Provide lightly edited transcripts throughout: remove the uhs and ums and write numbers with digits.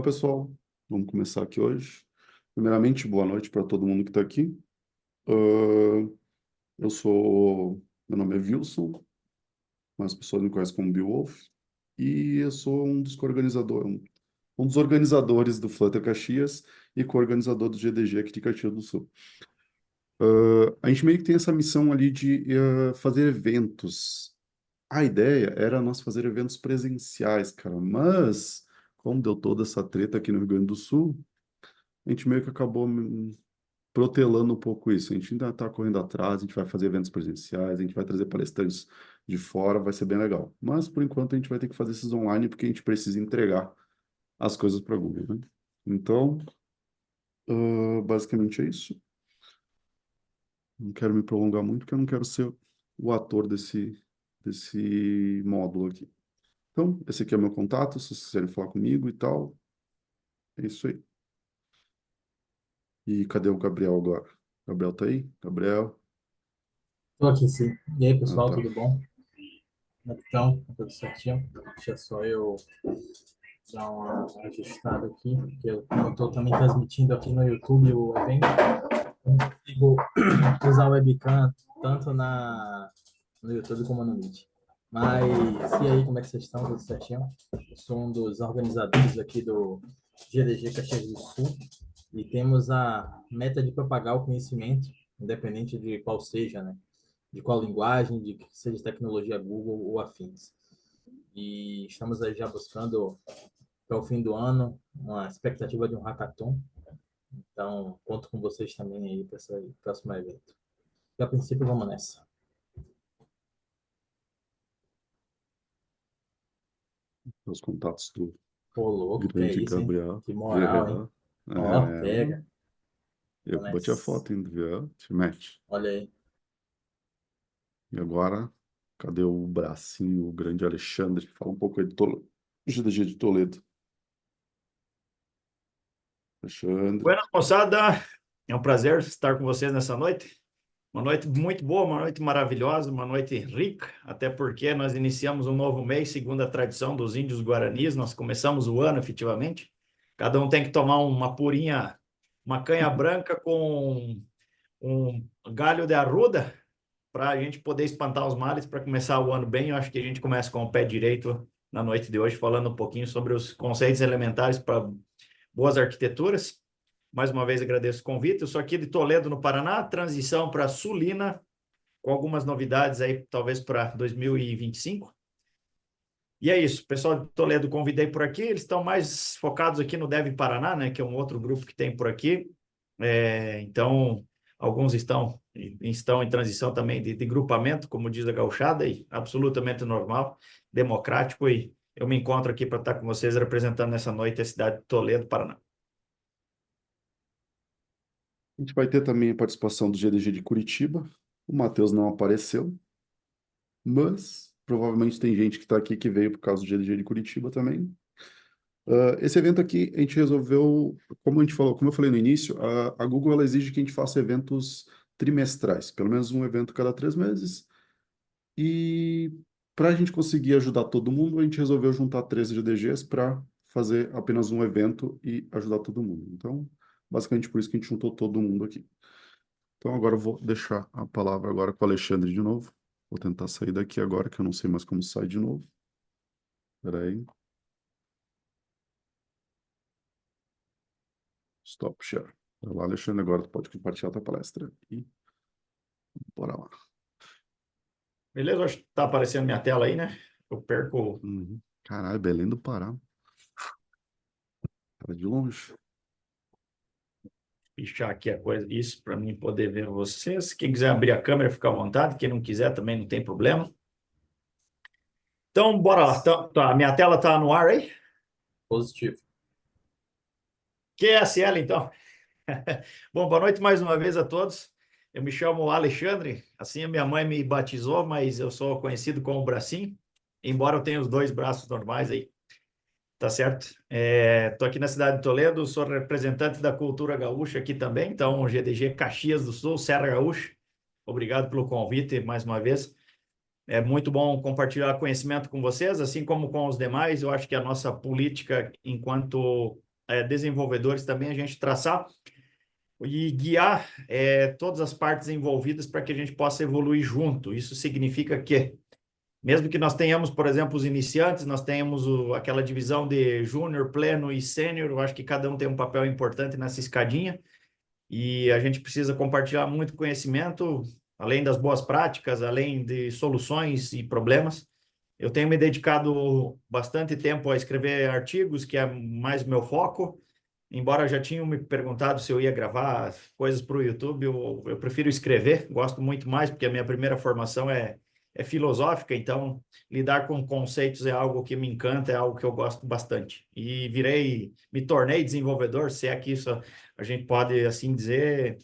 Pessoal, vamos começar aqui hoje. Primeiramente, boa noite para todo mundo que está aqui. Meu nome é Wilson, mas as pessoas me conhecem como Beowulf, e eu sou um dos organizadores do Flutter Caxias e co-organizador do GDG aqui de Caxias do Sul. A gente meio que tem essa missão ali de fazer eventos. A ideia era nós fazer eventos presenciais, cara, mas como deu toda essa treta aqui no Rio Grande do Sul, a gente meio que acabou protelando um pouco isso. A gente ainda está correndo atrás, a gente vai fazer eventos presenciais, a gente vai trazer palestrantes de fora, vai ser bem legal. Mas, por enquanto, a gente vai ter que fazer esses online porque a gente precisa entregar as coisas para a Google, né? Então, basicamente é isso. Não quero me prolongar muito, porque eu não quero ser o ator desse módulo aqui. Então, esse aqui é o meu contato, se vocês quiserem falar comigo e tal. É isso aí. E cadê o Gabriel agora? Gabriel tá aí? Gabriel? Estou aqui sim. E aí, Ah, pessoal, tá. tudo bom? Como é que estão? Tá tudo certinho? Deixa só eu dar uma ajustada aqui, porque eu estou também transmitindo aqui no YouTube o evento. Eu não consigo usar o webcam tanto no YouTube como no Meet. Mas, e aí, como é que vocês estão? Tudo certinho? Eu sou um dos organizadores aqui do GDG Caxias do Sul e temos a meta de propagar o conhecimento, independente de qual seja, né? De qual linguagem, de que seja tecnologia Google ou afins. E estamos aí já buscando, para o fim do ano, uma expectativa de um hackathon. Então, conto com vocês também aí para esse próximo evento. E a princípio, vamos nessa. Os contatos do Pô, louco, que é grande isso, hein? Gabriel. Que moral, hein? Aham. Ó, É, pega. eu Vamos que bati a nessa. foto ainda, viu? Te mete. Olha aí. E agora, cadê o bracinho, o grande Alexandre? Fala um pouco aí de Toledo. GDG de Toledo. Alexandre. Buenas, moçada. É um prazer estar com vocês nessa noite. Uma noite muito boa, uma noite maravilhosa, uma noite rica, até porque nós iniciamos um novo mês, segundo a tradição dos índios guaranis. Nós começamos o ano, efetivamente. Cada um tem que tomar uma purinha, uma canha branca com um galho de arruda para a gente poder espantar os males, para começar o ano bem. Eu acho que a gente começa com o pé direito na noite de hoje, falando um pouquinho sobre os conceitos elementares para boas arquiteturas. Mais uma vez agradeço o convite. Eu sou aqui de Toledo, no Paraná, transição para Sulina, com algumas novidades aí, talvez para 2025. E é isso, pessoal de Toledo convidei por aqui, eles estão mais focados aqui no Dev Paraná, né, que é um outro grupo que tem por aqui. Então, alguns estão em transição também de grupamento, como diz a gauchada, e absolutamente normal, democrático, e eu me encontro aqui para estar com vocês representando nessa noite a cidade de Toledo, Paraná. A gente vai ter também a participação do GDG de Curitiba. O Matheus não apareceu, mas provavelmente tem gente que está aqui que veio por causa do GDG de Curitiba também. Esse evento aqui, a gente resolveu, como eu falei no início, a Google ela exige que a gente faça eventos trimestrais, pelo menos um evento cada 3 meses. E para a gente conseguir ajudar todo mundo, a gente resolveu juntar 13 GDGs para fazer apenas um evento e ajudar todo mundo. Então, basicamente por isso que a gente juntou todo mundo aqui. Então, agora eu vou deixar a palavra agora com o Alexandre de novo. Vou tentar sair daqui agora, que eu não sei mais como sai de novo. Espera aí. Stop share. Vai lá, Alexandre, agora tu pode compartilhar a tua palestra. E bora lá. Beleza? Acho que está aparecendo minha tela aí, né? Eu perco. Uhum. Caralho, Belém do Pará. Cara de longe. Pichar aqui a coisa, isso para mim poder ver vocês. Quem quiser abrir a câmera, fica à vontade. Quem não quiser também não tem problema. Então, bora lá. Tá, minha tela está no ar aí? Positivo. QSL, então. Bom, boa noite mais uma vez a todos. Eu me chamo Alexandre, assim a minha mãe me batizou, mas eu sou conhecido como Bracinho, embora eu tenha os dois braços normais aí, tá certo? Estou aqui na cidade de Toledo, sou representante da cultura gaúcha aqui também, então GDG Caxias do Sul, Serra Gaúcha. Obrigado pelo convite mais uma vez. É muito bom compartilhar conhecimento com vocês, assim como com os demais. Eu acho que a nossa política enquanto desenvolvedores também, a gente traçar e guiar todas as partes envolvidas para que a gente possa evoluir junto. Isso significa que, mesmo que nós tenhamos, por exemplo, os iniciantes, nós tenhamos aquela divisão de júnior, pleno e sênior, eu acho que cada um tem um papel importante nessa escadinha, e a gente precisa compartilhar muito conhecimento, além das boas práticas, além de soluções e problemas. Eu tenho me dedicado bastante tempo a escrever artigos, que é mais meu foco. Embora já tinham me perguntado se eu ia gravar coisas para o YouTube, eu prefiro escrever, gosto muito mais, porque a minha primeira formação é filosófica, então lidar com conceitos é algo que me encanta, é algo que eu gosto bastante. E me tornei desenvolvedor, se é que isso a gente pode assim dizer,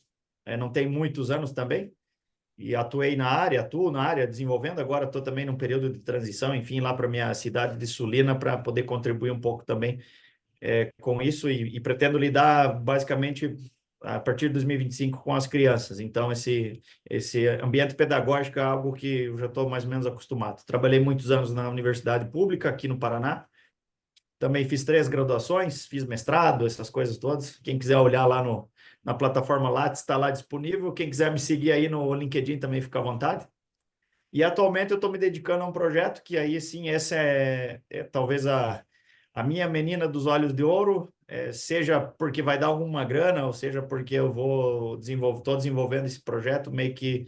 não tem muitos anos também, e atuo na área desenvolvendo, agora estou também num período de transição, enfim, lá para minha cidade de Sulina, para poder contribuir um pouco também com isso e pretendo lidar basicamente a partir de 2025 com as crianças. Então, esse ambiente pedagógico é algo que eu já estou mais ou menos acostumado. Trabalhei muitos anos na universidade pública aqui no Paraná. Também fiz 3 graduações, fiz mestrado, essas coisas todas. Quem quiser olhar lá na plataforma Lattes, está lá disponível. Quem quiser me seguir aí no LinkedIn também fica à vontade. E atualmente eu estou me dedicando a um projeto que aí sim, essa é talvez a minha menina dos olhos de ouro, seja porque vai dar alguma grana, ou seja porque eu estou desenvolvendo esse projeto meio que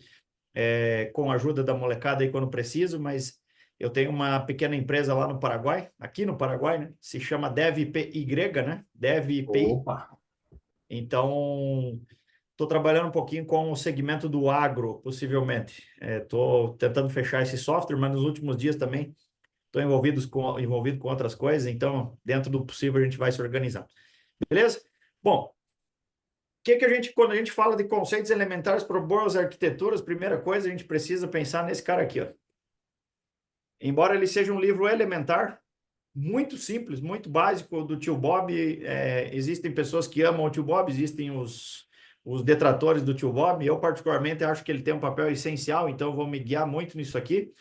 com a ajuda da molecada aí quando preciso, mas eu tenho uma pequena empresa lá no Paraguai, aqui no Paraguai, né? Se chama DevPY, né? DevPY. Opa! Então, estou trabalhando um pouquinho com o segmento do agro, possivelmente. Estou tentando fechar esse software, mas nos últimos dias também estou envolvido com outras coisas, então, dentro do possível, a gente vai se organizar. Beleza? Bom, quando a gente fala de conceitos elementares para boas arquiteturas, primeira coisa, a gente precisa pensar nesse cara aqui, ó. Embora ele seja um livro elementar, muito simples, muito básico do Tio Bob, existem pessoas que amam o Tio Bob, existem os detratores do Tio Bob, eu particularmente acho que ele tem um papel essencial, então eu vou me guiar muito nisso aqui.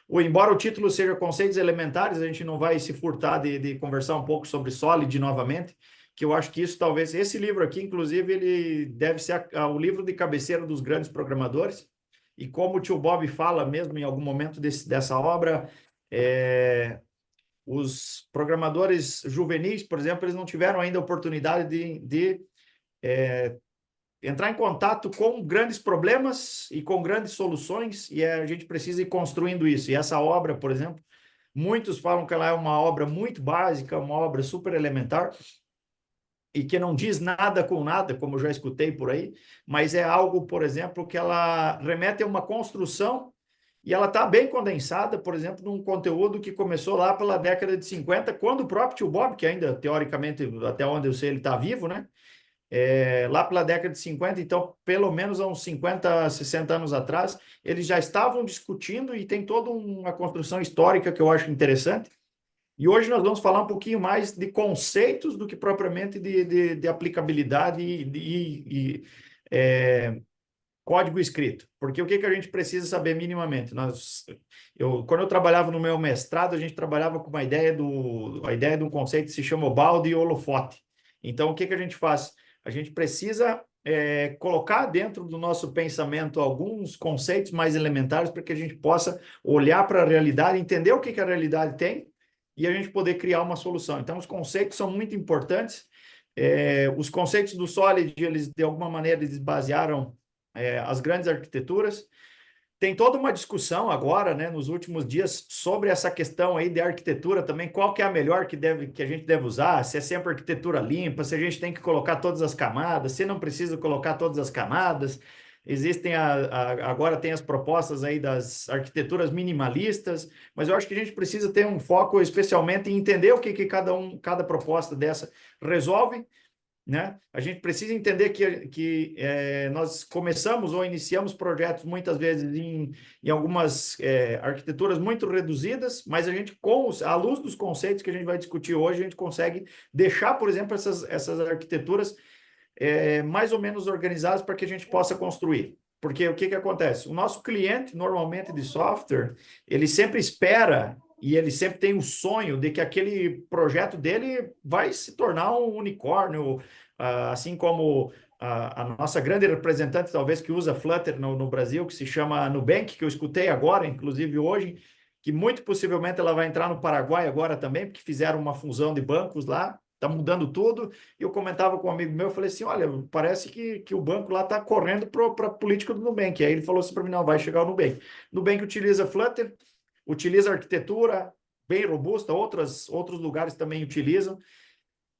Embora o título seja Conceitos Elementares, a gente não vai se furtar de conversar um pouco sobre Solid novamente, que eu acho que isso talvez, esse livro aqui, inclusive, ele deve ser o livro de cabeceira dos grandes programadores, e como o Tio Bob fala mesmo em algum momento dessa obra, os programadores juvenis, por exemplo, eles não tiveram ainda a oportunidade de entrar em contato com grandes problemas e com grandes soluções, e a gente precisa ir construindo isso. E essa obra, por exemplo, muitos falam que ela é uma obra muito básica, uma obra super elementar, e que não diz nada com nada, como eu já escutei por aí, mas é algo, por exemplo, que ela remete a uma construção e ela está bem condensada, por exemplo, num conteúdo que começou lá pela década de 50, quando o próprio Tio Bob, que ainda, teoricamente, até onde eu sei, ele está vivo, né? Lá pela década de 50, então, pelo menos há uns 50, 60 anos atrás, eles já estavam discutindo e tem toda uma construção histórica que eu acho interessante. E hoje nós vamos falar um pouquinho mais de conceitos do que propriamente de aplicabilidade e código escrito. Porque o que a gente precisa saber minimamente? Quando eu trabalhava no meu mestrado, a gente trabalhava com a ideia de um conceito que se chama balde e holofote. Então, o que a gente faz? A gente precisa colocar dentro do nosso pensamento alguns conceitos mais elementares para que a gente possa olhar para a realidade, entender o que a realidade tem e a gente poder criar uma solução. Então, os conceitos são muito importantes. Os conceitos do Solid, eles, de alguma maneira, eles basearam as grandes arquiteturas. Tem toda uma discussão agora, né, nos últimos dias, sobre essa questão aí de arquitetura também, qual que é a melhor que a gente deve usar, se é sempre arquitetura limpa, se a gente tem que colocar todas as camadas, se não precisa colocar todas as camadas. Existem agora tem as propostas aí das arquiteturas minimalistas, mas eu acho que a gente precisa ter um foco especialmente em entender o que cada proposta dessa resolve, né? A gente precisa entender que nós começamos ou iniciamos projetos muitas vezes em algumas arquiteturas muito reduzidas, mas a gente, à luz dos conceitos que a gente vai discutir hoje, a gente consegue deixar, por exemplo, essas arquiteturas mais ou menos organizadas para que a gente possa construir. Porque o que acontece? O nosso cliente, normalmente de software, ele sempre espera e ele sempre tem o sonho de que aquele projeto dele vai se tornar um unicórnio, assim como a nossa grande representante, talvez, que usa Flutter no Brasil, que se chama Nubank, que eu escutei agora, inclusive hoje, que muito possivelmente ela vai entrar no Paraguai agora também, porque fizeram uma fusão de bancos lá, está mudando tudo. E eu comentava com um amigo meu, eu falei assim, olha, parece que o banco lá está correndo para a política do Nubank. Aí ele falou assim para mim, não, vai chegar o Nubank. Nubank utiliza Flutter, utiliza arquitetura bem robusta, outros lugares também utilizam,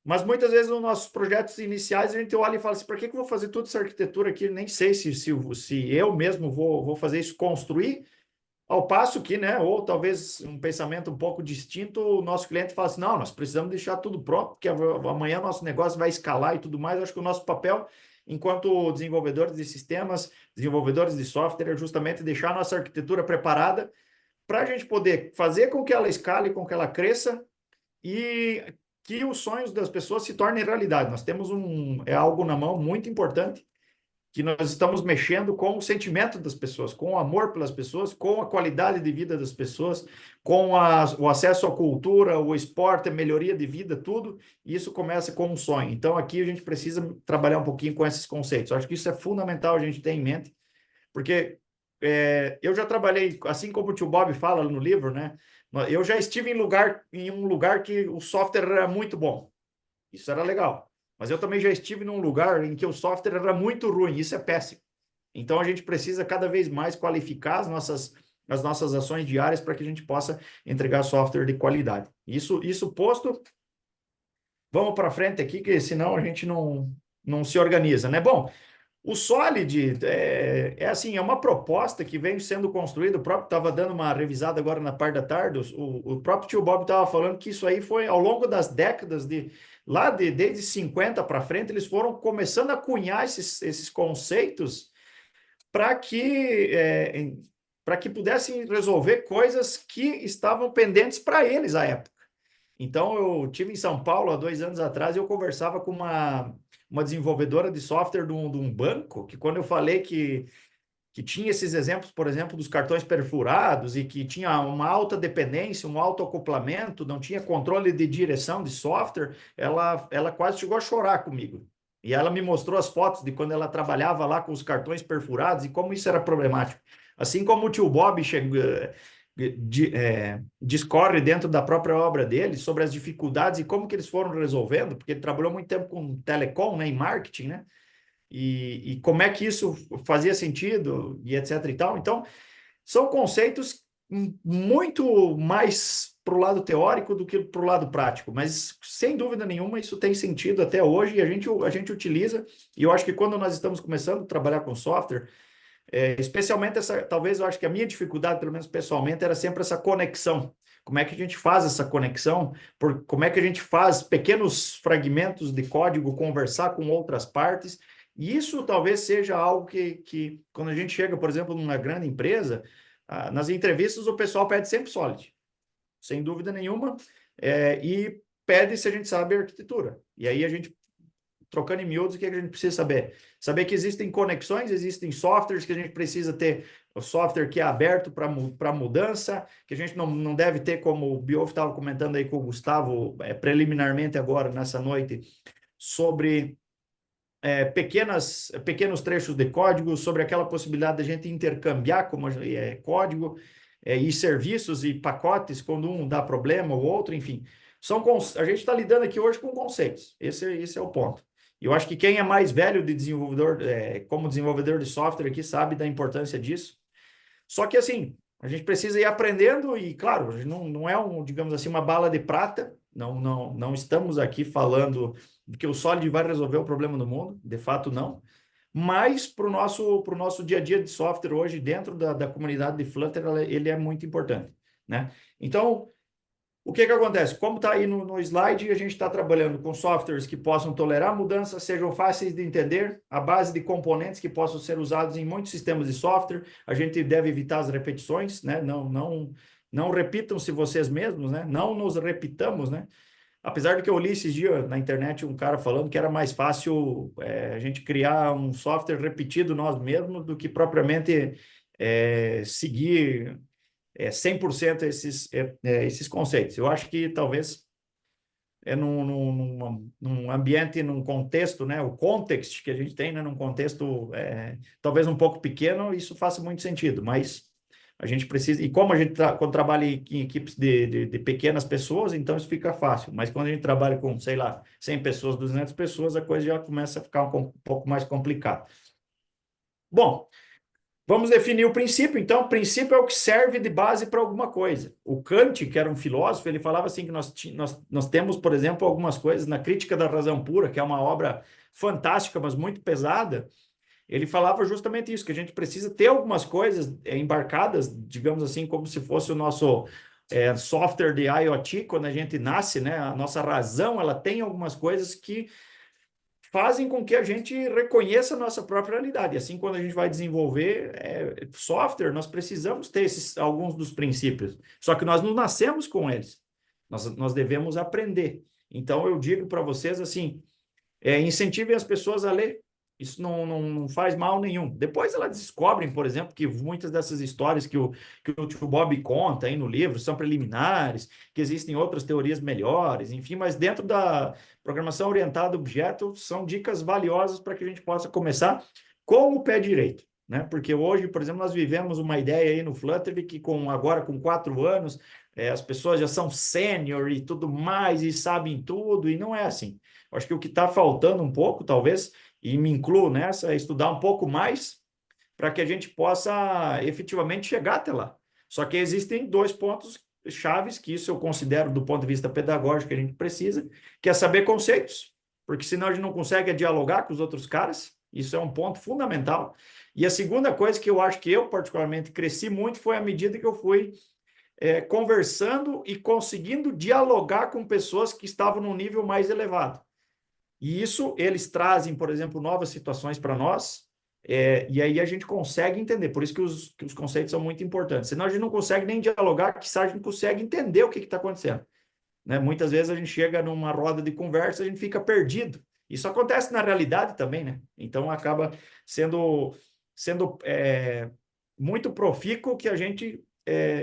mas muitas vezes nos nossos projetos iniciais a gente olha e fala assim, para que eu vou fazer toda essa arquitetura aqui? Nem sei se eu mesmo vou fazer isso, construir, ao passo que, né, ou talvez um pensamento um pouco distinto, o nosso cliente fala assim, não, nós precisamos deixar tudo pronto, porque amanhã nosso negócio vai escalar e tudo mais. Eu acho que o nosso papel, enquanto desenvolvedores de sistemas, desenvolvedores de software, é justamente deixar a nossa arquitetura preparada para a gente poder fazer com que ela escale, com que ela cresça e que os sonhos das pessoas se tornem realidade. Nós temos algo na mão muito importante, que nós estamos mexendo com o sentimento das pessoas, com o amor pelas pessoas, com a qualidade de vida das pessoas, com o acesso à cultura, o esporte, a melhoria de vida, tudo. E isso começa com um sonho. Então, aqui a gente precisa trabalhar um pouquinho com esses conceitos. Eu acho que isso é fundamental a gente ter em mente, porque eu já trabalhei, assim como o tio Bob fala no livro, né? Eu já estive em um lugar que o software era muito bom. Isso era legal. Mas eu também já estive num lugar em que o software era muito ruim. Isso é péssimo. Então a gente precisa cada vez mais qualificar as nossas ações diárias para que a gente possa entregar software de qualidade. Isso posto, vamos para frente aqui, que senão a gente não se organiza, né? Bom, o Solid assim, é uma proposta que vem sendo construída. O próprio estava dando uma revisada agora na parte da tarde. O próprio tio Bob estava falando que isso aí foi ao longo das décadas desde 50 para frente, eles foram começando a cunhar esses conceitos para que pudessem resolver coisas que estavam pendentes para eles à época. Então, eu tive em São Paulo há 2 anos atrás e eu conversava com uma desenvolvedora de software de um banco, que quando eu falei que tinha esses exemplos, por exemplo, dos cartões perfurados e que tinha uma alta dependência, um alto acoplamento, não tinha controle de direção de software, ela quase chegou a chorar comigo. E ela me mostrou as fotos de quando ela trabalhava lá com os cartões perfurados e como isso era problemático. Assim como o tio Bob discorre dentro da própria obra dele sobre as dificuldades e como que eles foram resolvendo, porque ele trabalhou muito tempo com telecom, né, em marketing, né? E como é que isso fazia sentido e etc e tal. Então, são conceitos muito mais para o lado teórico do que para o lado prático, mas sem dúvida nenhuma isso tem sentido até hoje e a gente utiliza, e eu acho que quando nós estamos começando a trabalhar com software, especialmente talvez eu acho que a minha dificuldade, pelo menos pessoalmente, era sempre essa conexão. Como é que a gente faz essa conexão? Como é que a gente faz pequenos fragmentos de código conversar com outras partes? E isso talvez seja algo que quando a gente chega, por exemplo, numa grande empresa, nas entrevistas o pessoal pede sempre Solid, sem dúvida nenhuma, e pede se a gente sabe arquitetura. E aí a gente, trocando em miúdos, o que a gente precisa saber? Saber que existem conexões, existem softwares que a gente precisa ter, o software que é aberto para mudança, que a gente não deve ter, como o Bioff estava comentando aí com o Gustavo, preliminarmente agora, nessa noite, sobre pequenos trechos de código, sobre aquela possibilidade de a gente intercambiar código e serviços e pacotes quando um dá problema ou outro, enfim. A gente está lidando aqui hoje com conceitos, esse é o ponto. Eu acho que quem é mais velho de desenvolvedor, como desenvolvedor de software aqui, sabe da importância disso. Só que assim, a gente precisa ir aprendendo e, claro, não é digamos assim, uma bala de prata. Não estamos aqui falando que o Solid vai resolver o problema do mundo, de fato não. Mas para o nosso dia a dia de software hoje, dentro da comunidade de Flutter, ele é muito importante, né? Então, o que acontece? Como está aí no slide, a gente está trabalhando com softwares que possam tolerar mudanças, sejam fáceis de entender, a base de componentes que possam ser usados em muitos sistemas de software. A gente deve evitar as repetições, né? Não repitam-se vocês mesmos, né? Não nos repitamos, né? Apesar de que eu li esses dias na internet um cara falando que era mais fácil a gente criar um software repetido nós mesmos do que propriamente seguir 100% esses conceitos. Eu acho que talvez num ambiente, num contexto, né, o context que a gente tem, né, num contexto talvez um pouco pequeno, isso faça muito sentido, mas a gente precisa, e como a gente quando trabalha em equipes de pequenas pessoas, então isso fica fácil, mas quando a gente trabalha com, sei lá, 100 pessoas, 200 pessoas, a coisa já começa a ficar um pouco mais complicada. Bom, vamos definir o princípio. Então, o princípio é o que serve de base para alguma coisa. O Kant, que era um filósofo, ele falava assim que nós temos, por exemplo, algumas coisas na Crítica da Razão Pura, que é uma obra fantástica, mas muito pesada. Ele falava justamente isso, que a gente precisa ter algumas coisas embarcadas, digamos assim, como se fosse o nosso software de IoT, quando a gente nasce, né? A nossa razão, ela tem algumas coisas que fazem com que a gente reconheça a nossa própria realidade. E assim, quando a gente vai desenvolver software, nós precisamos ter alguns dos princípios. Só que nós não nascemos com eles. Nós devemos aprender. Então, eu digo para vocês assim, incentivem as pessoas a ler. Isso não faz mal nenhum. Depois elas descobrem, por exemplo, que muitas dessas histórias que o tio Bob conta aí no livro são preliminares, que existem outras teorias melhores, enfim, mas dentro da programação orientada a objeto são dicas valiosas para que a gente possa começar com o pé direito, né? Porque hoje, por exemplo, nós vivemos uma ideia aí no Flutter de que agora com 4 anos as pessoas já são sênior e tudo mais e sabem tudo, e não é assim. Eu acho que o que está faltando um pouco, talvez, e me incluo nessa, é estudar um pouco mais para que a gente possa efetivamente chegar até lá. Só que existem 2 pontos chaves que isso eu considero do ponto de vista pedagógico que a gente precisa, que é saber conceitos, porque senão a gente não consegue dialogar com os outros caras, isso é um ponto fundamental. E a segunda coisa que eu acho que eu particularmente cresci muito foi à medida que eu fui conversando e conseguindo dialogar com pessoas que estavam num nível mais elevado. E isso eles trazem, por exemplo, novas situações para nós, e aí a gente consegue entender. Por isso que os conceitos são muito importantes. Senão a gente não consegue nem dialogar, que a gente consegue entender o que está acontecendo. Né? Muitas vezes a gente chega numa roda de conversa, a gente fica perdido. Isso acontece na realidade também, né? Então acaba sendo muito profícuo que a gente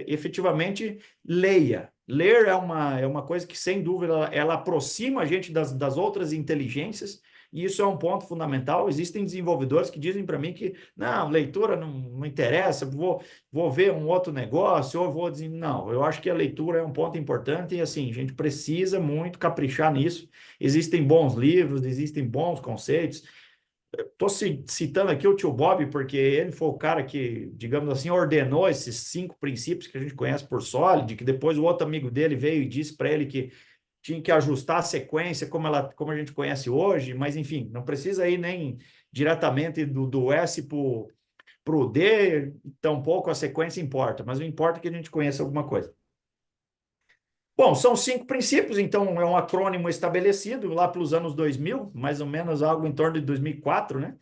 efetivamente leia. Ler é uma coisa que, sem dúvida, ela aproxima a gente das outras inteligências, e isso é um ponto fundamental. Existem desenvolvedores que dizem para mim que, não, leitura não interessa, vou ver um outro negócio, ou vou dizer, não, eu acho que a leitura é um ponto importante, e assim, a gente precisa muito caprichar nisso. Existem bons livros, existem bons conceitos. Estou citando aqui o tio Bob, porque ele foi o cara que, digamos assim, ordenou esses 5 princípios que a gente conhece por Solid, que depois o outro amigo dele veio e disse para ele que tinha que ajustar a sequência como a gente conhece hoje, mas enfim, não precisa ir nem diretamente do S para o D, tampouco a sequência importa, mas o importa é que a gente conheça alguma coisa. Bom, são 5 princípios, então é um acrônimo estabelecido lá pelos anos 2000, mais ou menos algo em torno de 2004, né?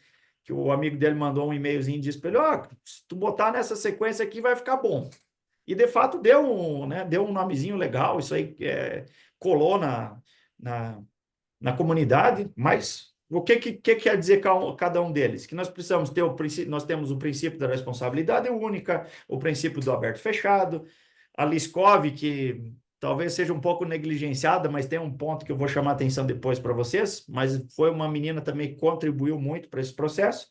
Que o amigo dele mandou um e-mailzinho e disse para ele, se tu botar nessa sequência aqui vai ficar bom. E de fato deu um nomezinho legal, isso aí colou na comunidade, mas o que quer dizer cada um deles? Que nós precisamos ter nós temos o princípio da responsabilidade única, o princípio do aberto e fechado, a Liskov, que talvez seja um pouco negligenciada, mas tem um ponto que eu vou chamar a atenção depois para vocês, mas foi uma menina também que contribuiu muito para esse processo.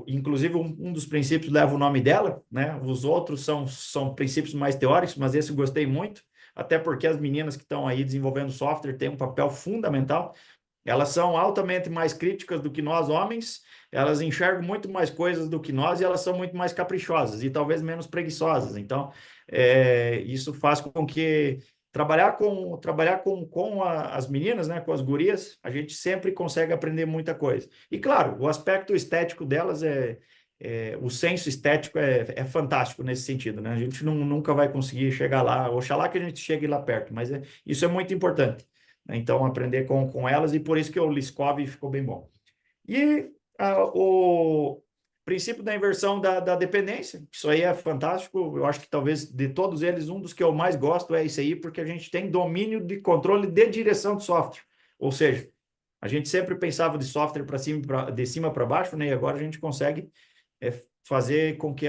Inclusive, um dos princípios leva o nome dela, né? Os outros são princípios mais teóricos, mas esse eu gostei muito, até porque as meninas que estão aí desenvolvendo software têm um papel fundamental. Elas são altamente mais críticas do que nós, homens, elas enxergam muito mais coisas do que nós e elas são muito mais caprichosas e talvez menos preguiçosas. Então, isso faz com que trabalhar com as meninas, né, com as gurias, a gente sempre consegue aprender muita coisa. E, claro, o aspecto estético delas o senso estético é fantástico nesse sentido, né? A gente nunca vai conseguir chegar lá, oxalá que a gente chegue lá perto, mas isso é muito importante. Então, aprender com elas, e por isso que o Liskov ficou bem bom. E o princípio da inversão da dependência, isso aí é fantástico. Eu acho que talvez de todos eles, um dos que eu mais gosto é esse aí, porque a gente tem domínio de controle de direção de software. Ou seja, a gente sempre pensava de software de cima para baixo, né? E agora a gente consegue fazer com que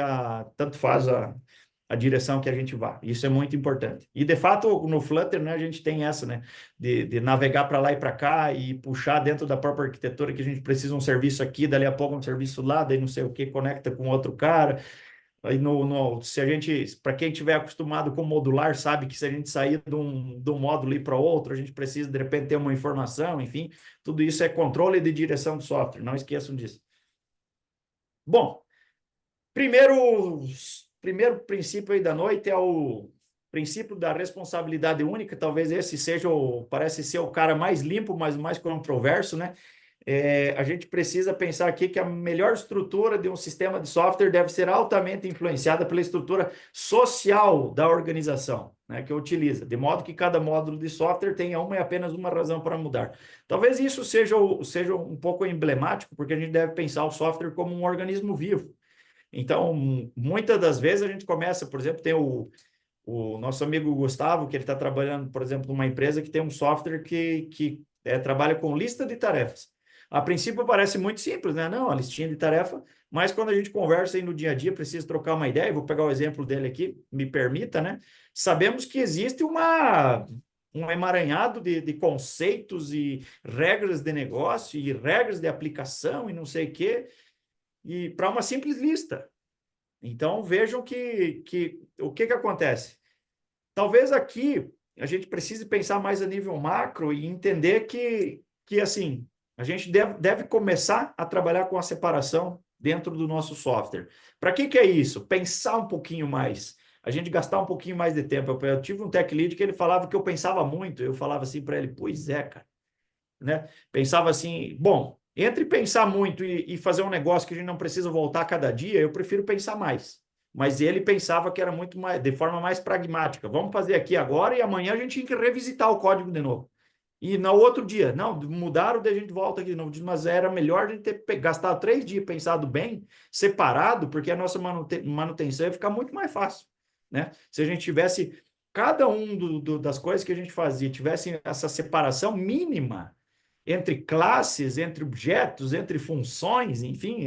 tanto faz a a direção que a gente vai. Isso é muito importante. E, de fato, no Flutter, né, a gente tem essa, né, de navegar para lá e para cá e puxar dentro da própria arquitetura que a gente precisa um serviço aqui, dali a pouco um serviço lá, daí não sei o que, conecta com outro cara. Aí se a gente, para quem estiver acostumado com modular, sabe que se a gente sair de um módulo e ir para outro, a gente precisa de repente ter uma informação, enfim, tudo isso é controle de direção do software, não esqueçam disso. Bom, primeiro princípio aí da noite é o princípio da responsabilidade única, talvez esse seja parece ser o cara mais limpo, mas o mais controverso, né? A gente precisa pensar aqui que a melhor estrutura de um sistema de software deve ser altamente influenciada pela estrutura social da organização, né, que utiliza, de modo que cada módulo de software tenha uma e apenas uma razão para mudar. Talvez isso seja um pouco emblemático, porque a gente deve pensar o software como um organismo vivo. Então, muitas das vezes a gente começa, por exemplo, tem o nosso amigo Gustavo, que ele está trabalhando, por exemplo, numa empresa que tem um software que trabalha com lista de tarefas. A princípio parece muito simples, né? Não, a listinha de tarefa, mas quando a gente conversa aí no dia a dia, precisa trocar uma ideia, vou pegar o exemplo dele aqui, me permita, né? Sabemos que existe um emaranhado de conceitos e regras de negócio e regras de aplicação e não sei o quê, e para uma simples lista. Então, vejam o que acontece. Talvez aqui a gente precise pensar mais a nível macro e entender que assim, a gente deve começar a trabalhar com a separação dentro do nosso software. Para que é isso? Pensar um pouquinho mais. A gente gastar um pouquinho mais de tempo. Eu tive um tech lead que ele falava que eu pensava muito. Eu falava assim para ele, pois é, cara. Né? Pensava assim, bom, entre pensar muito e fazer um negócio que a gente não precisa voltar a cada dia, eu prefiro pensar mais. Mas ele pensava que era muito mais, de forma mais pragmática. Vamos fazer aqui agora e amanhã a gente tinha que revisitar o código de novo. E no outro dia, não, mudaram, daí a gente volta aqui de novo. Mas era melhor a gente ter gastado 3 dias pensado bem, separado, porque a nossa manutenção ia ficar muito mais fácil. Né? Se a gente tivesse, cada das coisas que a gente fazia, tivesse essa separação mínima entre classes, entre objetos, entre funções, enfim,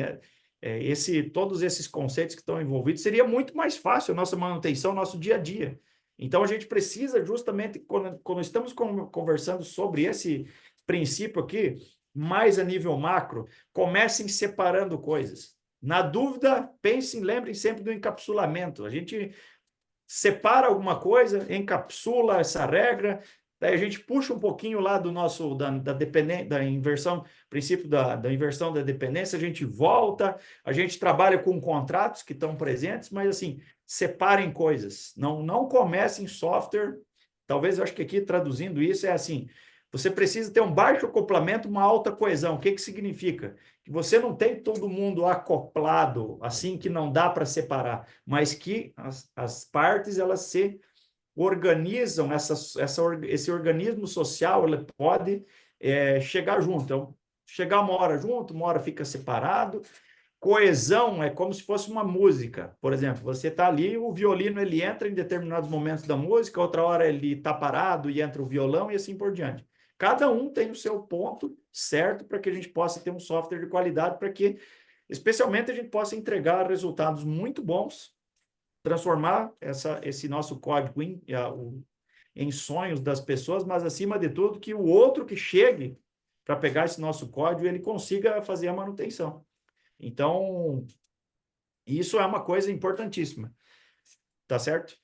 todos esses conceitos que estão envolvidos, seria muito mais fácil a nossa manutenção, nosso dia a dia. Então, a gente precisa justamente, quando estamos conversando sobre esse princípio aqui, mais a nível macro, comecem separando coisas. Na dúvida, pensem, lembrem sempre do encapsulamento. A gente separa alguma coisa, encapsula essa regra, daí a gente puxa um pouquinho lá do nosso, da inversão, princípio da inversão da dependência, a gente volta, a gente trabalha com contratos que estão presentes, mas assim, separem coisas, não comecem software, talvez eu acho que aqui traduzindo isso é assim, você precisa ter um baixo acoplamento, uma alta coesão. O que significa? Que você não tem todo mundo acoplado, assim que não dá para separar, mas que as partes elas se organizam, esse organismo social ele pode chegar junto. Então, chegar uma hora junto, uma hora fica separado. Coesão é como se fosse uma música. Por exemplo, você está ali, o violino ele entra em determinados momentos da música, outra hora ele está parado e entra o violão e assim por diante. Cada um tem o seu ponto certo para que a gente possa ter um software de qualidade, para que, especialmente, a gente possa entregar resultados muito bons, transformar esse nosso código em sonhos das pessoas, mas, acima de tudo, que o outro que chegue para pegar esse nosso código, ele consiga fazer a manutenção. Então, isso é uma coisa importantíssima, tá certo?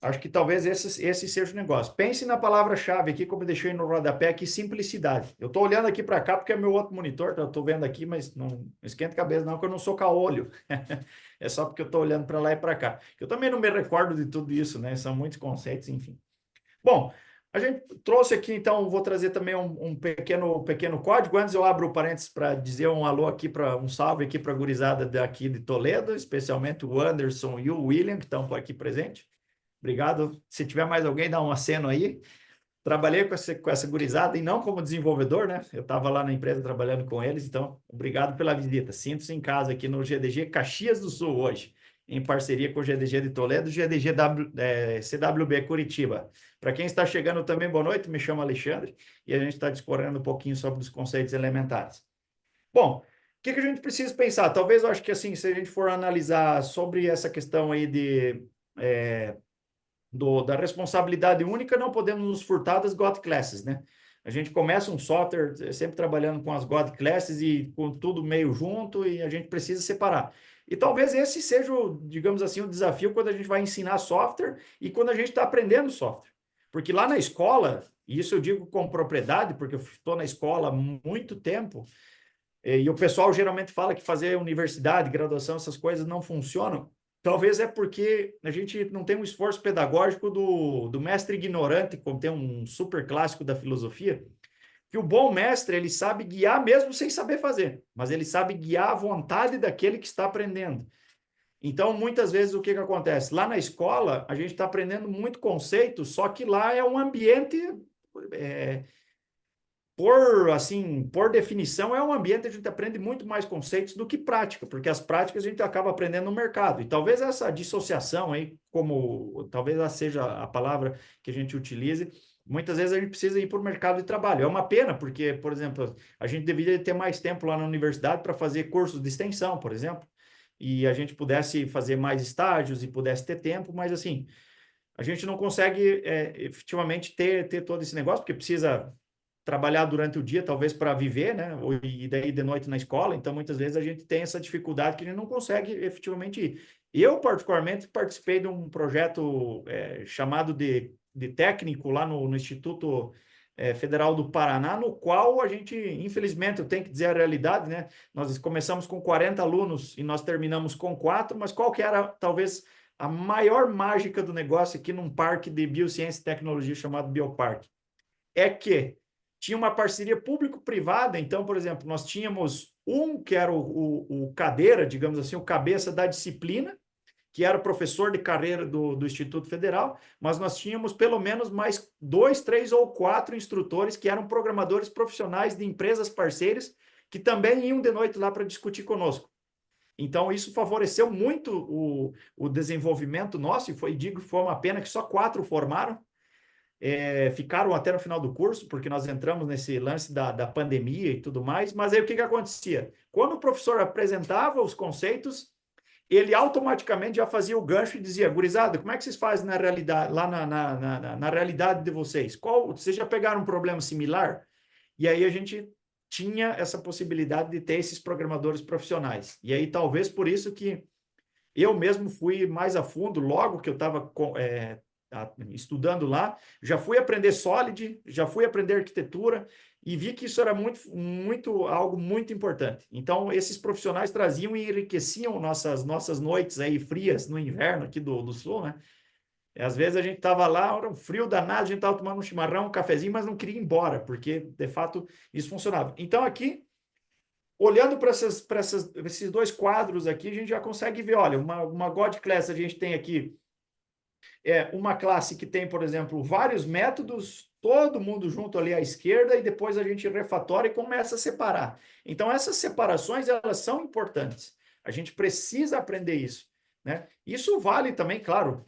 Acho que talvez esse seja o negócio. Pense na palavra-chave aqui, como eu deixei no rodapé aqui, simplicidade. Eu estou olhando aqui para cá porque é meu outro monitor, eu estou vendo aqui, mas não esquenta a cabeça não, que eu não sou caolho. É só porque eu estou olhando para lá e para cá. Eu também não me recordo de tudo isso, né? São muitos conceitos, enfim. Bom, a gente trouxe aqui, então, vou trazer também um pequeno código. Antes eu abro o parênteses para dizer um alô aqui, um salve aqui para a gurizada daqui de Toledo, especialmente o Anderson e o William, que estão aqui presentes. Obrigado. Se tiver mais alguém, dá um aceno aí. Trabalhei com essa gurizada e não como desenvolvedor, né? Eu estava lá na empresa trabalhando com eles, então, obrigado pela visita. Sinto-se em casa aqui no GDG Caxias do Sul hoje, em parceria com o GDG de Toledo e o GDG CWB Curitiba. Para quem está chegando também, boa noite, me chamo Alexandre e a gente está discorrendo um pouquinho sobre os conceitos elementares. Bom, o que a gente precisa pensar? Talvez eu acho que assim, se a gente for analisar sobre essa questão aí da responsabilidade única, não podemos nos furtar das God Classes, né? A gente começa um software sempre trabalhando com as God Classes e com tudo meio junto e a gente precisa separar. E talvez esse seja, digamos assim, o desafio quando a gente vai ensinar software e quando a gente está aprendendo software. Porque lá na escola, e isso eu digo com propriedade, porque eu estou na escola há muito tempo, e o pessoal geralmente fala que fazer universidade, graduação, essas coisas não funcionam. Talvez é porque a gente não tem um esforço pedagógico do mestre ignorante, como tem um super clássico da filosofia, que o bom mestre, ele sabe guiar mesmo sem saber fazer, mas ele sabe guiar a vontade daquele que está aprendendo. Então, muitas vezes, o que acontece? Lá na escola, a gente está aprendendo muito conceito, só que lá é um ambiente... por definição, é um ambiente que a gente aprende muito mais conceitos do que prática, porque as práticas a gente acaba aprendendo no mercado. E talvez essa dissociação aí, como talvez ela seja a palavra que a gente utilize, muitas vezes a gente precisa ir para o mercado de trabalho. É uma pena, porque, por exemplo, a gente deveria ter mais tempo lá na universidade para fazer cursos de extensão, por exemplo, e a gente pudesse fazer mais estágios e pudesse ter tempo, mas assim, a gente não consegue efetivamente ter todo esse negócio, porque precisa trabalhar durante o dia, talvez para viver, né? E daí de noite na escola. Então, muitas vezes a gente tem essa dificuldade que a gente não consegue efetivamente ir. Eu, particularmente, participei de um projeto chamado de técnico lá no Instituto Federal do Paraná, no qual a gente, infelizmente, eu tenho que dizer a realidade, né? Nós começamos com 40 alunos e nós terminamos com 4, mas qual que era, talvez, a maior mágica do negócio aqui num parque de biociência e tecnologia chamado Bioparque? É que tinha uma parceria público-privada, então, por exemplo, nós tínhamos que era o cadeira, digamos assim, o cabeça da disciplina, que era professor de carreira do Instituto Federal, mas nós tínhamos pelo menos mais 2, 3 ou 4 instrutores que eram programadores profissionais de empresas parceiras, que também iam de noite lá para discutir conosco. Então, isso favoreceu muito o desenvolvimento nosso, e foi uma pena que só 4 formaram, ficaram até no final do curso, porque nós entramos nesse lance da pandemia e tudo mais, mas aí o que acontecia? Quando o professor apresentava os conceitos, ele automaticamente já fazia o gancho e dizia, gurizada, como é que vocês fazem na realidade, lá na realidade de vocês? Vocês já pegaram um problema similar? E aí a gente tinha essa possibilidade de ter esses programadores profissionais. E aí talvez por isso que eu mesmo fui mais a fundo, logo que eu estava estudando lá, já fui aprender Solid, já fui aprender arquitetura e vi que isso era algo muito importante. Então, esses profissionais traziam e enriqueciam nossas noites aí frias no inverno aqui do sul, né? E, às vezes a gente estava lá, era um frio danado, a gente estava tomando um chimarrão, um cafezinho, mas não queria ir embora, porque, de fato, isso funcionava. Então, aqui, olhando para esses 2 quadros aqui, a gente já consegue ver, olha, uma God Class, a gente tem aqui uma classe que tem, por exemplo, vários métodos, todo mundo junto ali à esquerda, e depois a gente refatora e começa a separar. Então, essas separações, elas são importantes. A gente precisa aprender isso, né? Isso vale também, claro,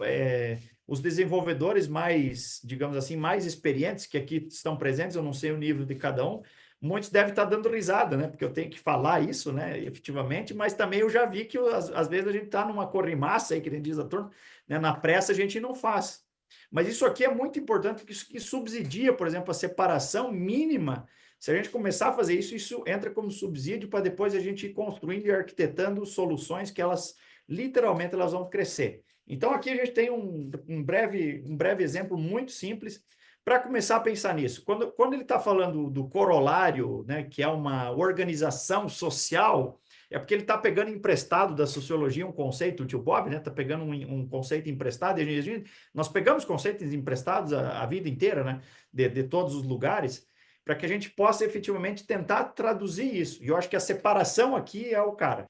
os desenvolvedores mais, digamos assim, mais experientes que aqui estão presentes, eu não sei o nível de cada um, muitos devem estar dando risada, né? Porque eu tenho que falar isso, né? Efetivamente, mas também eu já vi que às vezes a gente está numa corrimaça aí, que nem diz a turma, né? Na pressa a gente não faz. Mas isso aqui é muito importante, porque isso que subsidia, por exemplo, a separação mínima. Se a gente começar a fazer isso, isso entra como subsídio para depois a gente ir construindo e arquitetando soluções que elas, literalmente, elas vão crescer. Então, aqui a gente tem um breve exemplo muito simples para começar a pensar nisso. Quando ele está falando do corolário, né, que é uma organização social, é porque ele está pegando emprestado da sociologia um conceito, o tio Bob, né, está pegando um conceito emprestado, e nós pegamos conceitos emprestados a vida inteira, né, de todos os lugares, para que a gente possa efetivamente tentar traduzir isso. E eu acho que a separação aqui é o cara.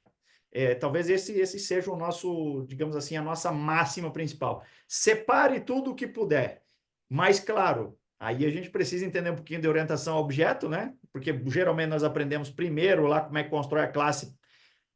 Talvez esse seja o nosso, digamos assim, a nossa máxima principal. Separe tudo o que puder. Mas, claro, aí a gente precisa entender um pouquinho de orientação a objeto, né? Porque geralmente nós aprendemos primeiro lá como é que constrói a classe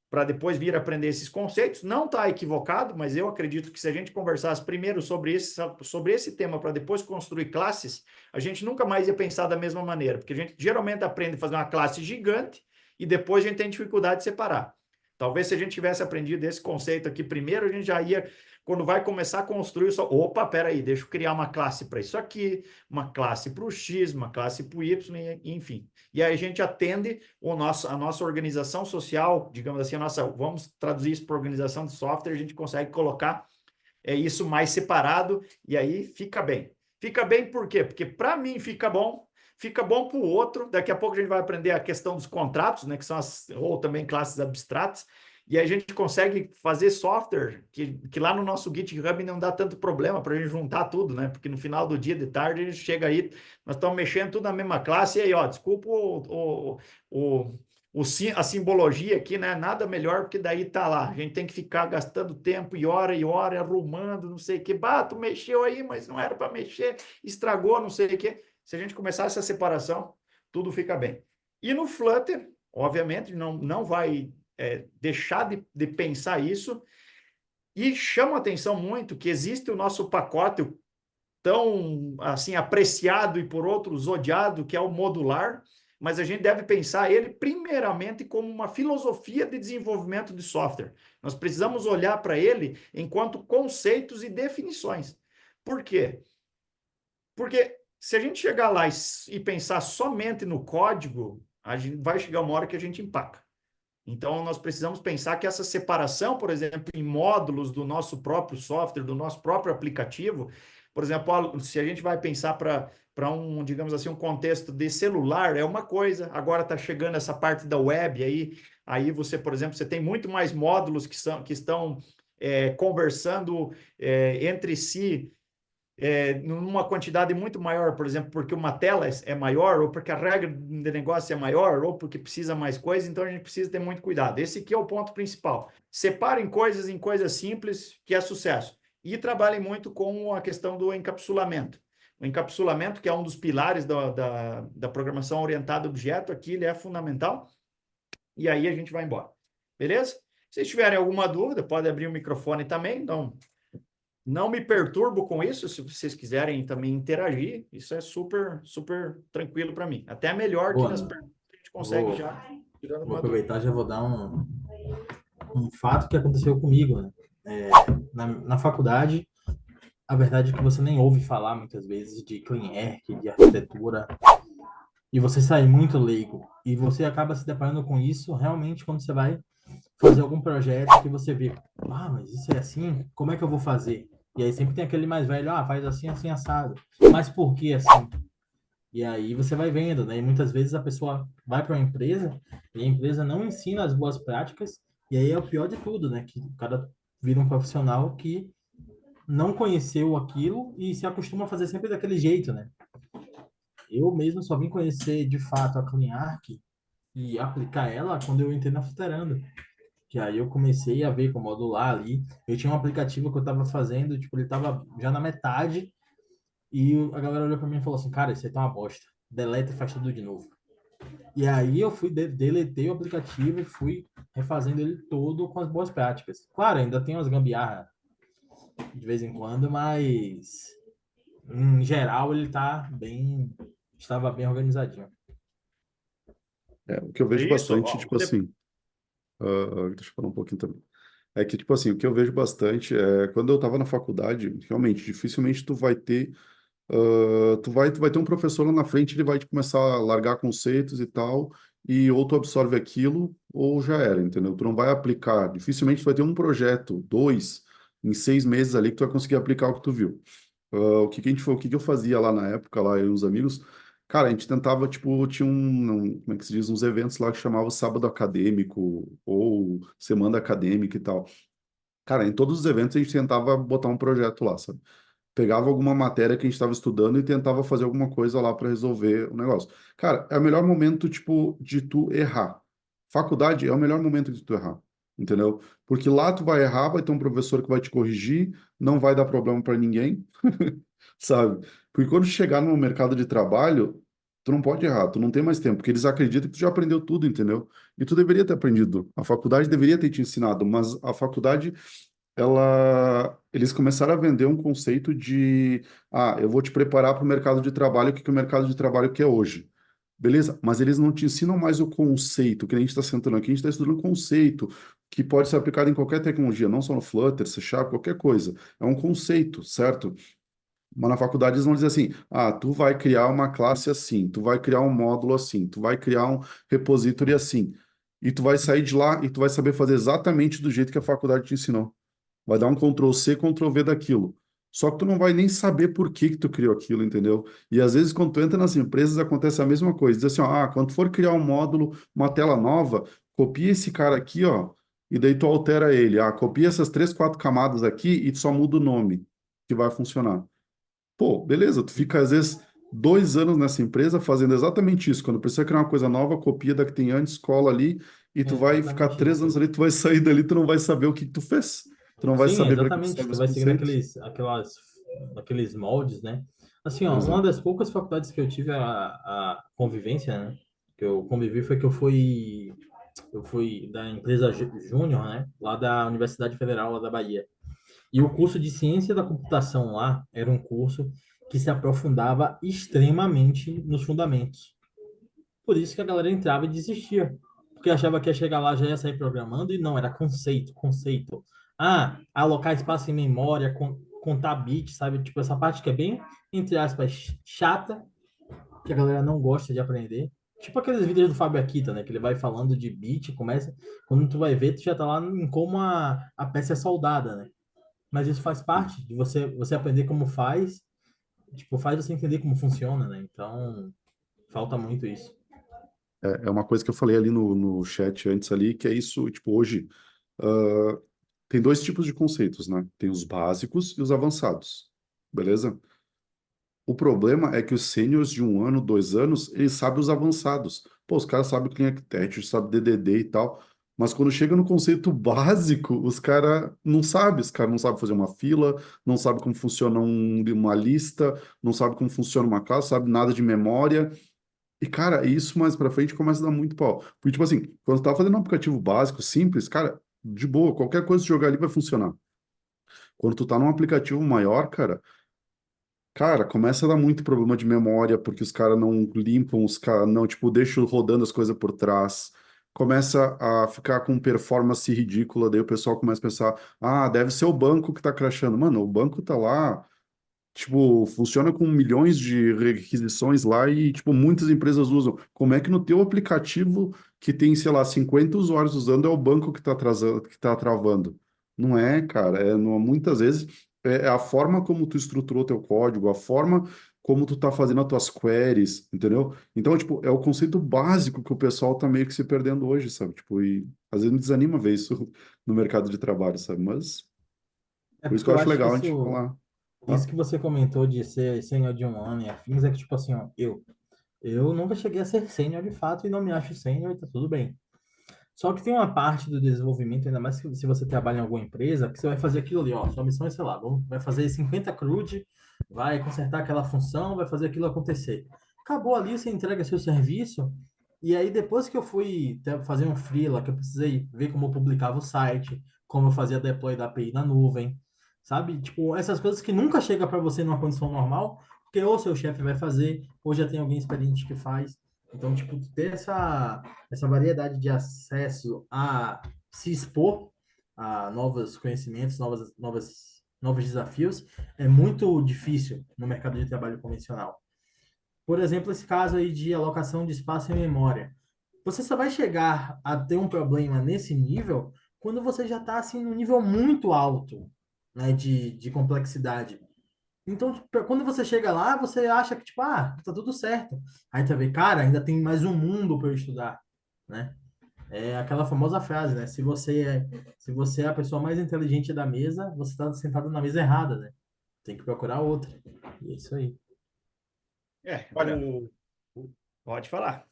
para depois vir aprender esses conceitos. Não está equivocado, mas eu acredito que se a gente conversasse primeiro sobre esse tema para depois construir classes, a gente nunca mais ia pensar da mesma maneira, porque a gente geralmente aprende a fazer uma classe gigante e depois a gente tem dificuldade de separar. Talvez se a gente tivesse aprendido esse conceito aqui primeiro, a gente já ia, quando vai começar a construir, só, opa, peraí, deixa eu criar uma classe para isso aqui, uma classe para o X, uma classe para o Y, enfim. E aí a gente atende a nossa organização social, digamos assim, vamos traduzir isso para organização de software, a gente consegue colocar isso mais separado, e aí fica bem. Fica bem por quê? Porque para mim fica bom para o outro. Daqui a pouco a gente vai aprender a questão dos contratos, né, que são ou também classes abstratas, e aí a gente consegue fazer software que lá no nosso GitHub não dá tanto problema para a gente juntar tudo, né? Porque no final do dia, de tarde, a gente chega aí, nós estamos mexendo tudo na mesma classe, e aí, ó, desculpa a simbologia aqui, né? Nada melhor, porque daí tá lá. A gente tem que ficar gastando tempo e hora arrumando, não sei o que. Bah, tu mexeu aí, mas não era para mexer, estragou, não sei o que. Se a gente começar essa separação, tudo fica bem. E no Flutter, obviamente, não vai deixar de pensar isso. E chama atenção muito que existe o nosso pacote tão assim apreciado e por outros odiado, que é o modular, mas a gente deve pensar ele primeiramente como uma filosofia de desenvolvimento de software. Nós precisamos olhar para ele enquanto conceitos e definições. Por quê? Porque se a gente chegar lá e pensar somente no código, a gente vai chegar uma hora que a gente empaca. Então, nós precisamos pensar que essa separação, por exemplo, em módulos do nosso próprio software, do nosso próprio aplicativo, por exemplo, se a gente vai pensar para digamos assim, um contexto de celular, é uma coisa, agora está chegando essa parte da web, aí você, por exemplo, você tem muito mais módulos que estão conversando entre si, numa quantidade muito maior, por exemplo, porque uma tela é maior, ou porque a regra de negócio é maior, ou porque precisa mais coisa, então a gente precisa ter muito cuidado. Esse aqui é o ponto principal. Separem coisas em coisas simples, que é sucesso. E trabalhem muito com a questão do encapsulamento. O encapsulamento, que é um dos pilares da programação orientada a objeto, aqui ele é fundamental, e aí a gente vai embora. Beleza? Se vocês tiverem alguma dúvida, pode abrir o microfone também, não me perturbo com isso. Se vocês quiserem também interagir, isso é super, super tranquilo para mim. Até melhor que Boa, nas né? perguntas que a gente consegue Vou, já tirando vou uma dúvida. aproveitar e já vou dar um fato que aconteceu comigo, né? Na faculdade, a verdade é que você nem ouve falar muitas vezes de clean arch, de arquitetura, e você sai muito leigo. E você acaba se deparando com isso realmente quando você vai fazer algum projeto que você vê, mas isso é assim? Como é que eu vou fazer? E aí sempre tem aquele mais velho, faz assim, assim, assado. Mas por que assim? E aí você vai vendo, né? E muitas vezes a pessoa vai para uma empresa e a empresa não ensina as boas práticas, e aí é o pior de tudo, né? Que o cara vira um profissional que não conheceu aquilo e se acostuma a fazer sempre daquele jeito, né? Eu mesmo só vim conhecer de fato a Clean Arch e aplicar ela quando eu entrei na Futerando. Que aí eu comecei a ver com o modular ali. Eu tinha um aplicativo que eu estava fazendo, tipo, ele estava já na metade, e a galera olhou para mim e falou assim, cara, isso aí tá uma bosta. Deleta e faz tudo de novo. E aí eu fui, deletei o aplicativo e fui refazendo ele todo com as boas práticas. Claro, ainda tem umas gambiarra de vez em quando, mas em geral ele estava bem organizadinho. O que eu vejo Isso, bastante, ó, tipo assim, deixa eu falar um pouquinho também. É que, tipo assim, o que eu vejo bastante é quando eu estava na faculdade, realmente, dificilmente tu vai ter, tu vai ter um professor lá na frente, ele vai te começar a largar conceitos e tal, e ou tu absorve aquilo, ou já era, entendeu? Tu não vai aplicar, dificilmente tu vai ter um projeto, dois, em 6 meses ali que tu vai conseguir aplicar o que tu viu. O que que eu fazia lá na época, lá eu e os amigos, cara, a gente tentava, tipo, tinha como é que se diz, uns eventos lá que chamava Sábado Acadêmico, ou Semana Acadêmica e tal. Cara, em todos os eventos a gente tentava botar um projeto lá, sabe? Pegava alguma matéria que a gente estava estudando e tentava fazer alguma coisa lá para resolver o negócio. Cara, é o melhor momento, tipo, de tu errar. Faculdade é o melhor momento de tu errar, entendeu? Porque lá tu vai errar, vai ter um professor que vai te corrigir, não vai dar problema para ninguém, sabe? Porque quando chegar no mercado de trabalho, tu não pode errar, tu não tem mais tempo, porque eles acreditam que tu já aprendeu tudo, entendeu? E tu deveria ter aprendido. A faculdade deveria ter te ensinado, mas a faculdade eles começaram a vender um conceito de, eu vou te preparar para o mercado de trabalho, o que que o mercado de trabalho quer hoje. Beleza? Mas eles não te ensinam mais o conceito, que nem a gente está sentando aqui, a gente está estudando o conceito. O que pode ser aplicado em qualquer tecnologia, não só no Flutter, C Sharp, qualquer coisa. É um conceito, certo? Mas na faculdade eles vão dizer assim: ah, tu vai criar uma classe assim, tu vai criar um módulo assim, tu vai criar um repository assim. E tu vai sair de lá e tu vai saber fazer exatamente do jeito que a faculdade te ensinou. Vai dar um Ctrl C, Ctrl V daquilo. Só que tu não vai nem saber por que que tu criou aquilo, entendeu? E às vezes quando tu entra nas empresas acontece a mesma coisa. Diz assim, ó, ah, quando tu for criar um módulo, uma tela nova, copia esse cara aqui, ó, e daí tu altera ele. Ah, copia essas três, quatro camadas aqui e tu só muda o nome, que vai funcionar. Pô, beleza, tu fica às vezes 2 anos nessa empresa fazendo exatamente isso. Quando precisa criar uma coisa nova, copia da que tem antes, cola ali, e É tu vai ficar exatamente 3 anos isso. ali, tu vai sair dali, tu não vai saber o que que tu fez. Tu não vai Sim, saber para que exatamente. serve Tu os vai seguindo conceitos. aqueles moldes, né? Assim, ó, uma Exato. das poucas faculdades que eu tive a convivência, né? Que eu convivi foi que eu fui da empresa Júnior, né? Lá da Universidade Federal, lá da Bahia. E o curso de Ciência da Computação lá era um curso que se aprofundava extremamente nos fundamentos. Por isso que a galera entrava e desistia. Porque achava que ia chegar lá, já ia sair programando, e não, era conceito, conceito. Ah, alocar espaço em memória, contar bits, sabe? Tipo, essa parte que é bem, entre aspas, chata, que a galera não gosta de aprender. Tipo aqueles vídeos do Fábio Akita, né? Que ele vai falando de bit, começa. Quando tu vai ver, tu já tá lá em como a peça é soldada, né? Mas isso faz parte de você aprender como faz, tipo, faz você entender como funciona, né? Então, falta muito isso. É uma coisa que eu falei ali no chat antes ali, que é isso, tipo, hoje, ah, tem dois tipos de conceitos, né? Tem os básicos e os avançados, beleza? O problema é que os sêniores de 1 ano, 2 anos, eles sabem os avançados. Pô, os caras sabem Clean Architecture, sabem DDD e tal. Mas quando chega no conceito básico, os caras não sabem. Os caras não sabem fazer uma fila, não sabem como funciona uma lista, não sabem como funciona uma classe, sabe nada de memória. E, cara, isso mais pra frente começa a dar muito pau. Porque, tipo assim, quando tu tá fazendo um aplicativo básico, simples, cara, de boa, qualquer coisa que jogar ali vai funcionar. Quando tu tá num aplicativo maior, cara, começa a dar muito problema de memória, porque os caras não limpam, os caras não, tipo, deixam rodando as coisas por trás. Começa a ficar com performance ridícula, daí o pessoal começa a pensar, ah, deve ser o banco que tá crashando. Mano, o banco tá lá, tipo, funciona com milhões de requisições lá e, tipo, muitas empresas usam. Como é que no teu aplicativo, que tem, sei lá, 50 usuários usando, é o banco que tá atrasando, que tá travando? Não é, cara. Muitas vezes é a forma como tu estruturou teu código, a forma como tu tá fazendo as tuas queries, entendeu? Então, tipo, é o conceito básico que o pessoal tá meio que se perdendo hoje, sabe? Tipo, e às vezes me desanima ver isso no mercado de trabalho, sabe? Mas É por isso porque que eu eu acho acho que legal a gente isso, falar. isso Ah, que você comentou de ser sênior de 1 ano e afins é que, tipo assim, ó, eu nunca cheguei a ser sênior de fato e não me acho sênior e tá tudo bem. Só que tem uma parte do desenvolvimento, ainda mais se você trabalha em alguma empresa, que você vai fazer aquilo ali, ó, sua missão é, sei lá, vai fazer 50 CRUD, vai consertar aquela função, vai fazer aquilo acontecer. Acabou ali, você entrega seu serviço, e aí depois que eu fui fazer um freela, que eu precisei ver como eu publicava o site, como eu fazia deploy da API na nuvem, sabe? Tipo, essas coisas que nunca chega para você numa condição normal, porque ou seu chefe vai fazer, ou já tem alguém experiente que faz. Então, tipo, ter essa variedade de acesso a se expor a novos conhecimentos, novos desafios, é muito difícil no mercado de trabalho convencional. Por exemplo, esse caso aí de alocação de espaço em memória. Você só vai chegar a ter um problema nesse nível quando você já está assim, num nível muito alto, né, de complexidade. Então, tipo, quando você chega lá, você acha que, tipo, ah, tá tudo certo. Aí tu vê, cara, ainda tem mais um mundo para eu estudar, né? É aquela famosa frase, né? Se você é a pessoa mais inteligente da mesa, você está sentado na mesa errada, né? Tem que procurar outra. E é isso aí. Olha, O, pode falar.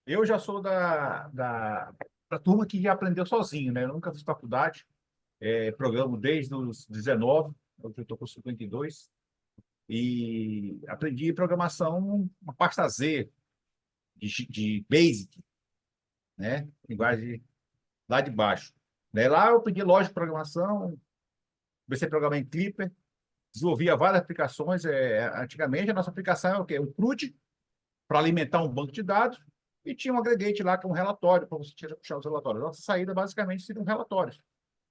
eu já sou da turma que já aprendeu sozinho, né? Eu nunca fiz faculdade, programo desde os 19, hoje eu estou com 52, e aprendi programação, uma pasta Z, de Basic, né? Linguagem lá de baixo. Né? Lá eu aprendi lógica de programação, comecei a programar em Clipper, desenvolvia várias aplicações. Antigamente, a nossa aplicação é o quê? Um CRUD para alimentar um banco de dados, e tinha um agregate lá, que é um relatório, para você puxar os relatórios. Nossa saída, basicamente, seriam relatórios.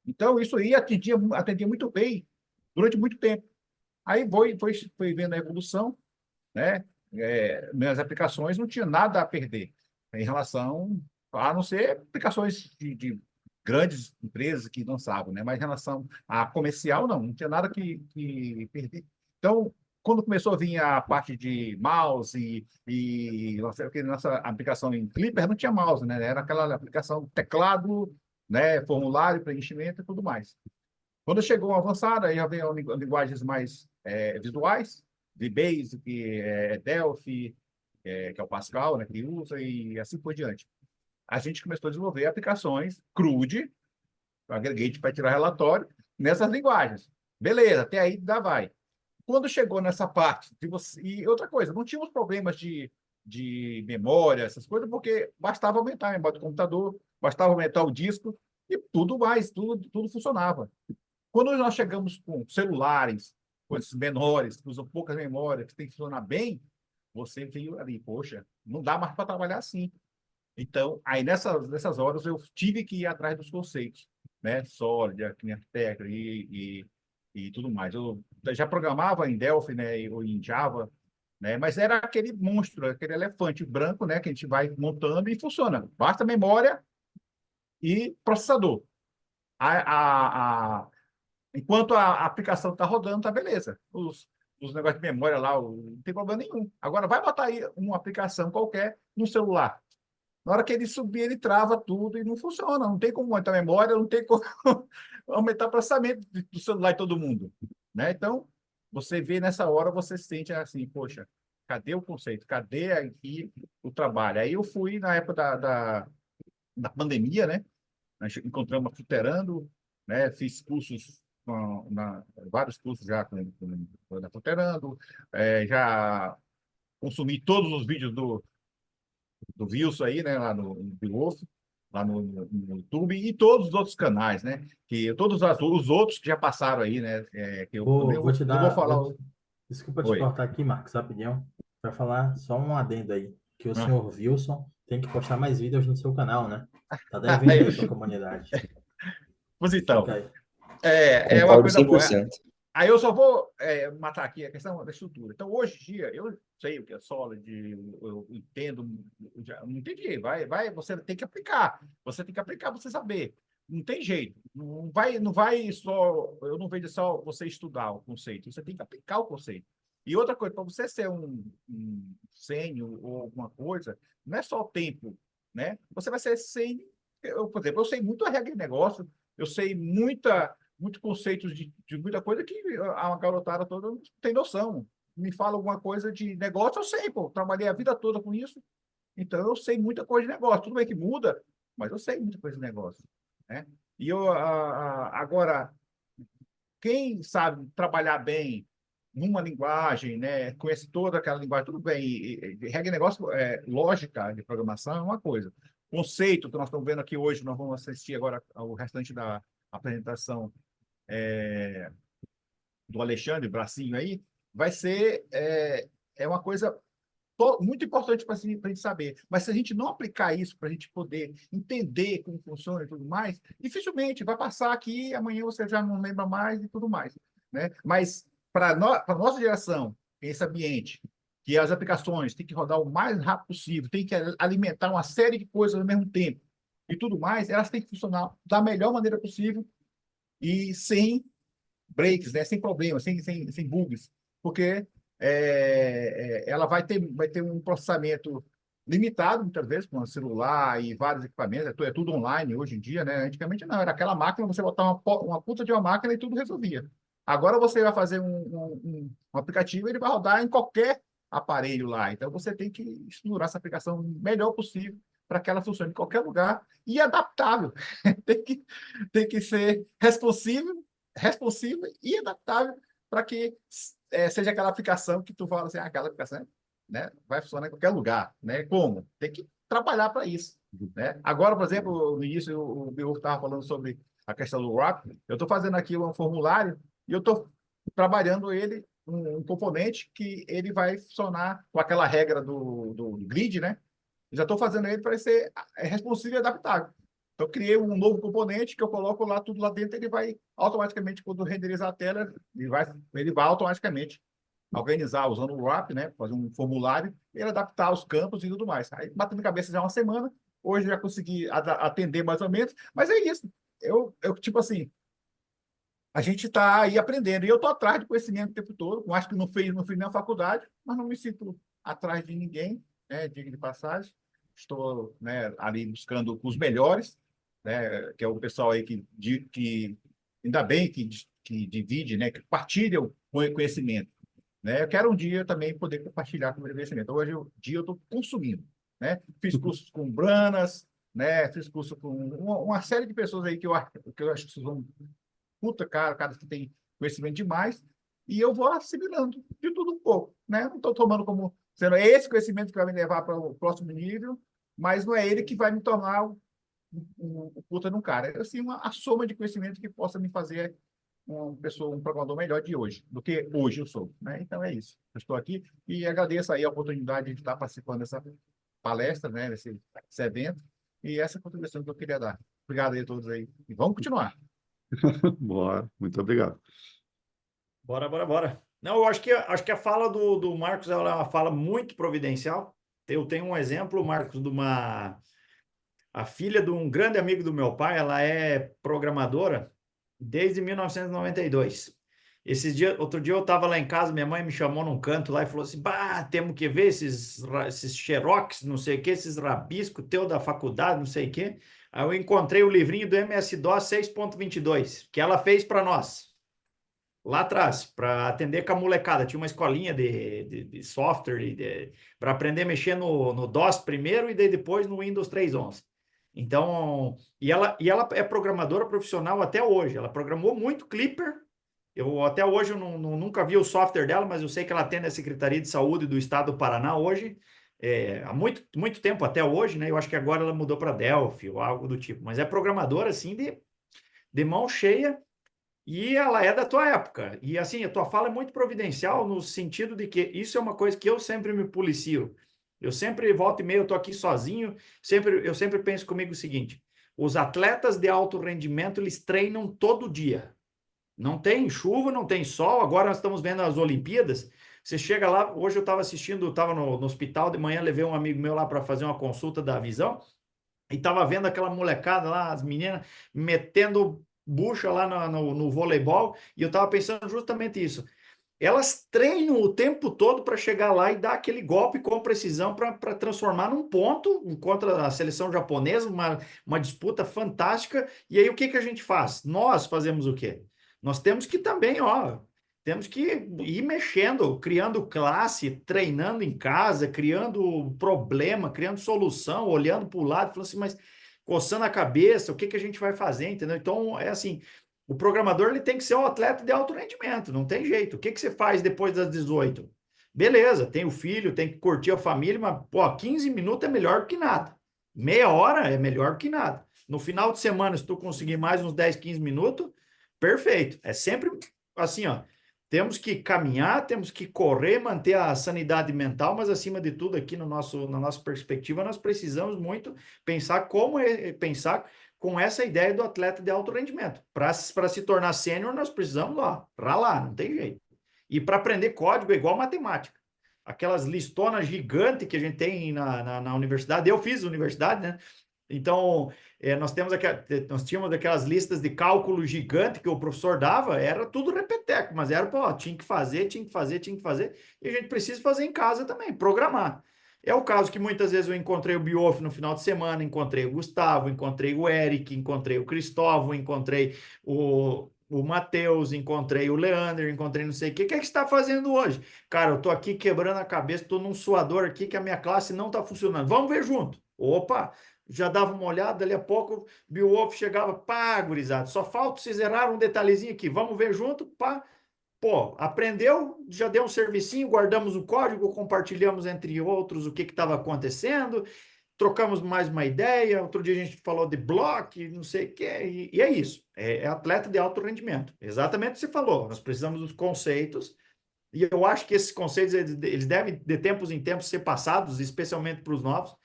Então, isso aí atendia muito bem durante muito tempo. Aí foi vendo a evolução, né? Minhas aplicações não tinha nada a perder em relação, a não ser aplicações de grandes empresas que lançavam, né? Mas em relação a comercial, não tinha nada que perder. Então, quando começou a vir a parte de mouse porque nossa aplicação em Clipper não tinha mouse, né? Era aquela aplicação teclado, né? Formulário, preenchimento e tudo mais. Quando chegou avançada, aí já veio linguagens mais visuais, de Basic, Delphi, que é o Pascal, né, que usa, e assim por diante. A gente começou a desenvolver aplicações CRUD, aggregate para tirar relatório, nessas linguagens. Beleza, até aí dá vai. Quando chegou nessa parte, e outra coisa, não tínhamos problemas de memória, essas coisas, porque bastava aumentar a memória do computador, bastava aumentar o disco, e tudo mais, tudo funcionava. Quando nós chegamos com celulares, coisas menores, que usam poucas memórias, que tem que funcionar bem, você viu ali, poxa, não dá mais para trabalhar assim. Então, aí nessas horas eu tive que ir atrás dos conceitos, né? Solid, Architecture e tudo mais. Eu já programava em Delphi, né? Ou em Java, né? Mas era aquele monstro, aquele elefante branco, né? Que a gente vai montando e funciona. Basta memória e processador. Enquanto a aplicação está rodando, tá beleza. Os negócios de memória lá, não tem problema nenhum. Agora, vai botar aí uma aplicação qualquer no celular. Na hora que ele subir, ele trava tudo e não funciona. Não tem como aumentar a memória, não tem como aumentar o processamento do celular de todo mundo. Né? Então, você vê nessa hora, você sente assim, poxa, cadê o conceito? Cadê aqui o trabalho? Aí eu fui, na época da pandemia, né? Nós encontramos a Futerando, né? Fiz cursos, vários cursos já da Futerando, já consumi todos os vídeos do Wilson aí, né? Lá no Beowulf, lá no YouTube, e todos os outros canais, né? Que todos os outros que já passaram aí, né? Que eu também Vou te não vou dar. falar. Desculpa te Oi. cortar aqui, Marcos, rapidinho. Para falar só um adendo aí. Que o Ah. senhor Wilson tem que postar mais vídeos no seu canal, né? Tá devendo aí para a comunidade. Pois Fica então, aí. é uma Concordo coisa boa. 100%. Aí eu só vou matar aqui a questão da estrutura. Então, hoje em dia, eu sei o que é Solid, eu entendo, não entendi, você tem que aplicar, você saber. Não tem jeito. Não vai só, eu não vejo só você estudar o conceito, você tem que aplicar o conceito. E outra coisa, para você ser um sênior ou alguma coisa, não é só o tempo, né? Você vai ser sênior, por exemplo, eu sei muito a regra de negócio, eu sei muitos conceitos de muita coisa que a garotada toda não tem noção. Me fala alguma coisa de negócio, eu sei, pô, trabalhei a vida toda com isso, então eu sei muita coisa de negócio. Tudo bem que muda, mas eu sei muita coisa de negócio, né? E agora, quem sabe trabalhar bem numa linguagem, né, conhece toda aquela linguagem, tudo bem, regra de negócio, lógica de programação é uma coisa. Conceito que nós estamos vendo aqui hoje, nós vamos assistir agora ao restante da apresentação do Alexandre, bracinho aí, vai ser uma coisa muito importante para a gente saber. Mas se a gente não aplicar isso para a gente poder entender como funciona e tudo mais, dificilmente vai passar aqui, amanhã você já não lembra mais e tudo mais. Né? Mas para a nossa geração, esse ambiente, que as aplicações têm que rodar o mais rápido possível, tem que alimentar uma série de coisas ao mesmo tempo e tudo mais, elas têm que funcionar da melhor maneira possível e sem breaks, né? Sem problemas, sem bugs, porque ela vai ter um processamento limitado, muitas vezes, com um celular e vários equipamentos, é tudo online hoje em dia, né? Antigamente não, era aquela máquina, você botar uma puta de uma máquina e tudo resolvia. Agora você vai fazer um aplicativo, ele vai rodar em qualquer aparelho lá, então você tem que estruturar essa aplicação o melhor possível para que ela funcione em qualquer lugar e adaptável. tem que ser responsivo e adaptável para que seja aquela aplicação que tu fala assim, aquela aplicação, né, vai funcionar em qualquer lugar, né? Como? Tem que trabalhar para isso, né? Agora, por exemplo, no início o Beowulf estava falando sobre a questão do RAP, eu estou fazendo aqui um formulário e eu estou trabalhando ele um componente que ele vai funcionar com aquela regra do grid, né? Já estou fazendo ele para ser responsivo e adaptável. Então, eu criei um novo componente que eu coloco lá tudo lá dentro, ele vai automaticamente, quando renderizar a tela, ele vai automaticamente organizar usando o wrap, né? Fazer um formulário e adaptar os campos e tudo mais. Aí, batendo cabeça já uma semana, hoje eu já consegui atender mais ou menos, mas é isso. Eu tipo assim, a gente está aí aprendendo, e eu estou atrás de conhecimento o tempo todo. Eu acho que não fiz nem a faculdade, mas não me sinto atrás de ninguém, né? Diga de passagem. Estou, né, ali buscando os melhores, né? Que é o pessoal aí que ainda bem que divide, né? Que partilha o conhecimento, né? Eu quero um dia também poder compartilhar com o meu conhecimento. Hoje, o dia eu estou consumindo, né? Fiz cursos com Branas, né? Fiz curso com uma série de pessoas aí que eu acho que vocês vão puta, cara que tem conhecimento demais, e eu vou assimilando de tudo um pouco, né? Não estou tomando como sendo esse conhecimento que vai me levar para o próximo nível, mas não é ele que vai me tornar o puta de um cara. É assim, a soma de conhecimento que possa me fazer uma pessoa, um programador melhor de hoje, do que hoje eu sou, né? Então é isso. Eu estou aqui e agradeço aí a oportunidade de estar participando dessa palestra, né? Desse evento, e essa contribuição que eu queria dar. Obrigado aí a todos aí. E vamos continuar. Bora, muito obrigado. Bora, bora, bora. Não, eu acho que a fala do Marcos ela é uma fala muito providencial. Eu tenho um exemplo, Marcos, a filha de um grande amigo do meu pai, ela é programadora desde 1992. Outro dia eu estava lá em casa, minha mãe me chamou num canto lá e falou assim: bah, temos que ver esses xerox, não sei o que, esses rabiscos teu da faculdade, não sei o que. Aí eu encontrei o livrinho do MS-DOS 6.22, que ela fez para nós lá atrás, para atender com a molecada. Tinha uma escolinha de software para aprender a mexer no DOS primeiro e depois no Windows 3.11. Então, e ela é programadora profissional até hoje. Ela programou muito Clipper. Até hoje eu nunca vi o software dela, mas eu sei que ela atende a Secretaria de Saúde do Estado do Paraná hoje. Há muito, muito tempo até hoje, né? Eu acho que agora ela mudou para Delphi ou algo do tipo. Mas é programadora, assim, de mão cheia. E ela é da tua época. E assim, a tua fala é muito providencial no sentido de que isso é uma coisa que eu sempre me policio. Eu sempre volto e meio, eu tô aqui sozinho, eu sempre penso comigo o seguinte: os atletas de alto rendimento, eles treinam todo dia. Não tem chuva, não tem sol. Agora nós estamos vendo as Olimpíadas. Você chega lá, hoje eu estava assistindo, estava no hospital de manhã, levei um amigo meu lá para fazer uma consulta da visão. E tava vendo aquela molecada lá, as meninas metendo bucha lá no voleibol, e eu tava pensando justamente isso. Elas treinam o tempo todo para chegar lá e dar aquele golpe com precisão para transformar num ponto contra a seleção japonesa, uma disputa fantástica. E aí o que que a gente faz? Nós fazemos o quê? Nós temos que também, ó, temos que ir mexendo, criando classe, treinando em casa, criando problema, criando solução, olhando para o lado, falando assim, mas coçando a cabeça, o que que a gente vai fazer, entendeu? Então, é assim, o programador ele tem que ser um atleta de alto rendimento, não tem jeito. O que que você faz depois das 18? Beleza, tem o filho, tem que curtir a família, mas, pô, 15 minutos é melhor que nada. Meia hora é melhor que nada. No final de semana, se tu conseguir mais uns 10, 15 minutos, perfeito. É sempre assim, ó. Temos que caminhar, temos que correr, manter a sanidade mental, mas acima de tudo aqui na nossa perspectiva, nós precisamos muito pensar pensar com essa ideia do atleta de alto rendimento. Para se tornar sênior, nós precisamos ralar, não tem jeito. E para aprender código é igual matemática. Aquelas listonas gigantes que a gente tem na universidade, eu fiz universidade, né? Então, nós tínhamos aquelas listas de cálculo gigante que o professor dava, era tudo repeteco, mas era, pô, tinha que fazer, e a gente precisa fazer em casa também, programar. É o caso que muitas vezes eu encontrei o Bioff no final de semana, encontrei o Gustavo, encontrei o Eric, encontrei o Cristóvão, encontrei o Matheus, encontrei o Leandro, encontrei não sei o que. O que é que você está fazendo hoje? Cara, eu tô aqui quebrando a cabeça, tô num suador aqui que a minha classe não tá funcionando. Vamos ver junto. Opa! Já dava uma olhada, dali a pouco o Beowulf chegava, pá, gurizada, só falta vocês zerar um detalhezinho aqui, vamos ver junto, pá. Pô, aprendeu, já deu um servicinho, guardamos o código, compartilhamos entre outros o que estava acontecendo, trocamos mais uma ideia, outro dia a gente falou de block, não sei o que, e é isso, é atleta de alto rendimento, exatamente o que você falou, nós precisamos dos conceitos, e eu acho que esses conceitos, eles devem, de tempos em tempos, ser passados, especialmente para os novos,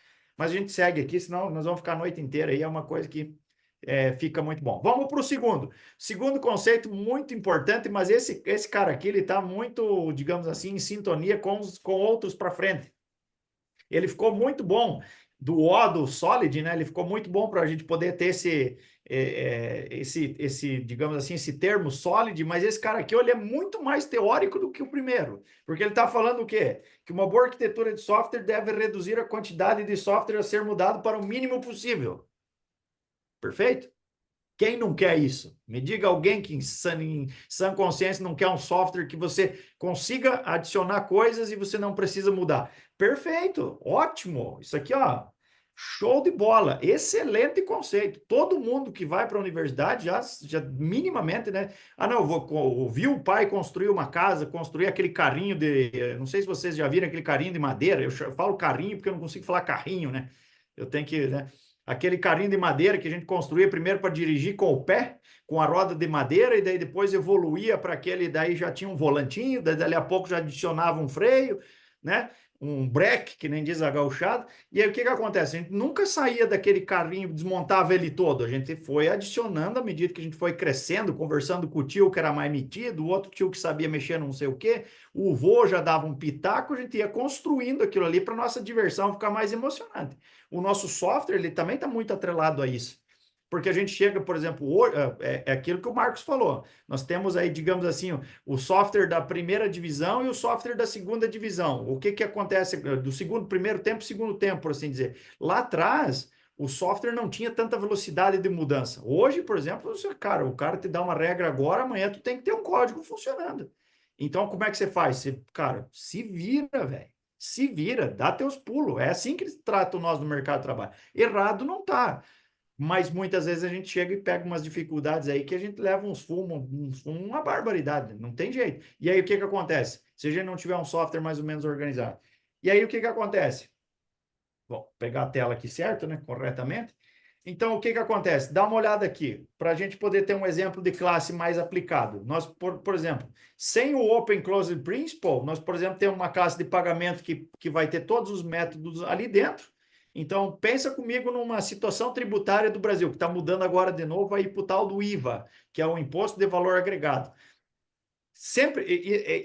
Mas a gente segue aqui, senão nós vamos ficar a noite inteira aí, é uma coisa que fica muito bom. Vamos para o segundo. Segundo conceito muito importante, mas esse cara aqui, ele está muito, digamos assim, em sintonia com outros para frente. Ele ficou muito bom do do Solid, né? Ele ficou muito bom para a gente poder ter digamos assim, esse termo Solid, mas esse cara aqui, ele é muito mais teórico do que o primeiro, porque ele está falando o quê? Que uma boa arquitetura de software deve reduzir a quantidade de software a ser mudado para o mínimo possível. Perfeito? Quem não quer isso? Me diga alguém que em sã consciência não quer um software que você consiga adicionar coisas e você não precisa mudar. Perfeito, ótimo. Isso aqui, ó, show de bola. Excelente conceito. Todo mundo que vai para a universidade já minimamente, né? Ah, não, vi o pai construir uma casa, construir aquele carrinho não sei se vocês já viram aquele carrinho de madeira. Eu falo carrinho porque eu não consigo falar carrinho, né? Eu tenho que, né? Aquele carrinho de madeira que a gente construía primeiro para dirigir com o pé, com a roda de madeira, e daí depois evoluía para aquele, daí já tinha um volantinho, daí dali a pouco já adicionava um freio, né? Um breque, que nem diz a gauchada. E aí o que acontece? A gente nunca saía daquele carrinho, desmontava ele todo. A gente foi adicionando à medida que a gente foi crescendo, conversando com o tio que era mais metido, o outro tio que sabia mexer não sei o quê, o vô já dava um pitaco, a gente ia construindo aquilo ali para nossa diversão ficar mais emocionante. O nosso software, ele também está muito atrelado a isso. Porque a gente chega, por exemplo, é aquilo que o Marcos falou. Nós temos aí, digamos assim, o software da primeira divisão e o software da segunda divisão. O que acontece do primeiro tempo, segundo tempo, por assim dizer. Lá atrás, o software não tinha tanta velocidade de mudança. Hoje, por exemplo, cara, o cara te dá uma regra agora, amanhã tu tem que ter um código funcionando. Então, como é que você faz? Cara, se vira, velho. Se vira, dá teus pulos. É assim que eles tratam nós no mercado de trabalho. Errado não tá. Mas muitas vezes a gente chega e pega umas dificuldades aí que a gente leva uns fumos, uma barbaridade. Não tem jeito. E aí o que acontece? Se a gente não tiver um software mais ou menos organizado. E aí o que acontece? Bom, pegar a tela aqui certo, né? Corretamente. Então, o que acontece? Dá uma olhada aqui, para a gente poder ter um exemplo de classe mais aplicado. Nós, por exemplo, sem o Open Closed Principle, nós, por exemplo, temos uma classe de pagamento que vai ter todos os métodos ali dentro. Então, pensa comigo numa situação tributária do Brasil, que está mudando agora de novo aí para o tal do IVA, que é o Imposto de Valor Agregado. Sempre,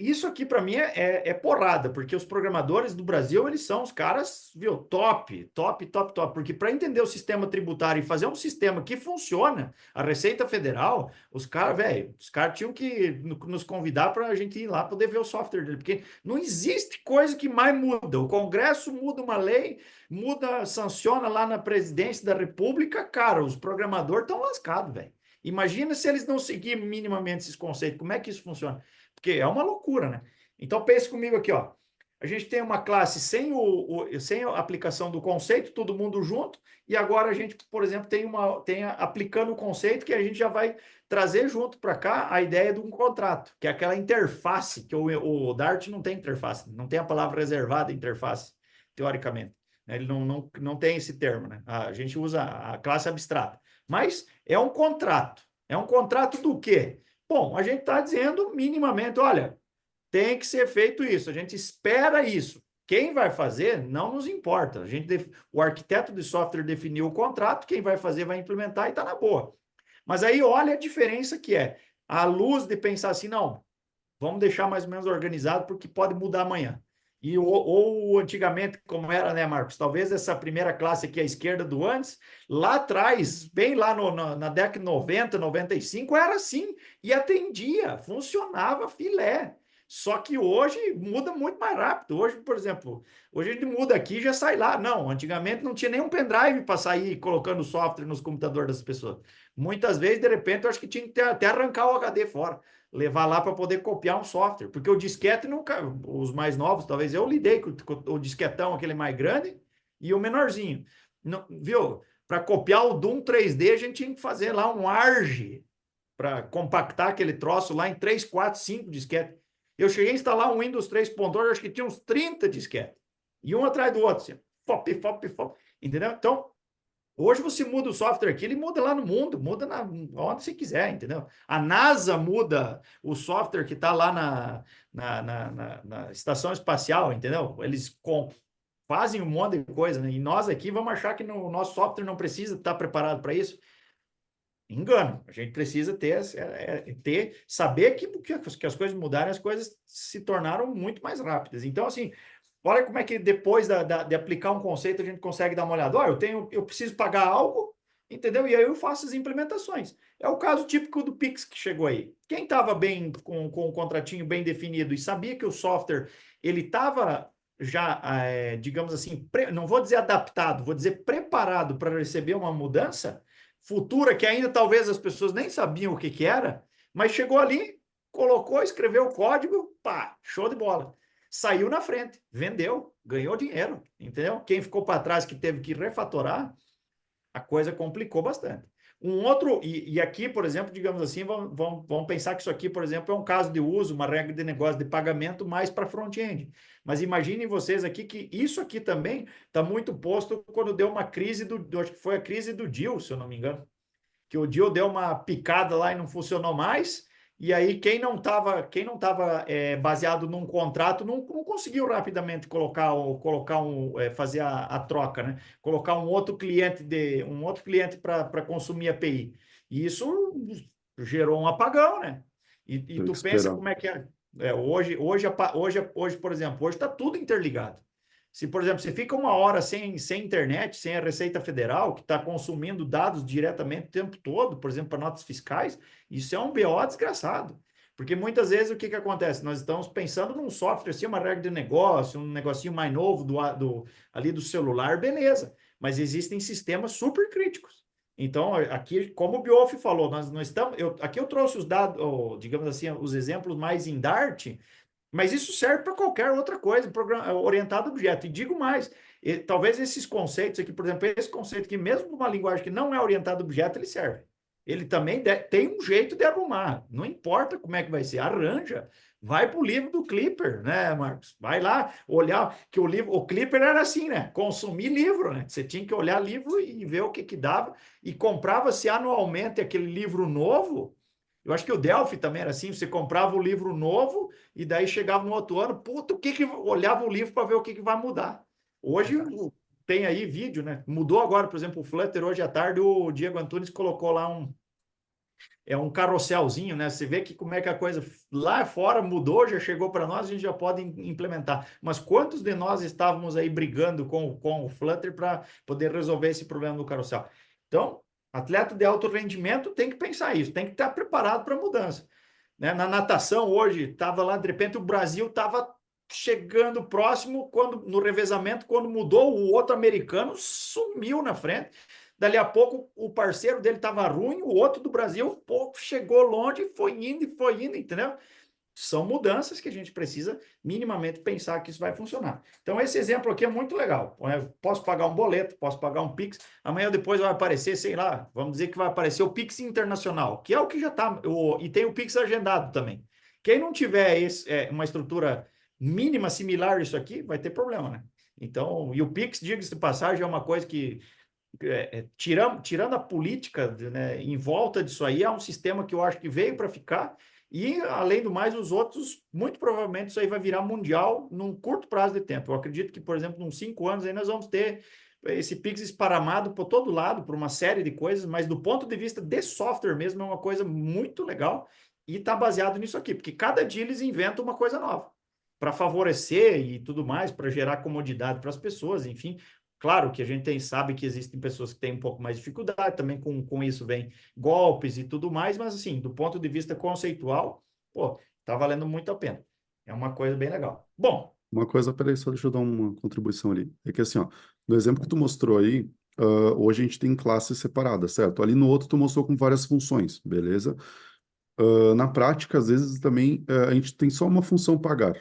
isso aqui para mim é porrada, porque os programadores do Brasil, eles são os caras, viu, top, porque para entender o sistema tributário e fazer um sistema que funciona, a Receita Federal, os caras tinham que nos convidar para a gente ir lá poder ver o software dele, porque não existe coisa que mais muda. O Congresso muda uma lei, sanciona lá na presidência da República, cara, os programadores estão lascados, velho. Imagina se eles não seguirem minimamente esses conceitos, como é que isso funciona? Porque é uma loucura, né? Então pense comigo aqui, ó. A gente tem uma classe sem a aplicação do conceito, todo mundo junto, e agora a gente, por exemplo, tem aplicando o conceito que a gente já vai trazer junto para cá a ideia de um contrato, que é aquela interface, que o Dart não tem interface, não tem a palavra reservada interface, teoricamente. Ele não tem esse termo, né? A gente usa a classe abstrata. Mas é um contrato. É um contrato do quê? Bom, a gente está dizendo minimamente, olha, tem que ser feito isso, a gente espera isso. Quem vai fazer não nos importa. O arquiteto de software definiu o contrato, quem vai fazer vai implementar e está na boa. Mas aí olha a diferença que é. À luz de pensar assim, não, vamos deixar mais ou menos organizado porque pode mudar amanhã. Ou antigamente, como era, né, Marcos? Talvez essa primeira classe aqui à esquerda do antes, lá atrás, bem lá na década de 90, 95, era assim, e atendia, funcionava filé. Só que hoje muda muito mais rápido. Hoje, por exemplo, hoje a gente muda aqui e já sai lá. Não, antigamente não tinha nenhum pendrive para sair colocando software nos computadores das pessoas. Muitas vezes, de repente, eu acho que tinha que até arrancar o HD fora, levar lá para poder copiar um software, porque o disquete nunca, os mais novos, talvez eu lidei com o disquetão, aquele mais grande, e o menorzinho. Não, viu? Para copiar o Doom 3D, a gente tinha que fazer lá um ARG para compactar aquele troço lá em 3, 4, 5 disquetes. Eu cheguei a instalar um Windows 3.8, acho que tinha uns 30 disquetes, e um atrás do outro, assim, fop, entendeu? Então, hoje você muda o software aqui, ele muda lá no mundo, muda onde você quiser, entendeu? A NASA muda o software que está lá na estação espacial, entendeu? Eles fazem um monte de coisa, né? E nós aqui vamos achar que o nosso software não precisa estar preparado para isso. Engano, a gente precisa saber que as coisas mudaram, as coisas se tornaram muito mais rápidas. Então, assim, olha como é que depois de aplicar um conceito, a gente consegue dar uma olhada. Ó, eu preciso pagar algo, entendeu? E aí eu faço as implementações. É o caso típico do Pix que chegou aí. Quem estava bem com o contratinho bem definido e sabia que o software ele estava já, digamos assim, não vou dizer adaptado, vou dizer preparado para receber uma mudança futura que ainda talvez as pessoas nem sabiam o que era, mas chegou ali, colocou, escreveu o código, pá, show de bola. Saiu na frente, vendeu, ganhou dinheiro, entendeu? Quem ficou para trás que teve que refatorar, a coisa complicou bastante. Um outro, e aqui, por exemplo, digamos assim, vamos pensar que isso aqui, por exemplo, é um caso de uso, uma regra de negócio de pagamento mais para front-end. Mas imaginem vocês aqui que isso aqui também está muito posto quando deu uma crise acho que foi a crise do DIL, se eu não me engano. Que o DIL deu uma picada lá e não funcionou mais, e aí quem não estava baseado num contrato não conseguiu rapidamente fazer a troca, né? Colocar um outro cliente para consumir API. E isso gerou um apagão, né? E Tem tu que pensa esperar. como é que é. Hoje, por exemplo, hoje está tudo interligado. Se, por exemplo, você fica uma hora sem internet, sem a Receita Federal, que está consumindo dados diretamente o tempo todo, por exemplo, para notas fiscais, isso é um BO desgraçado. Porque muitas vezes o que acontece? Nós estamos pensando num software, assim, uma regra de negócio, um negocinho mais novo ali do celular, beleza. Mas existem sistemas super críticos. Então, aqui, como o Biolf falou, nós estamos. Aqui eu trouxe os dados, digamos assim, os exemplos mais em Dart, mas isso serve para qualquer outra coisa, orientado a objeto. E digo mais, talvez esses conceitos aqui, por exemplo, esse conceito aqui, mesmo numa linguagem que não é orientada a objeto, ele serve. Ele também tem um jeito de arrumar. Não importa como é que vai ser, arranja. Vai para o livro do Clipper, né, Marcos? Vai lá olhar, que o Clipper era assim, né? Consumir livro, né? Você tinha que olhar livro e ver o que dava, e comprava-se anualmente aquele livro novo. Eu acho que o Delphi também era assim, você comprava o livro novo e daí chegava no outro ano, puta, olhava o livro para ver o que vai mudar. Hoje tem aí vídeo, né? Mudou agora, por exemplo, o Flutter hoje à tarde, o Diego Antunes colocou lá um carrosselzinho, né? Você vê que como é que a coisa lá fora mudou, já chegou para nós, a gente já pode implementar. Mas quantos de nós estávamos aí brigando com o Flutter para poder resolver esse problema do carrossel? Então, atleta de alto rendimento tem que pensar isso, tem que estar preparado para a mudança. Né? Na natação hoje, estava lá, de repente o Brasil estava chegando próximo, no revezamento, quando mudou, o outro americano sumiu na frente. Dali a pouco o parceiro dele estava ruim, o outro do Brasil, pô, chegou longe, foi indo, entendeu? São mudanças que a gente precisa minimamente pensar que isso vai funcionar. Então, esse exemplo aqui é muito legal. Eu posso pagar um boleto, posso pagar um Pix, amanhã depois vai aparecer, sei lá, vamos dizer que vai aparecer o Pix Internacional, que é o que já está, e tem o Pix agendado também. Quem não tiver uma estrutura mínima similar a isso aqui, vai ter problema, né? Então, e o Pix, diga-se de passagem, é uma coisa que tirando a política, né, em volta disso aí, é um sistema que eu acho que veio para ficar, e, além do mais, os outros, muito provavelmente, isso aí vai virar mundial num curto prazo de tempo. Eu acredito que, por exemplo, uns 5 anos aí nós vamos ter esse Pix esparramado por todo lado, por uma série de coisas, mas do ponto de vista de software mesmo, é uma coisa muito legal e está baseado nisso aqui, porque cada dia eles inventam uma coisa nova para favorecer e tudo mais, para gerar comodidade para as pessoas, enfim. Claro que a gente sabe que existem pessoas que têm um pouco mais de dificuldade, também com isso vem golpes e tudo mais, mas assim, do ponto de vista conceitual, pô, tá valendo muito a pena. É uma coisa bem legal. Bom, Uma coisa, peraí, só deixa eu dar uma contribuição ali. É que assim, ó, no exemplo que tu mostrou aí, hoje a gente tem classes separadas, certo? Ali no outro tu mostrou com várias funções, beleza? Na prática, às vezes também a gente tem só uma função pagar.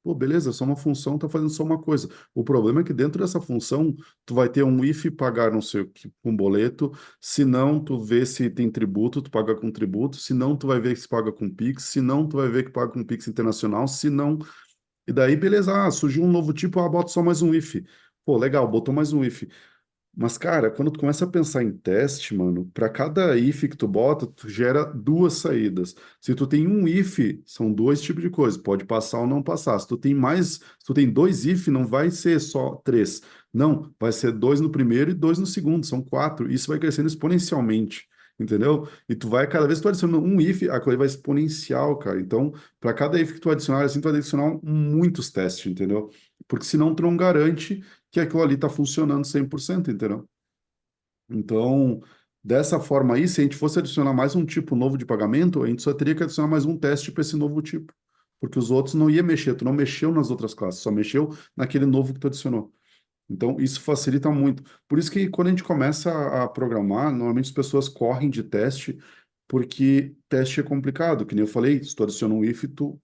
Pô, beleza, só uma função tá fazendo só uma coisa. O problema é que dentro dessa função, tu vai ter um if pagar não sei o que, um boleto, se não, tu vê se tem tributo, tu paga com tributo, se não, tu vai ver se paga com Pix, se não, tu vai ver que paga com Pix internacional, se não. E daí, beleza, surgiu um novo tipo, bota só mais um if. Pô, legal, botou mais um if. Mas, cara, quando tu começa a pensar em teste, mano, para cada if que tu bota, tu gera duas saídas. Se tu tem um if, são dois tipos de coisa, pode passar ou não passar. Se tu tem mais, se tu tem dois if, não vai ser só três. Não, vai ser dois no primeiro e dois no segundo, são quatro. Isso vai crescendo exponencialmente, entendeu? E tu vai, cada vez que tu adiciona um if, a coisa vai exponencial, cara. Então, para cada if que tu adicionar, assim, tu vai adicionar muitos testes, entendeu? Porque senão tu não garante que aquilo ali está funcionando 100%, entendeu? Então, dessa forma aí, se a gente fosse adicionar mais um tipo novo de pagamento, a gente só teria que adicionar mais um teste para esse novo tipo, porque os outros não ia mexer, tu não mexeu nas outras classes, só mexeu naquele novo que tu adicionou. Então, isso facilita muito. Por isso que quando a gente começa a programar, normalmente as pessoas correm de teste, porque teste é complicado, que nem eu falei, se tu adiciona um if, tu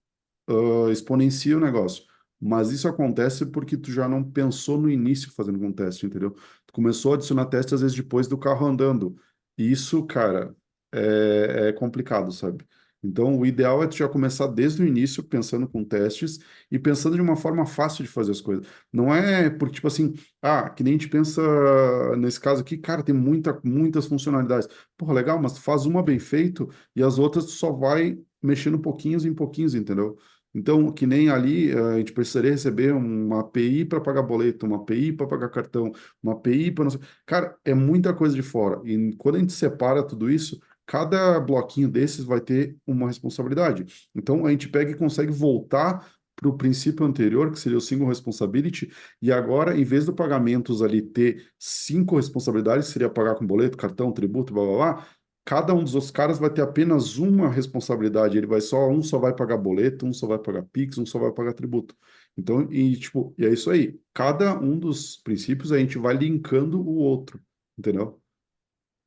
exponencia o negócio. Mas isso acontece porque tu já não pensou no início fazendo um teste, entendeu? Tu começou a adicionar teste às vezes depois do carro andando. E isso, cara, é complicado, sabe? Então, o ideal é tu já começar desde o início pensando com testes e pensando de uma forma fácil de fazer as coisas. Não é porque, tipo assim, que nem a gente pensa nesse caso aqui, cara, tem muitas funcionalidades. Porra, legal, mas tu faz uma bem feito e as outras tu só vai mexendo pouquinhos em pouquinhos, entendeu? Então, que nem ali, a gente precisaria receber uma API para pagar boleto, uma API para pagar cartão, uma API para não sei. Cara, é muita coisa de fora. E quando a gente separa tudo isso, cada bloquinho desses vai ter uma responsabilidade. Então, a gente pega e consegue voltar para o princípio anterior, que seria o single responsibility, e agora, em vez do pagamentos ali ter 5 responsabilidades, seria pagar com boleto, cartão, tributo, blá blá blá. Cada um dos outros caras vai ter apenas uma responsabilidade. Um só vai pagar boleto, um só vai pagar Pix, um só vai pagar tributo. Então, e é isso aí. Cada um dos princípios a gente vai linkando o outro, entendeu?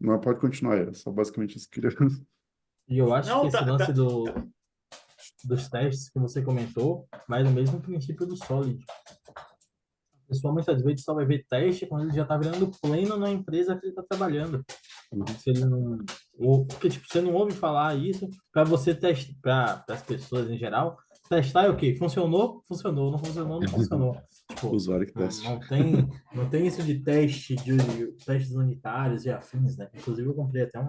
Não pode continuar, era só basicamente isso que eu queria. E eu acho que Não, esse tá, lance tá. dos testes que você comentou vai no mesmo princípio do Solid. O pessoal muitas vezes só vai ver teste quando ele já está virando pleno na empresa que ele está trabalhando. Se ele não. Porque, tipo, você não ouve falar isso para você testar, para as pessoas em geral. Testar é o quê? Funcionou? Funcionou. Não funcionou? Não funcionou. Tipo, Usuário que não, teste. não tem isso de testes unitários e afins, né? Inclusive, eu comprei até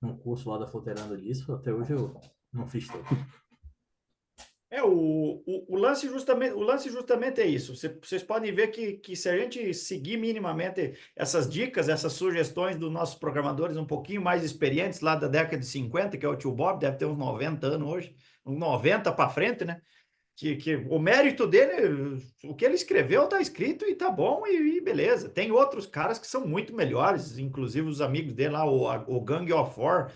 um curso lá da Fluterando disso. Até hoje eu não fiz todo. O lance justamente é isso. Vocês podem ver que se a gente seguir minimamente essas dicas, essas sugestões dos nossos programadores um pouquinho mais experientes lá da década de 50, que é o tio Bob, deve ter uns 90 anos hoje, uns 90 para frente, né? Que o mérito dele, o que ele escreveu está escrito e tá bom e beleza. Tem outros caras que são muito melhores, inclusive os amigos dele lá, o Gang of Four,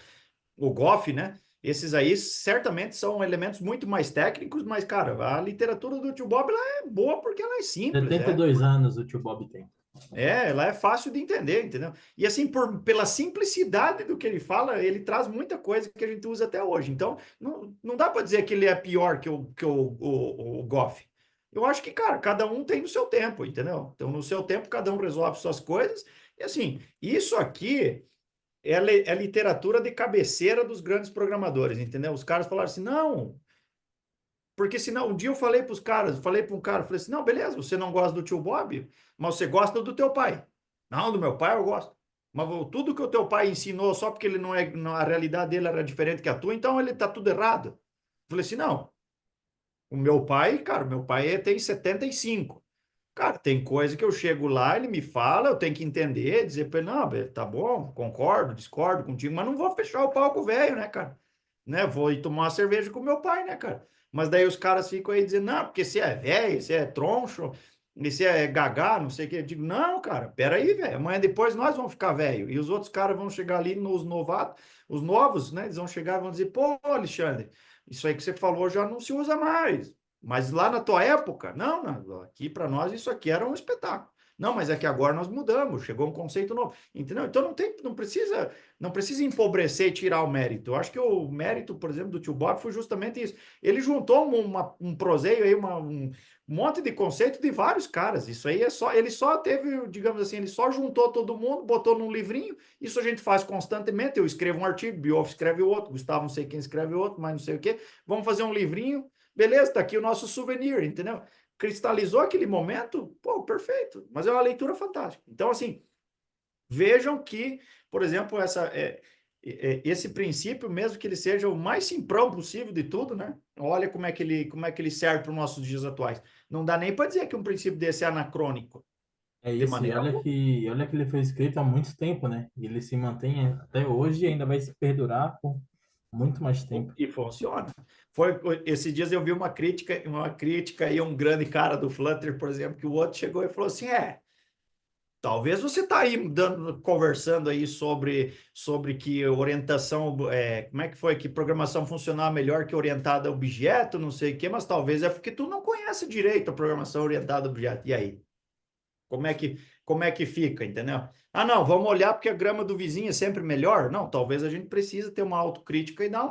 o Goff, né? Esses aí certamente são elementos muito mais técnicos, mas, cara, a literatura do tio Bob ela é boa porque ela é simples, 72 anos o tio Bob tem. ela é fácil de entender, entendeu? E assim, pela simplicidade do que ele fala, ele traz muita coisa que a gente usa até hoje. Então, não dá para dizer que ele é pior que o Goff. Eu acho que, cara, cada um tem no seu tempo, entendeu? Então, no seu tempo, cada um resolve suas coisas. E assim, isso aqui é literatura de cabeceira dos grandes programadores, entendeu? Os caras falaram assim, não, porque senão, um dia eu falei para os caras, falei para um cara, falei assim, não, beleza, você não gosta do tio Bob, mas você gosta do teu pai. Não, do meu pai eu gosto. Mas tudo que o teu pai ensinou, só porque ele a realidade dele era diferente que a tua, então ele tá tudo errado. Eu falei assim, não, o meu pai, cara, meu pai tem 75. Cara, tem coisa que eu chego lá, ele me fala, eu tenho que entender, dizer para ele, não, tá bom, concordo, discordo contigo, mas não vou fechar o palco velho, né, cara? Né? Vou ir tomar uma cerveja com meu pai, né, cara? Mas daí os caras ficam aí dizendo, não, porque você é velho, você é troncho, você é gagá, não sei o que. Eu digo, não, cara, peraí, velho, amanhã depois nós vamos ficar velho. E os outros caras vão chegar ali nos novatos, os novos, né? Eles vão chegar e vão dizer, pô, Alexandre, isso aí que você falou já não se usa mais. Mas lá na tua época, não, aqui para nós isso aqui era um espetáculo. Não, mas é que agora nós mudamos, chegou um conceito novo, entendeu? Então não precisa empobrecer e tirar o mérito. Eu acho que o mérito, por exemplo, do tio Bob foi justamente isso. Ele juntou um proseio aí, um monte de conceito de vários caras. Isso aí ele só teve, digamos assim, ele só juntou todo mundo, botou num livrinho. Isso a gente faz constantemente. Eu escrevo um artigo, Bioff escreve outro, Gustavo não sei quem escreve outro, mas não sei o quê. Vamos fazer um livrinho. Beleza, tá aqui o nosso souvenir, entendeu? Cristalizou aquele momento, pô, perfeito. Mas é uma leitura fantástica. Então, assim, Vejam que, por exemplo, esse princípio, mesmo que ele seja o mais simprão possível de tudo, né? Olha como é que ele serve para os nossos dias atuais. Não dá nem para dizer que um princípio desse é anacrônico, É de isso, e maneira alguma. olha que ele foi escrito há muito tempo, né? E ele se mantém até hoje e ainda vai se perdurar por muito mais tempo. E funciona. Esses dias eu vi uma crítica aí, um grande cara do Flutter, por exemplo, que o outro chegou e falou assim: talvez você está aí conversando aí sobre que orientação, como é que foi? Que programação funcional melhor que orientada a objeto, não sei o quê, mas talvez é porque tu não conhece direito a programação orientada a objeto. E aí? Como é que fica, entendeu? Ah, não, vamos olhar porque a grama do vizinho é sempre melhor. Não, talvez a gente precise ter uma autocrítica e dar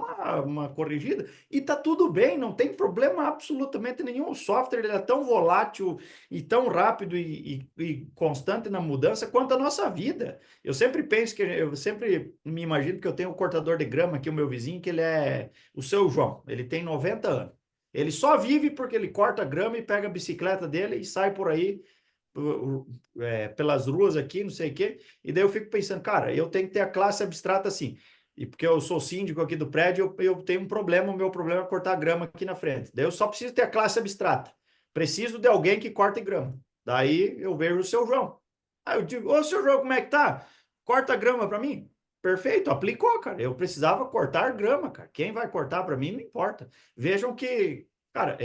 uma corrigida. E tá tudo bem, não tem problema absolutamente nenhum. O software ele é tão volátil e tão rápido e constante na mudança quanto a nossa vida. Eu sempre me imagino que eu tenho um cortador de grama aqui, o meu vizinho, que ele é o seu João. Ele tem 90 anos. Ele só vive porque ele corta grama e pega a bicicleta dele e sai por aí pelas ruas aqui, não sei o quê, e daí eu fico pensando, cara, eu tenho que ter a classe abstrata assim, e porque eu sou síndico aqui do prédio, eu tenho um problema, o meu problema é cortar grama aqui na frente, daí eu só preciso ter a classe abstrata, preciso de alguém que corte grama, daí eu vejo o seu João, aí eu digo, ô seu João, como é que tá? Corta grama para mim? Perfeito, aplicou, cara, eu precisava cortar grama, cara, quem vai cortar para mim não importa, vejam que, cara,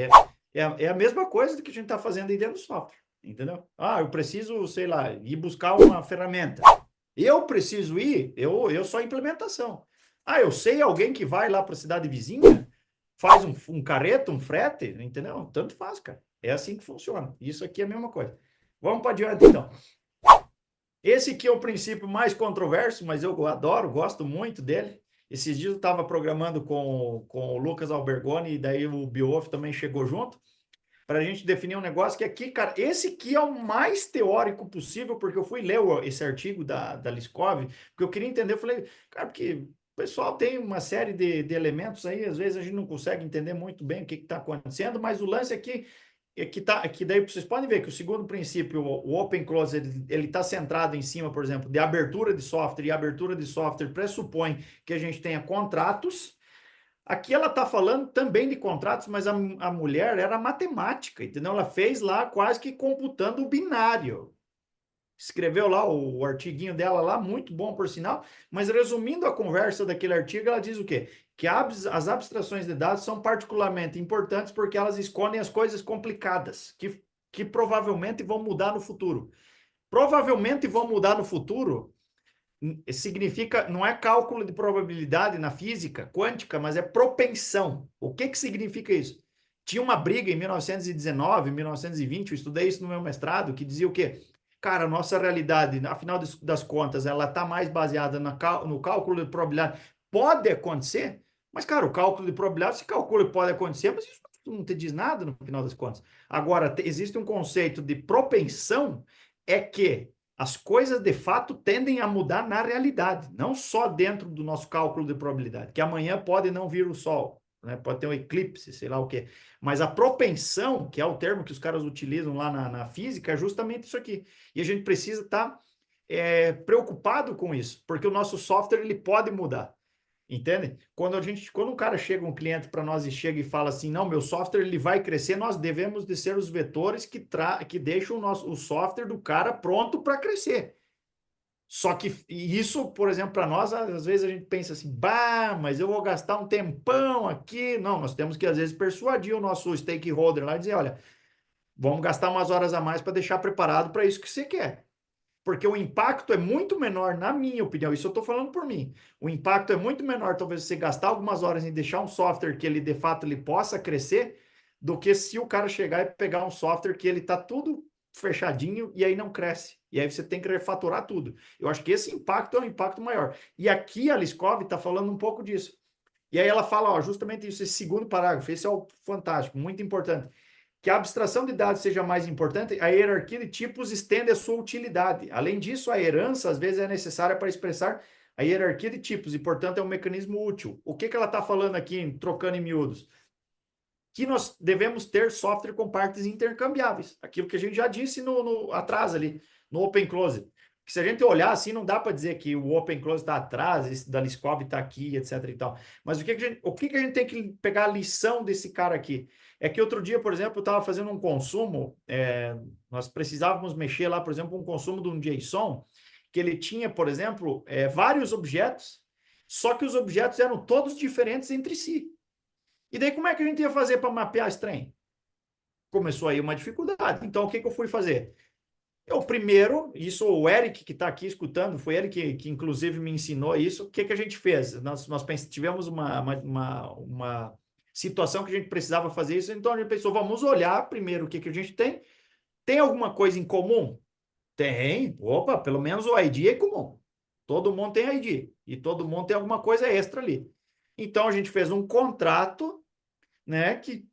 é a mesma coisa do que a gente está fazendo aí dentro do software. Entendeu? Ah, eu preciso, sei lá, ir buscar uma ferramenta. Eu preciso ir, eu sou a implementação. Ah, eu sei alguém que vai lá para a cidade vizinha, faz um carreto, um frete, entendeu? Tanto faz, cara. É assim que funciona. Isso aqui é a mesma coisa. Vamos para adiante, então. Esse aqui é o princípio mais controverso, mas eu adoro, gosto muito dele. Esses dias eu estava programando com o Lucas Albergoni, e daí o Beowulf também chegou junto para a gente definir um negócio que aqui, cara, esse aqui é o mais teórico possível, porque eu fui ler esse artigo da Liskov, porque eu queria entender, eu falei, cara, porque o pessoal tem uma série de elementos aí, às vezes a gente não consegue entender muito bem o que está acontecendo, mas o lance aqui que daí vocês podem ver que o segundo princípio, o open close, ele está centrado em cima, por exemplo, de abertura de software, e a abertura de software pressupõe que a gente tenha contratos. Aqui ela está falando também de contratos, mas a mulher era matemática, entendeu? Ela fez lá quase que computando o binário. Escreveu lá o artiguinho dela lá, muito bom por sinal, mas resumindo a conversa daquele artigo, ela diz o quê? Que as abstrações de dados são particularmente importantes porque elas escondem as coisas complicadas, que provavelmente vão mudar no futuro. Provavelmente vão mudar no futuro significa, não é cálculo de probabilidade na física quântica, mas é propensão. O que significa isso? Tinha uma briga em 1919, 1920, eu estudei isso no meu mestrado, que dizia o quê? Cara, a nossa realidade, afinal das contas, ela está mais baseada no cálculo de probabilidade. Pode acontecer, mas, cara, o cálculo de probabilidade se calcula e pode acontecer, mas isso não te diz nada no final das contas. Agora, existe um conceito de propensão, é que as coisas de fato tendem a mudar na realidade, não só dentro do nosso cálculo de probabilidade, que amanhã pode não vir o sol, né? Pode ter um eclipse, sei lá o quê. Mas a propensão, que é o termo que os caras utilizam lá na física, é justamente isso aqui. E a gente precisa estar preocupado com isso, porque o nosso software ele pode mudar. Entende? Quando um cara chega, um cliente para nós e chega e fala assim, não, meu software ele vai crescer, nós devemos de ser os vetores que deixam o software do cara pronto para crescer. Só que isso, por exemplo, para nós, às vezes a gente pensa assim, bah, mas eu vou gastar um tempão aqui. Não, nós temos que, às vezes, persuadir o nosso stakeholder lá e dizer, olha, vamos gastar umas horas a mais para deixar preparado para isso que você quer. Porque o impacto é muito menor, na minha opinião, isso eu estou falando por mim. O impacto é muito menor, talvez você gastar algumas horas em deixar um software que ele de fato ele possa crescer, do que se o cara chegar e pegar um software que ele está tudo fechadinho e aí não cresce. E aí você tem que refaturar tudo. Eu acho que esse impacto é um impacto maior. E aqui a Liskov está falando um pouco disso. E aí ela fala, ó, justamente isso, esse segundo parágrafo, esse é o fantástico, muito importante. Que a abstração de dados seja mais importante, a hierarquia de tipos estende a sua utilidade. Além disso, a herança, às vezes, é necessária para expressar a hierarquia de tipos e, portanto, é um mecanismo útil. O que ela está falando aqui, trocando em miúdos? Que nós devemos ter software com partes intercambiáveis. Aquilo que a gente já disse atrás ali, no Open Close. Porque se a gente olhar assim, não dá para dizer que o Open Close está atrás, esse da Liskov está aqui, etc. e tal. Mas o que a gente tem que pegar a lição desse cara aqui? É que outro dia, por exemplo, eu estava fazendo um consumo, nós precisávamos mexer lá, por exemplo, um consumo de um JSON, que ele tinha, por exemplo, vários objetos, só que os objetos eram todos diferentes entre si. E daí, como é que a gente ia fazer para mapear esse trem? Começou aí uma dificuldade. Então, o que eu fui fazer? Eu primeiro, isso o Eric que está aqui escutando, foi ele que inclusive me ensinou isso. O que a gente fez? Nós tivemos uma situação que a gente precisava fazer isso, então a gente pensou, vamos olhar primeiro o que a gente tem. Tem alguma coisa em comum? Tem. Opa, pelo menos o ID é comum. Todo mundo tem ID e todo mundo tem alguma coisa extra ali. Então a gente fez um contrato, né, que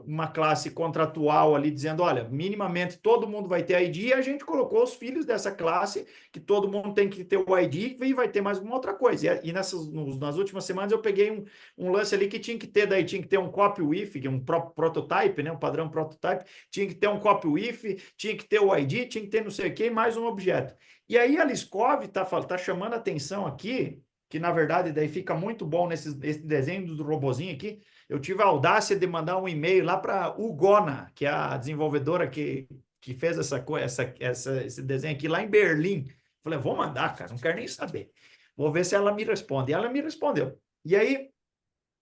uma classe contratual ali dizendo, olha, minimamente todo mundo vai ter ID, e a gente colocou os filhos dessa classe, que todo mundo tem que ter o ID, e vai ter mais uma outra coisa. E nas últimas semanas eu peguei um lance ali que tinha que ter, daí tinha que ter um copy with, que é um prototype, né, um padrão prototype, tinha que ter um copy with, tinha que ter o ID, tinha que ter não sei o que, mais um objeto. E aí a Liskov tá chamando a atenção aqui, que na verdade daí fica muito bom esse desenho do robozinho aqui. Eu tive a audácia de mandar um e-mail lá para Ugona, que é a desenvolvedora que fez esse desenho aqui lá em Berlim. Falei, vou mandar, cara, não quero nem saber. Vou ver se ela me responde. E ela me respondeu. E aí,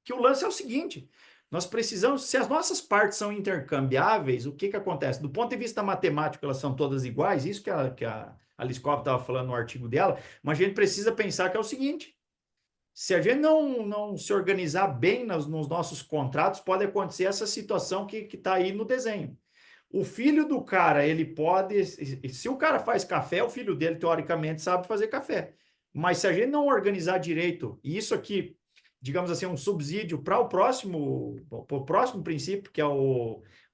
que o lance é o seguinte, nós precisamos, se as nossas partes são intercambiáveis, o que acontece? Do ponto de vista matemático, elas são todas iguais, isso que a Liskov estava falando no artigo dela, mas a gente precisa pensar que é o seguinte, se a gente não se organizar bem nos nossos contratos, pode acontecer essa situação que está aí no desenho. O filho do cara, ele pode... Se o cara faz café, o filho dele, teoricamente, sabe fazer café. Mas se a gente não organizar direito, e isso aqui, digamos assim, um subsídio para o próximo princípio, que é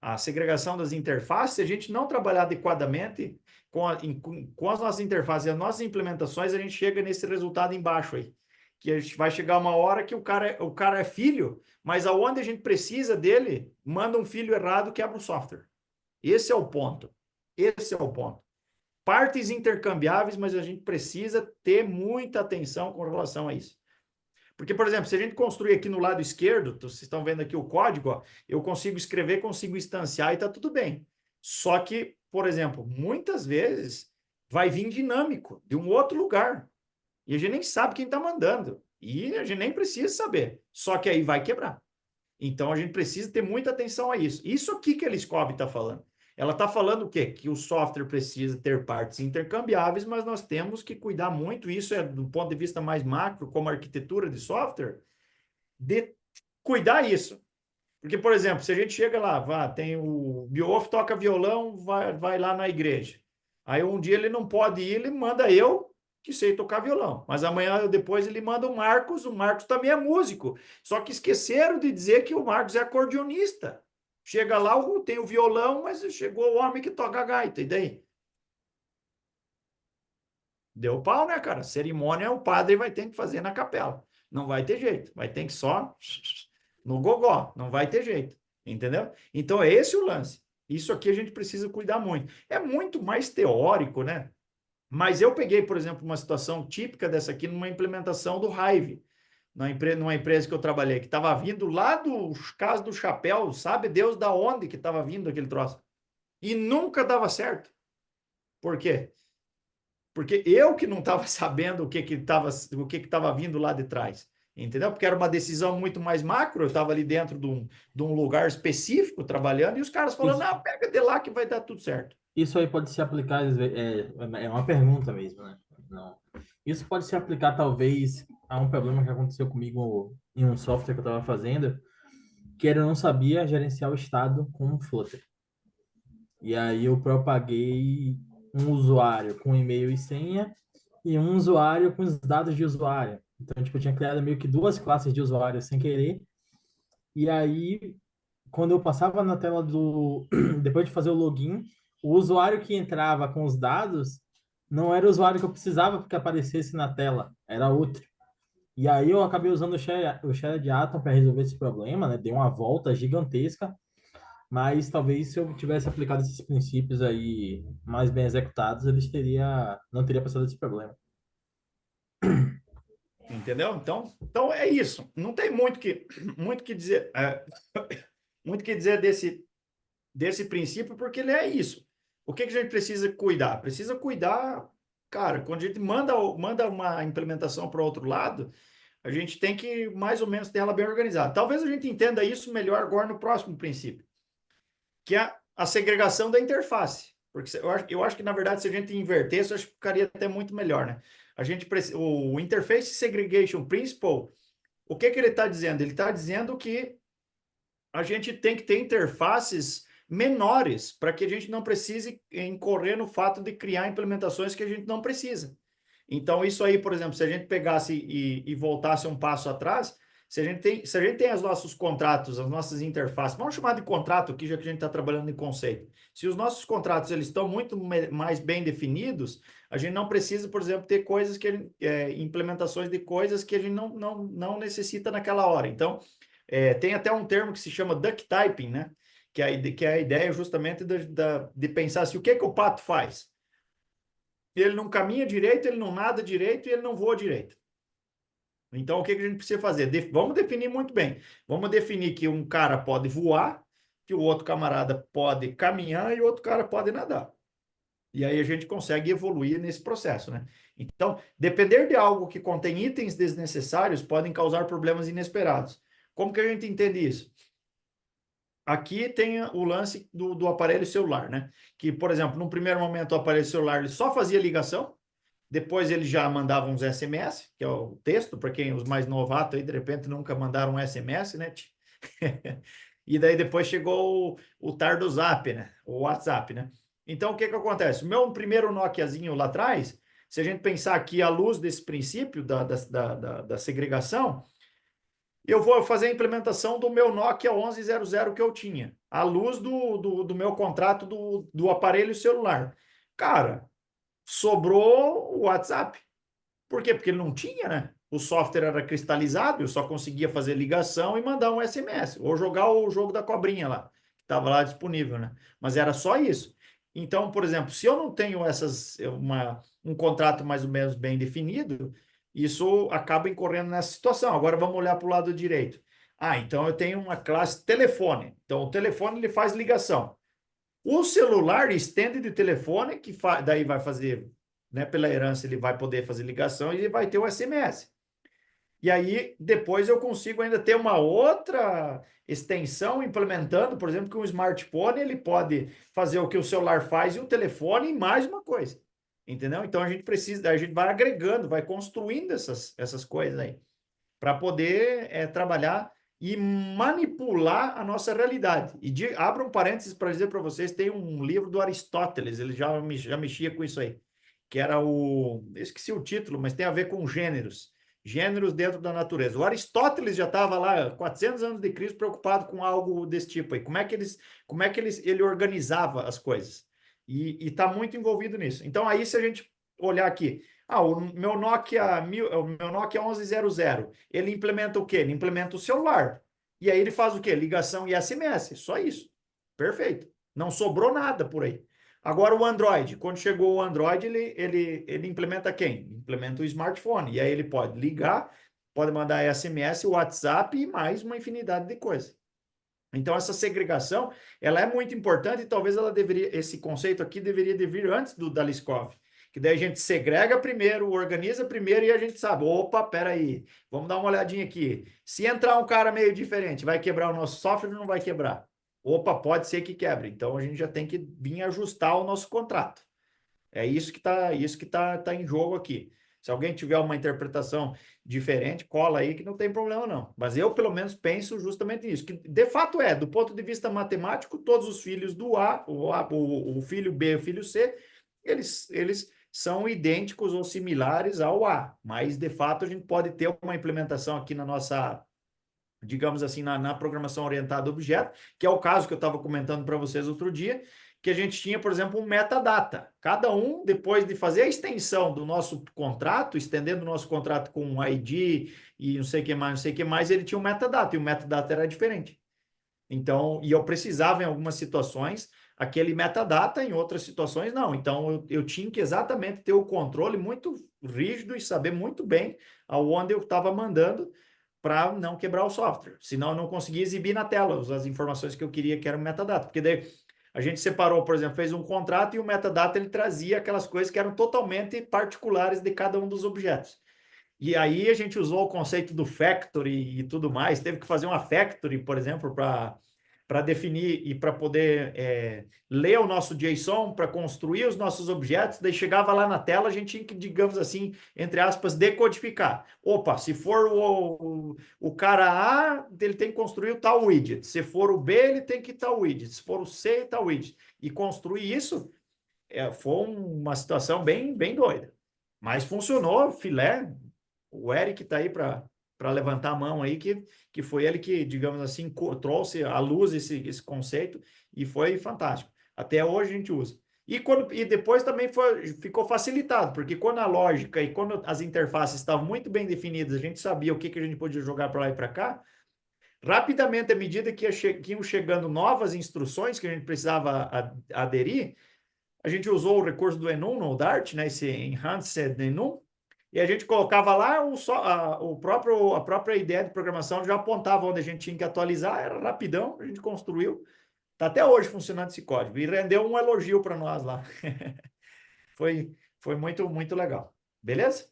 a segregação das interfaces, se a gente não trabalhar adequadamente com as nossas interfaces e as nossas implementações, a gente chega nesse resultado embaixo aí. Que a gente vai chegar uma hora que o cara é filho, mas aonde a gente precisa dele, manda um filho errado, quebra o software. Esse é o ponto. Esse é o ponto. Partes intercambiáveis, mas a gente precisa ter muita atenção com relação a isso. Porque, por exemplo, se a gente construir aqui no lado esquerdo, vocês estão vendo aqui o código, ó, eu consigo escrever, consigo instanciar e está tudo bem. Só que, por exemplo, muitas vezes vai vir dinâmico de um outro lugar. E a gente nem sabe quem está mandando. E a gente nem precisa saber. Só que aí vai quebrar. Então, a gente precisa ter muita atenção a isso. Isso aqui que a Liskov está falando. Ela está falando o quê? Que o software precisa ter partes intercambiáveis, mas nós temos que cuidar muito, isso é do ponto de vista mais macro, como arquitetura de software, de cuidar isso. Porque, por exemplo, se a gente chega lá, tem o Beowulf toca violão, vai lá na igreja. Aí um dia ele não pode ir, ele manda eu, que sei tocar violão. Mas amanhã depois ele manda o Marcos também é músico. Só que esqueceram de dizer que o Marcos é acordeonista. Chega lá, tem o violão, mas chegou o homem que toca a gaita. E daí? Deu pau, né, cara? Cerimônia o padre vai ter que fazer na capela. Não vai ter jeito. Vai ter que só no gogó. Não vai ter jeito. Entendeu? Então, é esse o lance. Isso aqui a gente precisa cuidar muito. É muito mais teórico, né? Mas eu peguei, por exemplo, uma situação típica dessa aqui numa implementação do Hive, numa empresa que eu trabalhei, que estava vindo lá do caso do chapéu, sabe Deus da onde que estava vindo aquele troço. E nunca dava certo. Por quê? Porque eu que não estava sabendo o que estava vindo lá de trás. Entendeu? Porque era uma decisão muito mais macro, eu estava ali dentro de um lugar específico trabalhando, e os caras falando, não, pega de lá que vai dar tudo certo. Isso aí pode se aplicar, é uma pergunta mesmo, né? Não. Isso pode se aplicar, talvez, a um problema que aconteceu comigo em um software que eu estava fazendo, que era eu não sabia gerenciar o estado com um Flutter. E aí eu propaguei um usuário com e-mail e senha e um usuário com os dados de usuário. Então, tipo, eu tinha criado meio que duas classes de usuário sem querer. E aí, quando eu passava na tela depois de fazer o login, o usuário que entrava com os dados não era o usuário que eu precisava que aparecesse na tela, era outro. E aí eu acabei usando o Shared Atom para resolver esse problema, né? Dei uma volta gigantesca. Mas talvez se eu tivesse aplicado esses princípios aí mais bem executados, não teria passado esse problema. Entendeu? Então é isso. Não tem muito que dizer, muito que dizer desse princípio, porque ele é isso. O que que a gente precisa cuidar? Precisa cuidar, cara, quando a gente manda uma implementação para o outro lado, a gente tem que mais ou menos ter ela bem organizada. Talvez a gente entenda isso melhor agora no próximo princípio, que é a segregação da interface. Porque eu acho que, na verdade, se a gente invertesse, eu acho que ficaria até muito melhor, né? O Interface Segregation Principle, o que que ele está dizendo? Ele está dizendo que a gente tem que ter interfaces menores para que a gente não precise incorrer no fato de criar implementações que a gente não precisa. Então, isso aí, por exemplo, se a gente pegasse e voltasse um passo atrás, se a gente tem os nossos contratos, as nossas interfaces, vamos chamar de contrato aqui, já que a gente está trabalhando em conceito. Se os nossos contratos eles estão muito mais bem definidos, a gente não precisa, por exemplo, ter coisas implementações de coisas que a gente não necessita naquela hora. Então, tem até um termo que se chama duck typing, né? Que é a ideia justamente de pensar assim, o que o pato faz? Ele não caminha direito, ele não nada direito e ele não voa direito. Então, o que a gente precisa fazer? Vamos definir muito bem. Vamos definir que um cara pode voar, que o outro camarada pode caminhar e o outro cara pode nadar. E aí a gente consegue evoluir nesse processo, né? Então, depender de algo que contém itens desnecessários podem causar problemas inesperados. Como que a gente entende isso? Aqui tem o lance do aparelho celular, né? Que, por exemplo, no primeiro momento o aparelho celular ele só fazia ligação, depois ele já mandava uns SMS, que é o texto, para quem os mais novatos aí, de repente, nunca mandaram um SMS, né? E daí depois chegou o tar do Zap, né? O WhatsApp, né? Então, o que que acontece? O meu primeiro Nokiazinho lá atrás, se a gente pensar aqui à luz desse princípio da segregação, eu vou fazer a implementação do meu Nokia 1100 que eu tinha, à luz do meu contrato do aparelho celular. Cara, sobrou o WhatsApp. Por quê? Porque ele não tinha, né? O software era cristalizado, eu só conseguia fazer ligação e mandar um SMS, ou jogar o jogo da cobrinha lá, que estava lá disponível, né? Mas era só isso. Então, por exemplo, se eu não tenho um contrato mais ou menos bem definido, isso acaba incorrendo nessa situação. Agora vamos olhar para o lado direito. Ah, então eu tenho uma classe telefone. Então, o telefone ele faz ligação. O celular estende de telefone, daí vai fazer, né, pela herança, ele vai poder fazer ligação e ele vai ter o SMS. E aí, depois eu consigo ainda ter uma outra extensão implementando, por exemplo, que um smartphone ele pode fazer o que o celular faz e o telefone e mais uma coisa. Entendeu? Então a gente vai agregando, vai construindo essas coisas aí, para poder trabalhar e manipular a nossa realidade. E abra um parênteses para dizer para vocês, tem um livro do Aristóteles, ele já mexia com isso aí, que era eu esqueci o título, mas tem a ver com gêneros dentro da natureza. O Aristóteles já estava lá, 400 anos de Cristo, preocupado com algo desse tipo aí. Como é que ele organizava as coisas? E está muito envolvido nisso. Então, aí, se a gente olhar aqui, o meu Nokia 1100, ele implementa o quê? Ele implementa o celular. E aí ele faz o quê? Ligação e SMS. Só isso. Perfeito. Não sobrou nada por aí. Agora o Android. Quando chegou o Android, ele implementa quem? Implementa o smartphone. E aí ele pode ligar, pode mandar SMS, WhatsApp e mais uma infinidade de coisas. Então, essa segregação, ela é muito importante e talvez esse conceito aqui deveria vir antes da Liskov. Que daí a gente segrega primeiro, organiza primeiro e a gente sabe, opa, peraí, vamos dar uma olhadinha aqui. Se entrar um cara meio diferente, vai quebrar o nosso software ou não vai quebrar? Opa, pode ser que quebre. Então, a gente já tem que vir ajustar o nosso contrato. É isso que tá em jogo aqui. Se alguém tiver uma interpretação diferente, cola aí que não tem problema não. Mas eu, pelo menos, penso justamente nisso. Que, de fato, do ponto de vista matemático, todos os filhos do o filho B e o filho C, eles são idênticos ou similares ao A. Mas, de fato, a gente pode ter uma implementação aqui na nossa, digamos assim, na programação orientada a objeto, que é o caso que eu estava comentando para vocês outro dia, que a gente tinha, por exemplo, um metadata. Cada um, depois de fazer a extensão do nosso contrato, estendendo o nosso contrato com um ID e não sei o que mais, ele tinha um metadata, e o metadata era diferente. Então, e eu precisava em algumas situações aquele metadata, em outras situações não. Então, eu tinha que exatamente ter o controle muito rígido e saber muito bem aonde eu estava mandando para não quebrar o software. Senão, eu não conseguia exibir na tela as informações que eu queria, que era o metadata. Porque daí a gente separou, por exemplo, fez um contrato e o metadata ele trazia aquelas coisas que eram totalmente particulares de cada um dos objetos. E aí a gente usou o conceito do factory e tudo mais. Teve que fazer uma factory, por exemplo, para definir e para poder ler o nosso JSON, para construir os nossos objetos. Daí chegava lá na tela, a gente tinha que, digamos assim, entre aspas, decodificar. Opa, se for o cara A, ele tem que construir o tal widget. Se for o B, ele tem que tal widget. Se for o C, tal widget. E construir isso foi uma situação bem, bem doida. Mas funcionou, filé. O Eric está aí para levantar a mão aí, que foi ele que, digamos assim, trouxe à luz esse conceito e foi fantástico. Até hoje a gente usa. E depois também ficou facilitado, porque quando a lógica e quando as interfaces estavam muito bem definidas, a gente sabia o que a gente podia jogar para lá e para cá, rapidamente, à medida que iam chegando novas instruções que a gente precisava aderir, a gente usou o recurso do Enum no Dart, né, esse Enhanced Enum, e a gente colocava lá a própria ideia de programação, já apontava onde a gente tinha que atualizar, era rapidão, a gente construiu. Está até hoje funcionando esse código. E rendeu um elogio para nós lá. Foi muito, muito legal. Beleza?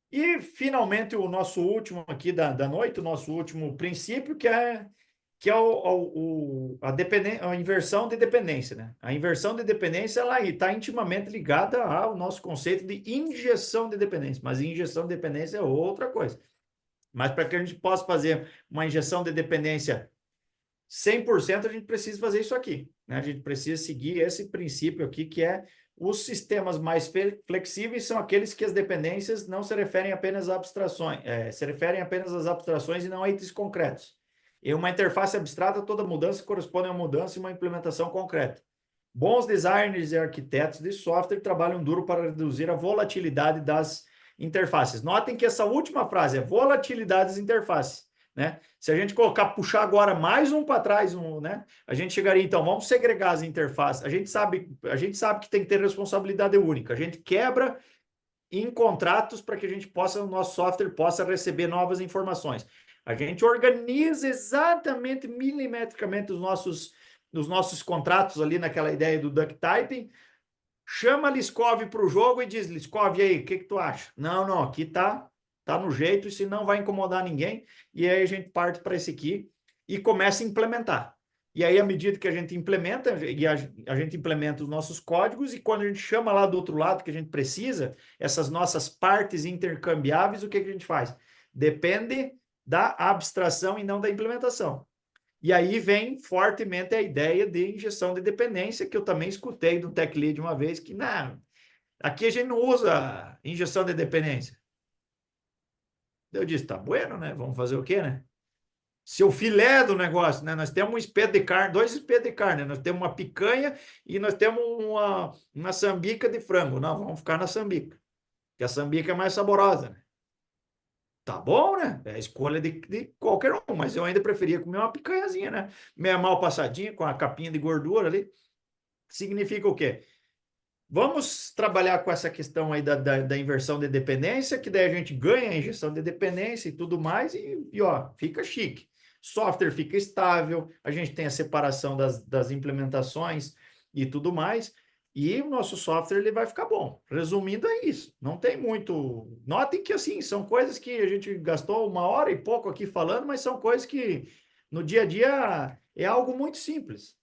E, finalmente, o nosso último aqui da noite, o nosso último princípio, que é a inversão de dependência, né? A inversão de dependência ela está intimamente ligada ao nosso conceito de injeção de dependência, mas injeção de dependência é outra coisa. Mas para que a gente possa fazer uma injeção de dependência 100%, a gente precisa fazer isso aqui, né? A gente precisa seguir esse princípio aqui, que é os sistemas mais flexíveis são aqueles que as dependências não se referem apenas a abstrações, se referem apenas às abstrações e não a itens concretos. Em uma interface abstrata, toda mudança corresponde a uma mudança e uma implementação concreta. Bons designers e arquitetos de software trabalham duro para reduzir a volatilidade das interfaces. Notem que essa última frase é volatilidade das interfaces, né? Se a gente puxar agora mais um para trás, né? A gente chegaria, então, vamos segregar as interfaces. A gente sabe que tem que ter responsabilidade única. A gente quebra em contratos para que o nosso software possa receber novas informações. A gente organiza exatamente, milimetricamente os nossos contratos ali naquela ideia do duck typing, chama Liskov para o jogo e diz, Liskov, e aí, o que tu acha? Não, aqui tá no jeito, isso não vai incomodar ninguém, e aí a gente parte para esse aqui e começa a implementar. E aí, à medida que a gente implementa, e a gente implementa os nossos códigos, e quando a gente chama lá do outro lado que a gente precisa, essas nossas partes intercambiáveis, o que a gente faz? Depende da abstração e não da implementação. E aí vem fortemente a ideia de injeção de dependência, que eu também escutei do Tech Lead uma vez, que não, aqui a gente não usa injeção de dependência. Eu disse, tá bueno, né? Vamos fazer o quê, né? Seu filé do negócio, né? Nós temos um espeto de carne, 2 espetos de carne, né? Nós temos uma picanha e nós temos uma sambica de frango. Não, vamos ficar na sambica, porque a sambica é mais saborosa, né? Tá bom, né? É a escolha de qualquer um, mas eu ainda preferia comer uma picanhazinha, né? Meia mal passadinha, com a capinha de gordura ali. Significa o quê? Vamos trabalhar com essa questão aí da inversão de dependência, que daí a gente ganha a injeção de dependência e tudo mais, e ó, fica chique. Software fica estável, a gente tem a separação das implementações e tudo mais, e o nosso software ele vai ficar bom. Resumindo, é isso. Não tem muito... Notem que, assim, são coisas que a gente gastou 1 hora e pouco aqui falando, mas são coisas que no dia a dia é algo muito simples.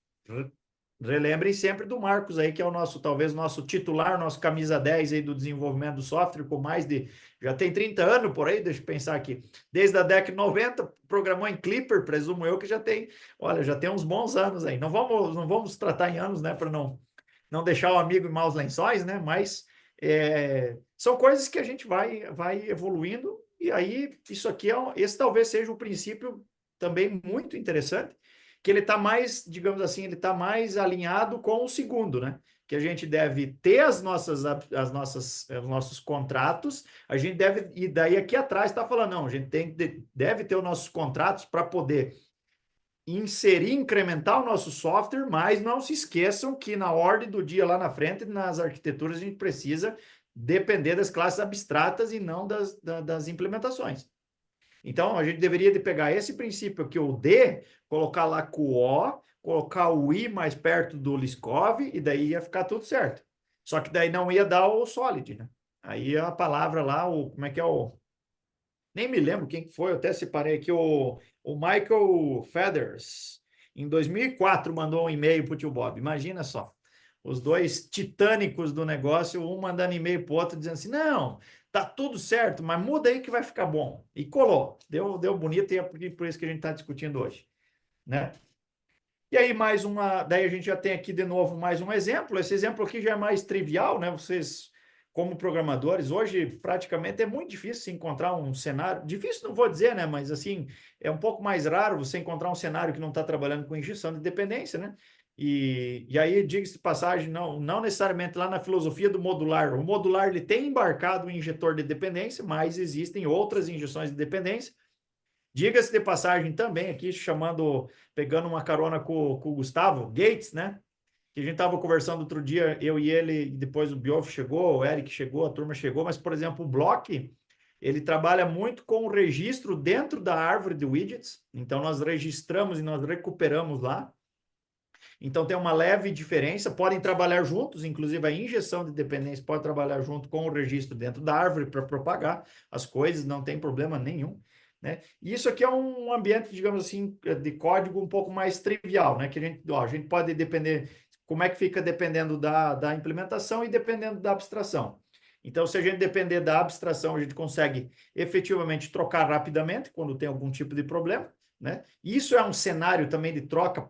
Relembrem sempre do Marcos aí, que é talvez nosso titular, nosso camisa 10 aí do desenvolvimento do software, com mais de... Já tem 30 anos por aí, deixa eu pensar aqui. Desde a década de 90, programou em Clipper, presumo eu que já tem uns bons anos aí. Não vamos tratar em anos, né, para não deixar o amigo em maus lençóis, né, mas são coisas que a gente vai evoluindo, e aí isso aqui esse talvez seja um princípio também muito interessante, que ele está mais, digamos assim, ele está mais alinhado com o segundo, né? Que a gente deve ter os nossos contratos, a gente deve, e daí aqui atrás está falando, não, a gente deve ter os nossos contratos para poder inserir, incrementar o nosso software, mas não se esqueçam que na ordem do dia lá na frente, nas arquiteturas, a gente precisa depender das classes abstratas e não das implementações. Então, a gente deveria de pegar esse princípio aqui, o D, colocar lá com o O, colocar o I mais perto do Liskov, e daí ia ficar tudo certo. Só que daí não ia dar o solid, né? Aí a palavra lá, como é que é o... Nem me lembro quem que foi, eu até separei aqui, o Michael Feathers, em 2004, mandou um e-mail para o tio Bob. Imagina só, os dois titânicos do negócio, um mandando e-mail para o outro, dizendo assim, não, tá tudo certo, mas muda aí que vai ficar bom. E colou, deu bonito, e é por isso que a gente está discutindo hoje, né? E aí daí a gente já tem aqui de novo mais um exemplo. Esse exemplo aqui já é mais trivial, né? Vocês, como programadores, hoje praticamente é muito difícil se encontrar um cenário. Difícil não vou dizer, né? Mas assim, é um pouco mais raro você encontrar um cenário que não está trabalhando com injeção de dependência, né? E aí, diga-se de passagem, não necessariamente lá na filosofia do modular. O modular ele tem embarcado o injetor de dependência, mas existem outras injeções de dependência. Diga-se de passagem também aqui, pegando uma carona com o Gustavo Gates, né? Que a gente estava conversando outro dia, eu e ele, e depois o Bioff chegou, o Eric chegou, a turma chegou, mas, por exemplo, o Block, ele trabalha muito com o registro dentro da árvore de widgets, então nós registramos e nós recuperamos lá. Então tem uma leve diferença, podem trabalhar juntos, inclusive a injeção de dependência pode trabalhar junto com o registro dentro da árvore para propagar as coisas, não tem problema nenhum. Né? E isso aqui é um ambiente, digamos assim, de código um pouco mais trivial, né? Que a gente pode depender, como é que fica dependendo da implementação e dependendo da abstração. Então, se a gente depender da abstração, a gente consegue efetivamente trocar rapidamente quando tem algum tipo de problema, né? Isso é um cenário também de troca,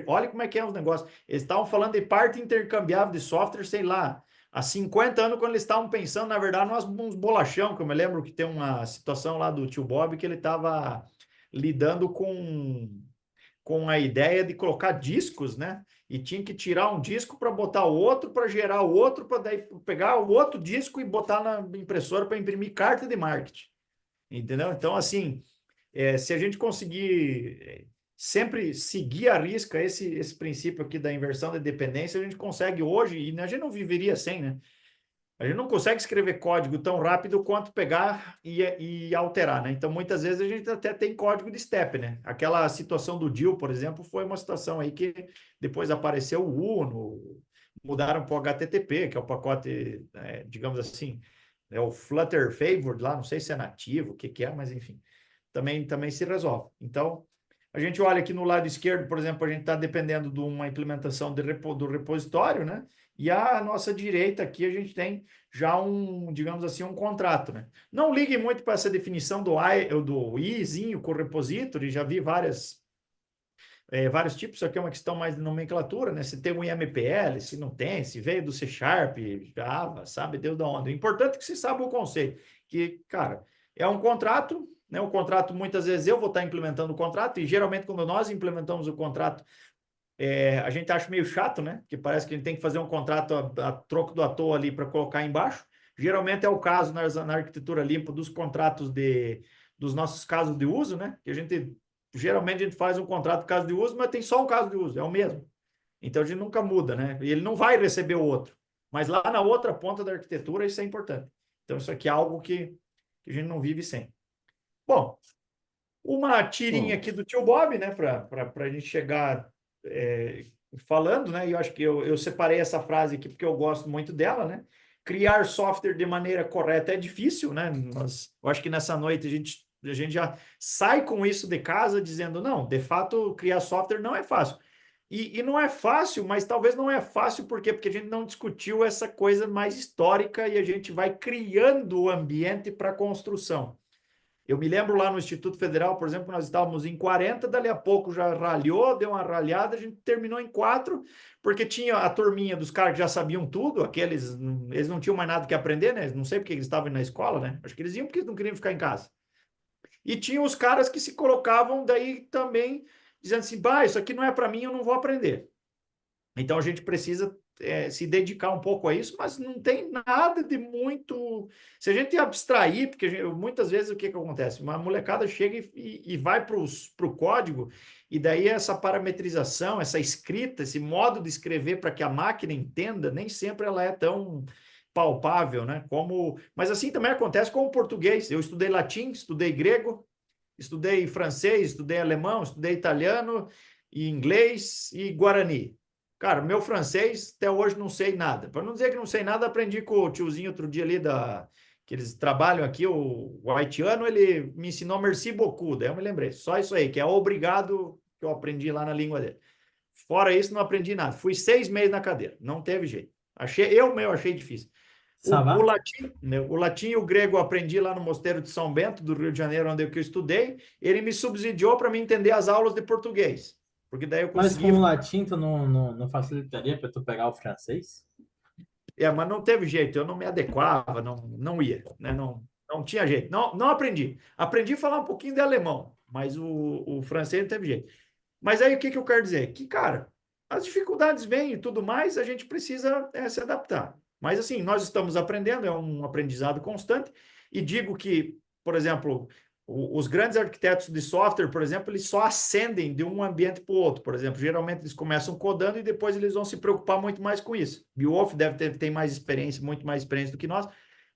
olha como é que é os negócios. Eles estavam falando de parte intercambiável de software, sei lá, há 50 anos, quando eles estavam pensando, na verdade, uns bolachão, que eu me lembro que tem uma situação lá do tio Bob que ele estava lidando com a ideia de colocar discos, né? E tinha que tirar um disco para botar o outro, para gerar o outro, para daí pegar o outro disco e botar na impressora para imprimir carta de marketing. Entendeu? Então, assim, se a gente conseguir sempre seguir à risca esse princípio aqui da inversão da dependência, a gente consegue hoje, e a gente não viveria sem, né? A gente não consegue escrever código tão rápido quanto pegar e alterar, né? Então, muitas vezes a gente até tem código de step, né? Aquela situação do DIL, por exemplo, foi uma situação aí que depois apareceu o Uno, mudaram para o HTTP, que é o pacote, digamos assim, é o Flutter Favored lá, não sei se é nativo, o que é, mas enfim, também se resolve. Então, a gente olha aqui no lado esquerdo, por exemplo, a gente está dependendo de uma implementação do repositório, né? E à nossa direita aqui a gente tem já digamos assim, um contrato, né? Não ligue muito para essa definição do izinho com repository, já vi vários tipos, isso aqui é uma questão mais de nomenclatura, né? Se tem um IMPL, se não tem, se veio do C Sharp, Java, sabe Deus da onde. O importante é que você saiba o conceito, que, cara, é um contrato, né? O contrato, muitas vezes eu vou estar implementando o contrato, e geralmente quando nós implementamos o contrato, a gente acha meio chato, né? Que parece que a gente tem que fazer um contrato a troco do à toa ali para colocar embaixo. Geralmente é o caso na arquitetura limpa dos contratos dos nossos casos de uso, né? Que geralmente a gente faz um contrato de caso de uso, mas tem só um caso de uso, é o mesmo. Então a gente nunca muda, né? E ele não vai receber o outro. Mas lá na outra ponta da arquitetura isso é importante. Então isso aqui é algo que a gente não vive sem. Bom, uma tirinha aqui do tio Bob, né? Para a gente chegar falando, né? E eu acho que eu separei essa frase aqui porque eu gosto muito dela, né? Criar software de maneira correta é difícil, né? Eu acho que nessa noite a gente já sai com isso de casa dizendo, não, de fato, criar software não é fácil. E não é fácil, mas talvez não é fácil porque a gente não discutiu essa coisa mais histórica e a gente vai criando o ambiente para a construção. Eu me lembro lá no Instituto Federal, por exemplo, nós estávamos em 40, dali a pouco já ralhou, deu uma ralhada, a gente terminou em 4, porque tinha a turminha dos caras que já sabiam tudo, eles não tinham mais nada que aprender, né? Não sei porque eles estavam na escola, né? Acho que eles iam porque eles não queriam ficar em casa. E tinha os caras que se colocavam daí também, dizendo assim, bah, isso aqui não é para mim, eu não vou aprender. Então a gente precisa se dedicar um pouco a isso, mas não tem nada de muito. Se a gente abstrair, porque muitas vezes o que acontece? Uma molecada chega e vai para o código, e daí essa parametrização, essa escrita, esse modo de escrever para que a máquina entenda, nem sempre ela é tão palpável, né? Mas assim também acontece com o português. Eu estudei latim, estudei grego, estudei francês, estudei alemão, estudei italiano, e inglês e guarani. Cara, meu francês até hoje não sei nada. Para não dizer que não sei nada, aprendi com o tiozinho outro dia ali que eles trabalham aqui, o haitiano, ele me ensinou merci beaucoup, daí eu me lembrei. Só isso aí, que é obrigado, que eu aprendi lá na língua dele. Fora isso, não aprendi nada. Fui 6 meses na cadeira, não teve jeito. Achei difícil. Ça va? O latim e o grego eu aprendi lá no Mosteiro de São Bento, do Rio de Janeiro, onde eu estudei. Ele me subsidiou para me entender as aulas de português. Porque daí eu Mas consegui. com o latim, tu não facilitaria para tu pegar o francês? Mas não teve jeito, eu não me adequava, não ia, né? Não tinha jeito. Não aprendi. Aprendi a falar um pouquinho de alemão, mas o francês não teve jeito. Mas aí o que eu quero dizer? Que, cara, as dificuldades vêm e tudo mais, a gente precisa se adaptar. Mas assim, nós estamos aprendendo, é um aprendizado constante, e digo que, por exemplo, os grandes arquitetos de software, por exemplo, eles só ascendem de um ambiente para o outro. Por exemplo, geralmente eles começam codando e depois eles vão se preocupar muito mais com isso. Beowulf deve ter mais experiência, muito mais experiência do que nós,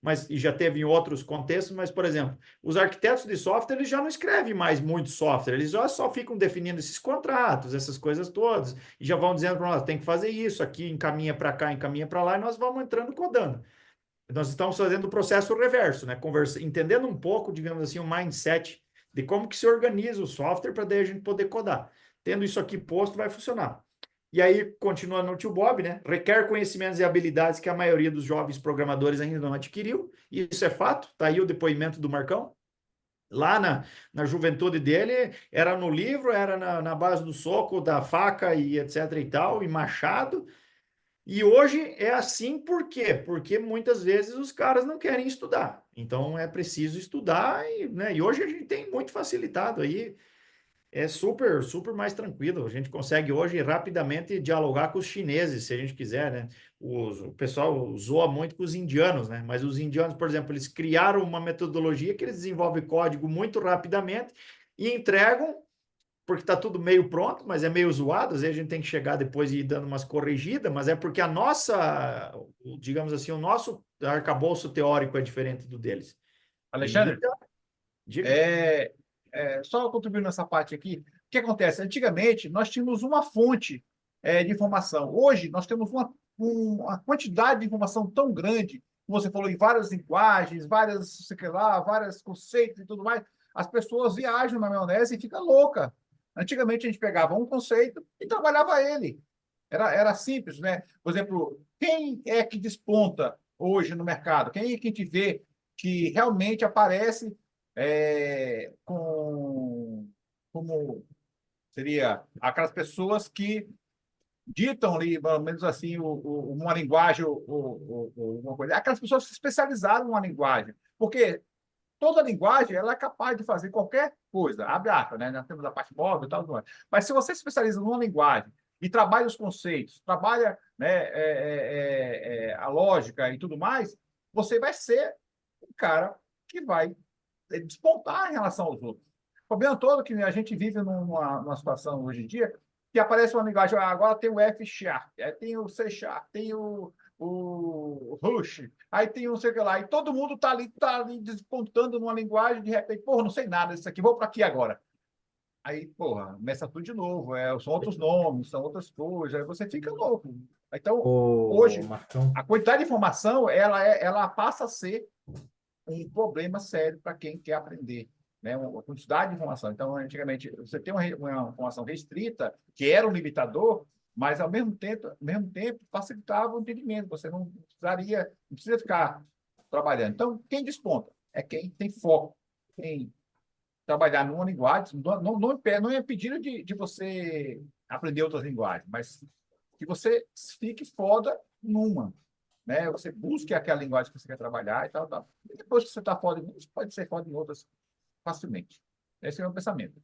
mas e já teve em outros contextos, mas, por exemplo, os arquitetos de software, eles já não escrevem mais muito software, eles já só ficam definindo esses contratos, essas coisas todas, e já vão dizendo para nós, tem que fazer isso, aqui encaminha para cá, encaminha para lá, e nós vamos entrando codando. Nós estamos fazendo o processo reverso, né? Entendendo um pouco, digamos assim, o mindset de como que se organiza o software para daí a gente poder codar. Tendo isso aqui posto, vai funcionar. E aí, continuando no tio Bob, né? Requer conhecimentos e habilidades que a maioria dos jovens programadores ainda não adquiriu. E isso é fato. Está aí o depoimento do Marcão. Lá na juventude dele, era no livro, era na base do soco, da faca e etc e tal, e machado. E hoje é assim por quê? Porque muitas vezes os caras não querem estudar. Então é preciso estudar, né? E hoje a gente tem muito facilitado aí. É super, super mais tranquilo. A gente consegue hoje rapidamente dialogar com os chineses, se a gente quiser, né? O pessoal zoa muito com os indianos, né? Mas os indianos, por exemplo, eles criaram uma metodologia que eles desenvolvem código muito rapidamente e entregam, porque está tudo meio pronto, mas é meio zoado. Às vezes a gente tem que chegar depois e ir dando umas corrigidas, mas é porque digamos assim, o nosso arcabouço teórico é diferente do deles. Alexandre, Diga. só contribuindo nessa parte aqui, o que acontece? Antigamente, nós tínhamos uma fonte de informação. Hoje, nós temos uma quantidade de informação tão grande, como você falou, em várias linguagens, sei lá, vários conceitos e tudo mais. As pessoas viajam na maionese e ficam louca. Antigamente, a gente pegava um conceito e trabalhava ele. Era simples, né? Por exemplo, quem é que desponta hoje no mercado? Quem é que a gente vê que realmente aparece como seria aquelas pessoas que ditam ali, pelo menos assim, uma linguagem, uma coisa. Aquelas pessoas que se especializaram numa linguagem. Porque toda linguagem ela é capaz de fazer qualquer coisa. Abre aspas, né? Nós temos a parte móvel e tal. Mas se você se especializa numa linguagem e trabalha os conceitos, trabalha, né, a lógica e tudo mais, você vai ser um cara que vai despontar em relação aos outros. O problema todo é que a gente vive numa situação hoje em dia que aparece uma linguagem, agora tem o F Sharp, tem o C Sharp, tem o Rush, aí tem não sei o que lá, e todo mundo está ali despontando numa linguagem, de repente, porra, não sei nada disso aqui, vou para aqui agora. Aí, porra, começa tudo de novo, são outros nomes, são outras coisas, aí você fica louco. Então, hoje, Marcão. a quantidade de informação, ela passa a ser um problema sério para quem quer aprender, né? Uma quantidade de informação. Então, antigamente, você tem uma informação restrita, que era um limitador, mas, ao mesmo tempo facilitava o entendimento. Você não precisa ficar trabalhando. Então, quem desponta é quem tem foco em trabalhar numa linguagem. Não é pedido de você aprender outras linguagens, mas que você fique foda numa, né? Você busque aquela linguagem que você quer trabalhar e tal, tal. E depois que você está foda em uma, você pode ser foda em outras facilmente. Esse é o meu pensamento.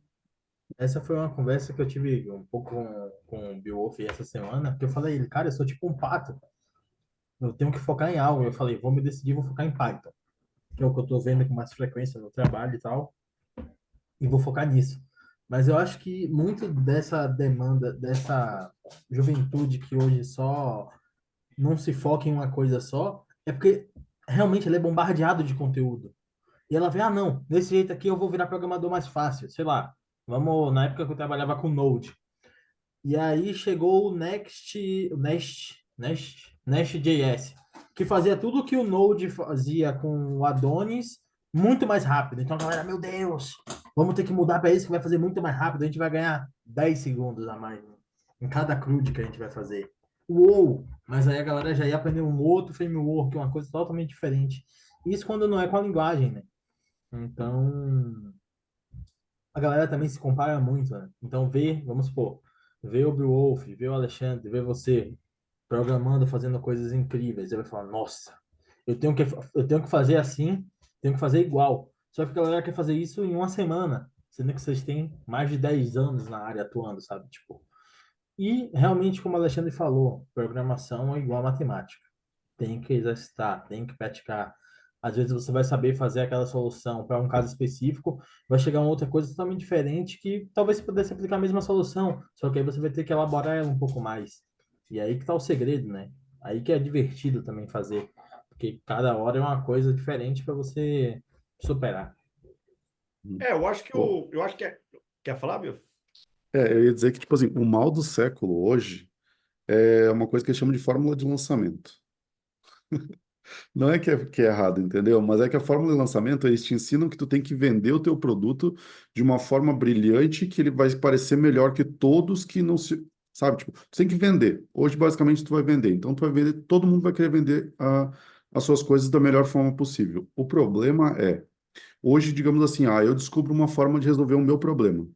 Essa foi uma conversa que eu tive um pouco com o Beowulf essa semana, que eu falei, ele, cara, eu sou tipo um pato, eu tenho que focar em algo. Eu falei, vou me decidir, vou focar em Python, que é o que eu tô vendo com mais frequência no trabalho e tal, e vou focar nisso. Mas eu acho que muito dessa demanda, dessa juventude que hoje só não se foca em uma coisa só, é porque realmente ele é bombardeado de conteúdo. E ela vê, ah, não, desse jeito aqui eu vou virar programador mais fácil, sei lá. Vamos, na época que eu trabalhava com Node. E aí chegou Nest.js, que fazia tudo o que o Node fazia com o Adonis muito mais rápido. Então a galera, meu Deus, vamos ter que mudar para isso que vai fazer muito mais rápido. A gente vai ganhar 10 segundos a mais em cada CRUD que a gente vai fazer. Uou! Mas aí a galera já ia aprender um outro framework, uma coisa totalmente diferente. Isso quando não é com a linguagem, né? Então, a galera também se compara muito, né? Então, vamos supor, vê o Beowulf, vê o Alexandre, vê você programando, fazendo coisas incríveis. Ele vai falar, nossa, eu tenho que fazer assim, tenho que fazer igual. Só que a galera quer fazer isso em uma semana, sendo que vocês têm mais de 10 anos na área atuando, sabe? Tipo, e realmente, como o Alexandre falou, programação é igual a matemática. Tem que exercitar, tem que praticar. Às vezes você vai saber fazer aquela solução para um caso específico, vai chegar uma outra coisa totalmente diferente que talvez você pudesse aplicar a mesma solução, só que aí você vai ter que elaborar ela um pouco mais. E aí que tá o segredo, né? Aí que é divertido também fazer, porque cada hora é uma coisa diferente para você superar. Eu acho que Pô, eu acho que quer falar, Bill? eu ia dizer que, tipo assim, o mal do século hoje é uma coisa que eles chamam de fórmula de lançamento. Não é que é errado, entendeu? Mas é que a fórmula de lançamento, eles te ensinam que tu tem que vender o teu produto de uma forma brilhante, que ele vai parecer melhor que todos que não se... Sabe, tipo, tu tem que vender. Hoje, basicamente, tu vai vender. Então, tu vai vender, todo mundo vai querer vender as suas coisas da melhor forma possível. O problema é, hoje, digamos assim, eu descubro uma forma de resolver o meu problema.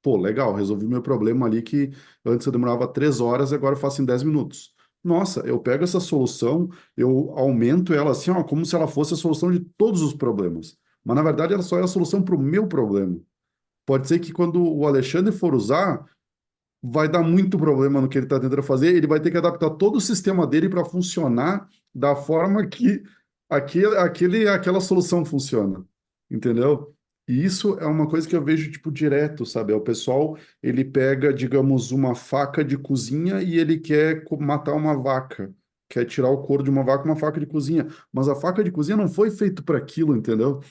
Pô, legal, resolvi meu problema ali que antes eu demorava 3 horas, agora eu faço em 10 minutos. Nossa, eu pego essa solução, eu aumento ela assim, ó, como se ela fosse a solução de todos os problemas. Mas na verdade ela só é a solução para o meu problema. Pode ser que quando o Alexandre for usar, vai dar muito problema no que ele está tentando fazer, ele vai ter que adaptar todo o sistema dele para funcionar da forma que aquela solução funciona, entendeu? E isso é uma coisa que eu vejo, tipo, direto, sabe? É o pessoal, ele pega, digamos, uma faca de cozinha e ele quer matar uma vaca, quer tirar o couro de uma vaca com uma faca de cozinha, mas a faca de cozinha não foi feita para aquilo, entendeu?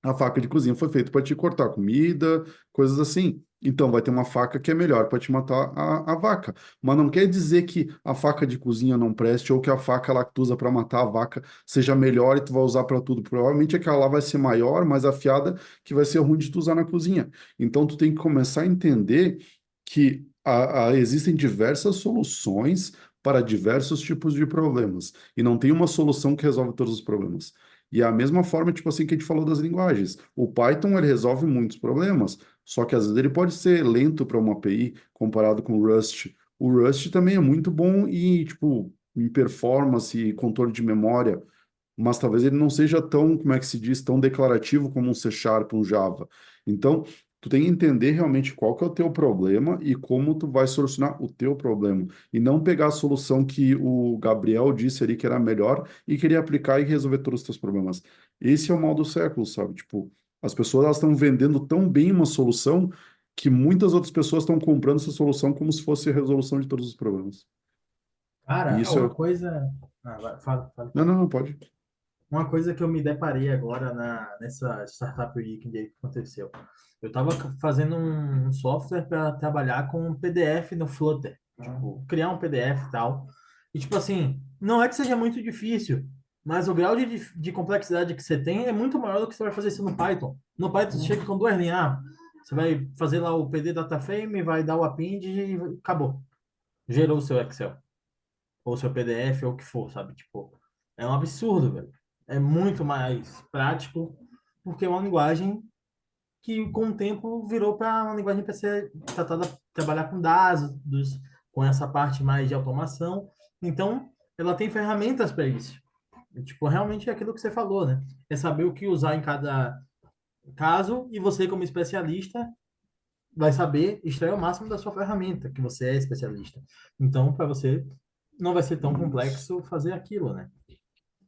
A faca de cozinha foi feita para te cortar comida, coisas assim. Então, vai ter uma faca que é melhor para te matar a vaca. Mas não quer dizer que a faca de cozinha não preste ou que a faca lá que tu usa para matar a vaca seja melhor e tu vai usar para tudo. Provavelmente aquela lá vai ser maior, mais afiada, que vai ser ruim de tu usar na cozinha. Então, tu tem que começar a entender que existem diversas soluções para diversos tipos de problemas. E não tem uma solução que resolve todos os problemas. E é a mesma forma, tipo assim, que a gente falou das linguagens. O Python, ele resolve muitos problemas, só que às vezes ele pode ser lento para uma API comparado com o Rust. O Rust também é muito bom e, tipo, em performance e controle de memória, mas talvez ele não seja tão, como é que se diz, tão declarativo como um C Sharp, um Java. Então, tu tem que entender realmente qual que é o teu problema e como tu vai solucionar o teu problema. E não pegar a solução que o Gabriel disse ali que era melhor e querer aplicar e resolver todos os teus problemas. Esse é o mal do século, sabe? Tipo, as pessoas elas estão vendendo tão bem uma solução que muitas outras pessoas estão comprando essa solução como se fosse a resolução de todos os problemas. E Cara, isso uma é... coisa. Fala, fala. Não, não, não, pode. Uma coisa que eu me deparei agora nessa Startup Weekend aí que aconteceu. Eu estava fazendo um software para trabalhar com um PDF no Flutter. Tipo, criar um PDF e tal. E, tipo assim, não é que seja muito difícil, mas o grau de complexidade que você tem é muito maior do que você vai fazer isso no Python. No Python você chega com duas linhas. Você vai fazer lá o PD data frame, vai dar o append e acabou. Gerou o seu Excel ou seu PDF, ou o que for, sabe? Tipo, é um absurdo, velho. É muito mais prático, porque é uma linguagem que, com o tempo, virou para uma linguagem para ser tratada, trabalhar com dados, com essa parte mais de automação. Então, ela tem ferramentas para isso. E, tipo, realmente é aquilo que você falou, né? É saber o que usar em cada caso e você, como especialista, vai saber extrair o máximo da sua ferramenta, que você é especialista. Então, para você, não vai ser tão Isso. complexo fazer aquilo, né?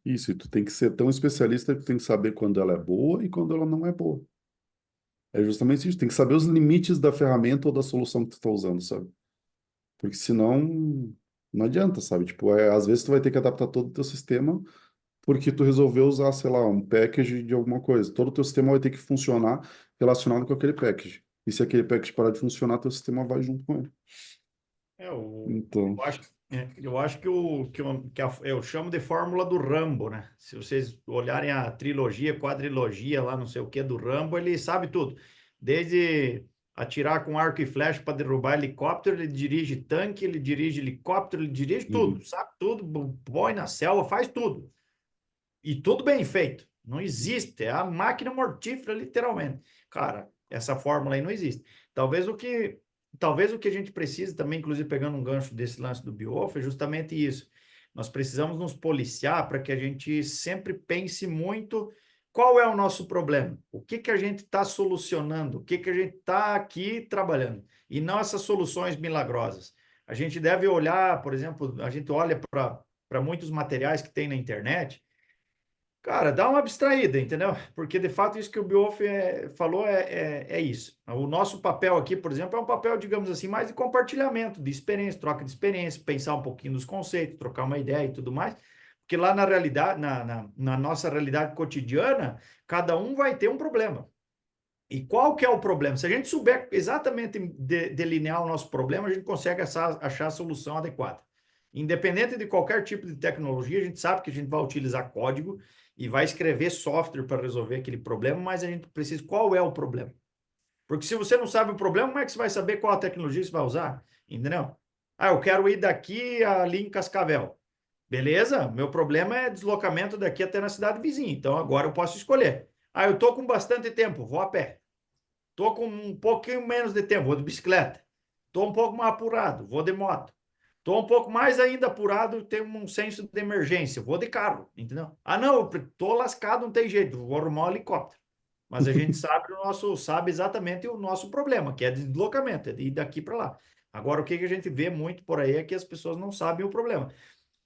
Isso, e tu tem que ser tão especialista que tu tem que saber quando ela é boa e quando ela não é boa. É justamente isso, tem que saber os limites da ferramenta ou da solução que tu está usando, sabe? Porque senão não adianta, sabe? Tipo, às vezes tu vai ter que adaptar todo o teu sistema porque tu resolveu usar, sei lá, um package de alguma coisa. Todo o teu sistema vai ter que funcionar relacionado com aquele package. E se aquele package parar de funcionar, teu sistema vai junto com ele. Eu Então, acho, eu acho eu chamo de fórmula do Rambo, né? Se vocês olharem a trilogia, quadrilogia lá, não sei o que, do Rambo, ele sabe tudo. Desde atirar com arco e flecha para derrubar helicóptero, ele dirige tanque, ele dirige helicóptero, ele dirige tudo, uhum. sabe tudo, põe na selva, faz tudo. E tudo bem feito. Não existe. É a máquina mortífera, literalmente. Cara, essa fórmula aí não existe. Talvez o que, talvez o que a gente precisa também, inclusive pegando um gancho desse lance do Beowulf, é justamente isso. Nós precisamos nos policiar para que a gente sempre pense muito qual é o nosso problema, o que que a gente está solucionando, o que que a gente está aqui trabalhando, e não essas soluções milagrosas. A gente deve olhar, por exemplo, a gente olha para muitos materiais que tem na internet. Cara, dá uma abstraída, entendeu? Porque de fato isso que o Beowulf falou é isso. O nosso papel aqui, por exemplo, é um papel, digamos assim, mais de compartilhamento de experiência, troca de experiência, pensar um pouquinho nos conceitos, trocar uma ideia e tudo mais. Porque lá na realidade, na nossa realidade cotidiana, cada um vai ter um problema. E qual que é o problema? Se a gente souber exatamente delinear o nosso problema, a gente consegue achar a solução adequada. Independente de qualquer tipo de tecnologia, a gente sabe que a gente vai utilizar código e vai escrever software para resolver aquele problema, mas a gente precisa, qual é o problema? Porque se você não sabe o problema, como é que você vai saber qual a tecnologia você vai usar? Entendeu? Ah, eu quero ir daqui ali em Cascavel. Beleza, meu problema é deslocamento daqui até na cidade vizinha, então agora eu posso escolher. Ah, eu estou com bastante tempo, vou a pé. Estou com um pouquinho menos de tempo, vou de bicicleta. Estou um pouco mais apurado, vou de moto. Estou um pouco mais ainda apurado, tenho um senso de emergência, vou de carro, entendeu? Ah, não, estou lascado, não tem jeito, vou arrumar um helicóptero. Mas a gente sabe exatamente o nosso problema, que é de deslocamento, é de ir daqui para lá. Agora, o que a gente vê muito por aí é que as pessoas não sabem o problema.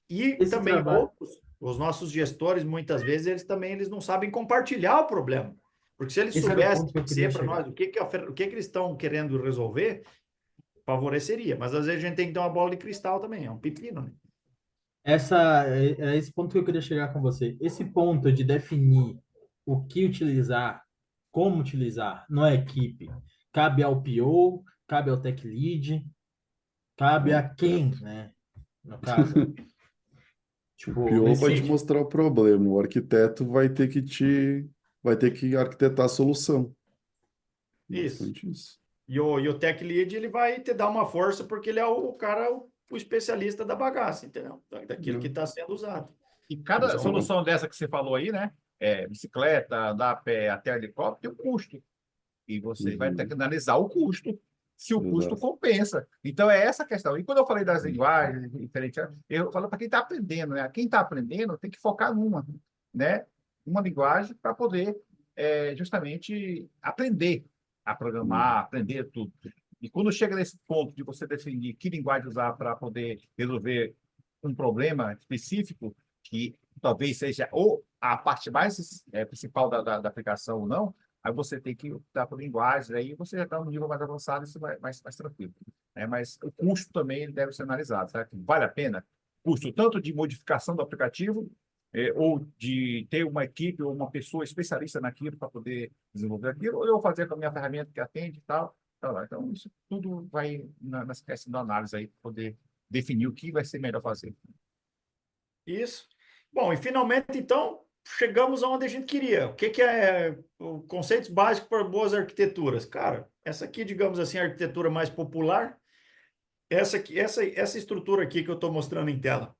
E Esse também trabalho, os nossos gestores, muitas vezes, eles não sabem compartilhar o problema. Porque se eles esse era o soubessem ponto que eu queria dizer para chegar. nós o que eles estão querendo resolver, favoreceria. Mas às vezes a gente tem que ter uma bola de cristal também, é um pepino, né? É esse ponto que eu queria chegar com você. Esse ponto de definir o que utilizar, como utilizar, na equipe, cabe ao PO, cabe ao Tech Lead, cabe a quem, né? No caso, O tipo, PO nesse vai te sentido. mostrar o problema, o arquiteto vai ter que arquitetar a solução. Isso. Basicamente isso. E o Tech Lead, ele vai te dar uma força porque ele é o cara, o especialista da bagaça, entendeu? Daquilo que Né? está sendo usado. E cada Exatamente. solução dessa que você falou aí, né? Bicicleta, andar a pé até helicóptero, tem um custo. E você vai ter que Uhum. analisar o custo, se o custo Exato. compensa. Então, é essa a questão. E quando eu falei das linguagens diferentes, eu falo para quem está aprendendo, né? Quem está aprendendo tem que focar numa, né? Uma linguagem para poder justamente aprender a programar, Uhum. aprender tudo. E quando chega nesse ponto de você definir que linguagem usar para poder resolver um problema específico, que talvez seja ou a parte mais principal da aplicação ou não, aí você tem que optar por linguagem, aí você já está no nível mais avançado, isso vai mais tranquilo. Mas o custo também ele deve ser analisado, certo? Vale a pena? Custo tanto de modificação do aplicativo, ou de ter uma equipe ou uma pessoa especialista naquilo para poder desenvolver aquilo, ou eu fazer com a minha ferramenta que atende e tal. Tá. Então, isso tudo vai nessa questão da análise aí, para poder definir o que vai ser melhor fazer. Isso. Bom, e finalmente, então, chegamos aonde a gente queria. O que que é o conceitos básicos para boas arquiteturas? Cara, essa aqui, digamos assim, é a arquitetura mais popular. Essa estrutura aqui que eu estou mostrando em tela,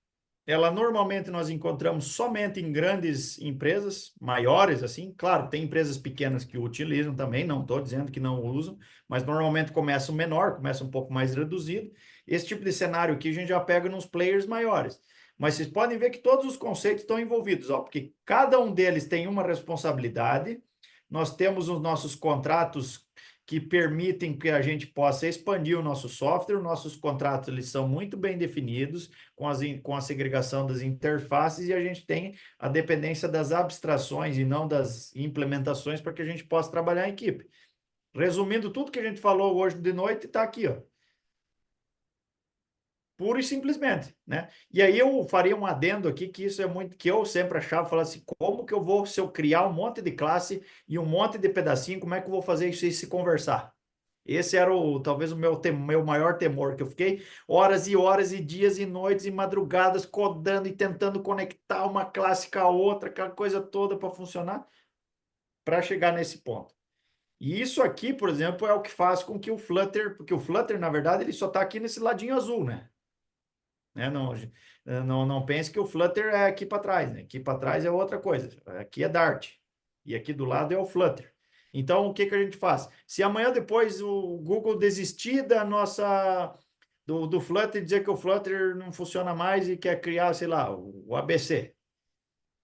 ela normalmente nós encontramos somente em grandes empresas, maiores, assim. Claro, tem empresas pequenas que utilizam também, não estou dizendo que não usam, mas normalmente começa menor, começa um pouco mais reduzido. Esse tipo de cenário aqui a gente já pega nos players maiores. Mas vocês podem ver que todos os conceitos estão envolvidos, ó, porque cada um deles tem uma responsabilidade. Nós temos os nossos contratos que permitem que a gente possa expandir o nosso software. Nossos contratos eles são muito bem definidos, com a segregação das interfaces, e a gente tem a dependência das abstrações e não das implementações para que a gente possa trabalhar em equipe. Resumindo tudo que a gente falou hoje de noite, está aqui, ó. Puro e simplesmente, né? E aí eu faria um adendo aqui, que isso é muito, que eu sempre achava, falar assim, como que eu vou, se eu criar um monte de classe e um monte de pedacinho, como é que eu vou fazer isso aí se conversar? Esse era talvez o meu maior temor, que eu fiquei horas e horas e dias e noites e madrugadas codando e tentando conectar uma classe com a outra, aquela coisa toda para funcionar, para chegar nesse ponto. E isso aqui, por exemplo, é o que faz com que o Flutter, porque o Flutter, na verdade, ele só está aqui nesse ladinho azul, né? Não pense que o Flutter é aqui para trás, né? Aqui para trás é outra coisa. Aqui é Dart. E aqui do lado é o Flutter. Então, o que que a gente faz? Se amanhã depois o Google desistir do Flutter e dizer que o Flutter não funciona mais e quer criar, sei lá, o ABC.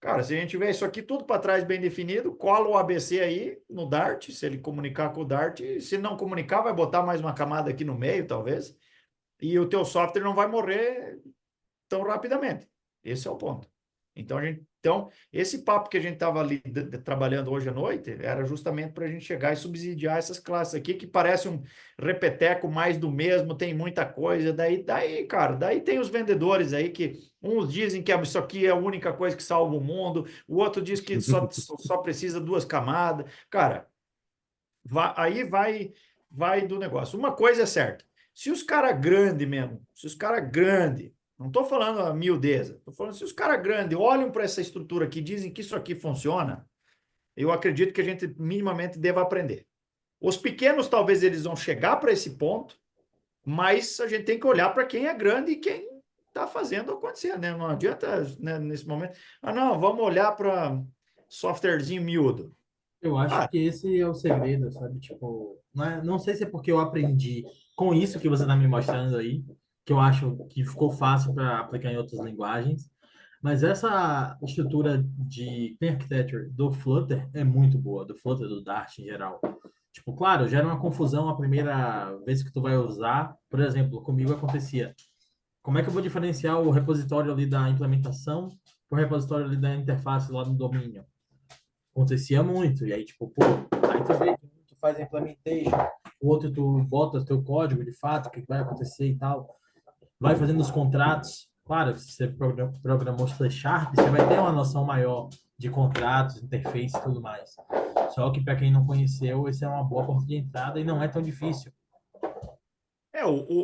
Cara, se a gente tiver isso aqui tudo para trás bem definido, cola o ABC aí no Dart, se ele comunicar com o Dart. Se não comunicar, vai botar mais uma camada aqui no meio, talvez. E o teu software não vai morrer tão rapidamente. Esse é o ponto. Então, esse papo que a gente estava ali trabalhando hoje à noite era justamente para a gente chegar e subsidiar essas classes aqui, que parece um repeteco mais do mesmo, tem muita coisa. Cara, daí tem os vendedores aí que uns dizem que isso aqui é a única coisa que salva o mundo, o outro diz que só precisa 2 camadas. Cara, aí vai do negócio. Uma coisa é certa. Se os caras grandes mesmo, se os caras grandes, não estou falando a miudeza, estou falando se os caras grandes olham para essa estrutura aqui e dizem que isso aqui funciona, eu acredito que a gente minimamente deva aprender. Os pequenos, talvez eles vão chegar para esse ponto, mas a gente tem que olhar para quem é grande e quem está fazendo acontecer, né? Não adianta, né, nesse momento, não, vamos olhar para softwarezinho miúdo. Eu acho que esse é o segredo, sabe? Tipo, não sei se é porque eu aprendi com isso que você está me mostrando aí, que eu acho que ficou fácil para aplicar em outras linguagens, mas essa estrutura de clean architecture do Flutter é muito boa, do Flutter, do Dart em geral. Tipo, claro, gera uma confusão a primeira vez que tu vai usar. Por exemplo, comigo acontecia. Como é que eu vou diferenciar o repositório ali da implementação do repositório ali da interface lá no domínio? Acontecia muito. E aí, tipo, pô, aí tu vê que tu faz a implementation, o outro tu bota o teu código de fato, o que vai acontecer e tal. Vai fazendo os contratos. Claro, se você programou C Sharp, você vai ter uma noção maior de contratos, interface e tudo mais. Só que para quem não conheceu, esse é uma boa porta de entrada e não é tão difícil.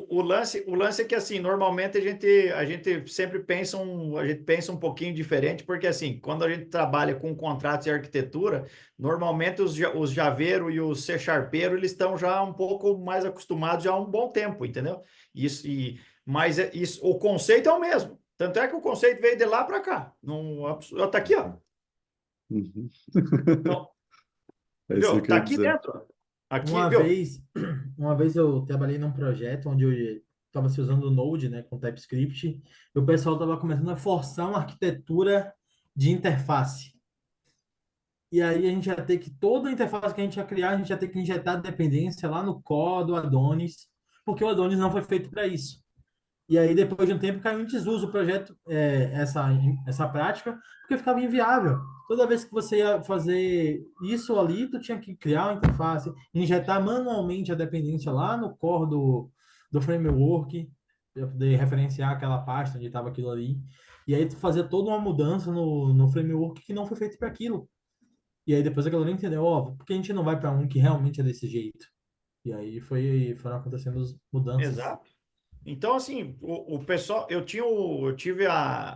O lance é que, assim, normalmente a gente sempre pensa um pouquinho diferente, porque, assim, quando a gente trabalha com contratos e arquitetura, normalmente os Javeiro e os C Sharpeiro, eles estão já um pouco mais acostumados já há um bom tempo, entendeu? Mas o conceito é o mesmo. Tanto é que o conceito veio de lá para cá. Tá aqui, ó. Uhum. Então, É isso que viu? eu Tá queria aqui dizer. dentro. Aqui, Uma viu? vez, uma vez eu trabalhei num projeto onde eu estava se usando o Node, né, com TypeScript, e o pessoal estava começando a forçar uma arquitetura de interface. E aí a gente ia ter que, toda a interface que a gente ia criar, a gente ia ter que injetar dependência lá no core do Adonis, porque o Adonis não foi feito para isso. E aí, depois de um tempo, caiu em desuso o projeto, essa prática, porque ficava inviável. Toda vez que você ia fazer isso ali, tu tinha que criar uma interface, injetar manualmente a dependência lá no core do framework, para poder referenciar aquela pasta onde estava aquilo ali. E aí, tu fazia toda uma mudança no framework que não foi feito para aquilo. E aí, depois a galera entendeu, ó, por que a gente não vai para um que realmente é desse jeito? E aí foram acontecendo as mudanças. Exato. Então, assim, o pessoal, eu tive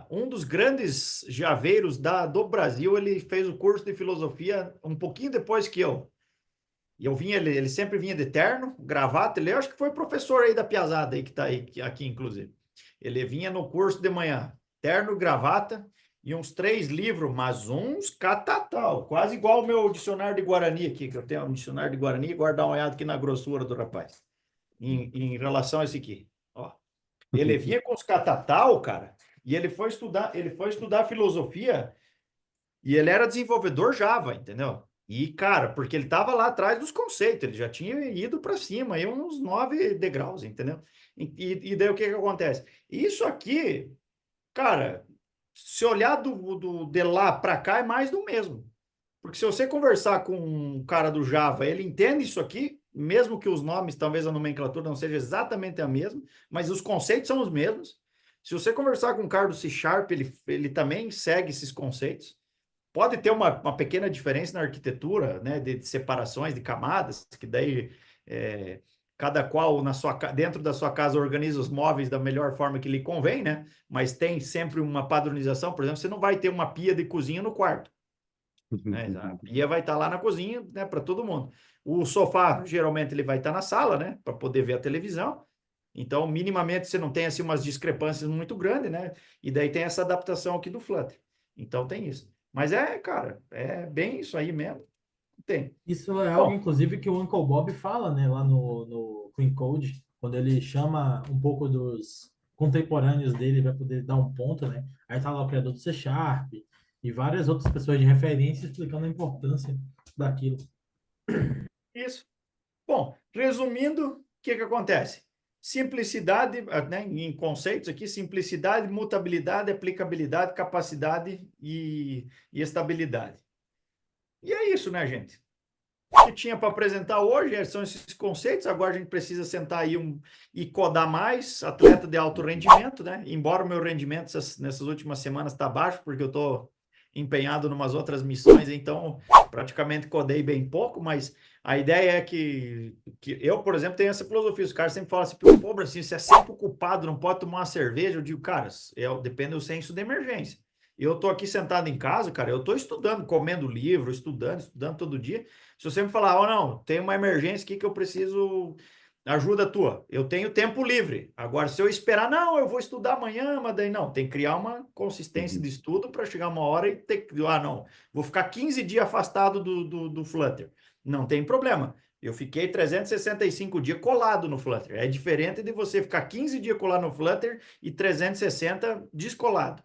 um dos grandes javeiros do Brasil, ele fez o curso de filosofia um pouquinho depois que eu. E ele sempre vinha de terno, gravata, ele acho que foi professor aí da Piazada aí que está aí, aqui, inclusive. Ele vinha no curso de manhã, terno, gravata e uns 3 livros, mas uns catatal, quase igual o meu dicionário de Guarani aqui, que eu tenho um dicionário de Guarani, guardar uma olhada aqui na grossura do rapaz, em relação a esse aqui. Ó. Ele vinha com os catatal, cara, e ele foi estudar filosofia e ele era desenvolvedor Java, entendeu? E, cara, porque ele estava lá atrás dos conceitos, ele já tinha ido para cima, aí uns 9 degraus, entendeu? E daí o que que acontece? Isso aqui, cara, se olhar de lá para cá é mais do mesmo. Porque se você conversar com um cara do Java, ele entende isso aqui, mesmo que os nomes, talvez a nomenclatura não seja exatamente a mesma, mas os conceitos são os mesmos. Se você conversar com um cara do C Sharp, ele também segue esses conceitos. Pode ter uma pequena diferença na arquitetura, né, de separações de camadas, que daí cada qual dentro da sua casa organiza os móveis da melhor forma que lhe convém, né? Mas tem sempre uma padronização. Por exemplo, você não vai ter uma pia de cozinha no quarto, né? A pia vai estar lá na cozinha, né, para todo mundo. O sofá, geralmente, ele vai estar na sala, né, para poder ver a televisão. Então, minimamente, você não tem assim umas discrepâncias muito grandes, né? E daí tem essa adaptação aqui do Flutter. Então, tem isso. Mas cara, é bem isso aí mesmo. Tem. Isso é algo, Bom, inclusive, que o Uncle Bob fala, né, lá no Clean Code, quando ele chama um pouco dos contemporâneos dele para poder dar um ponto, né? Aí tá lá o criador do C Sharp e várias outras pessoas de referência explicando a importância daquilo. isso. Bom, resumindo, o que que acontece? Simplicidade, né, em conceitos aqui, simplicidade, mutabilidade, aplicabilidade, capacidade e estabilidade. E é isso, né, gente? O que tinha para apresentar hoje são esses conceitos. Agora a gente precisa sentar aí e codar mais. Atleta de alto rendimento, né? Embora o meu rendimento nessas últimas semanas está baixo, porque eu estou empenhado em umas outras missões, então praticamente codei bem pouco, mas a ideia é que eu, por exemplo, tenho essa filosofia. Os caras sempre falam assim, pô, Brasil, você é sempre ocupado, não pode tomar uma cerveja. Eu digo, cara, depende do senso de emergência. Eu estou aqui sentado em casa, cara, eu estou estudando, comendo livro, estudando todo dia. Se você me falar, não, tem uma emergência aqui que eu preciso ajuda tua, eu tenho tempo livre. Agora, se eu esperar, não, eu vou estudar amanhã, mas daí não, tem que criar uma consistência de estudo para chegar uma hora e ter que, não, vou ficar 15 dias afastado do Flutter. Não tem problema. Eu fiquei 365 dias colado no Flutter. É diferente de você ficar 15 dias colado no Flutter e 360 descolado.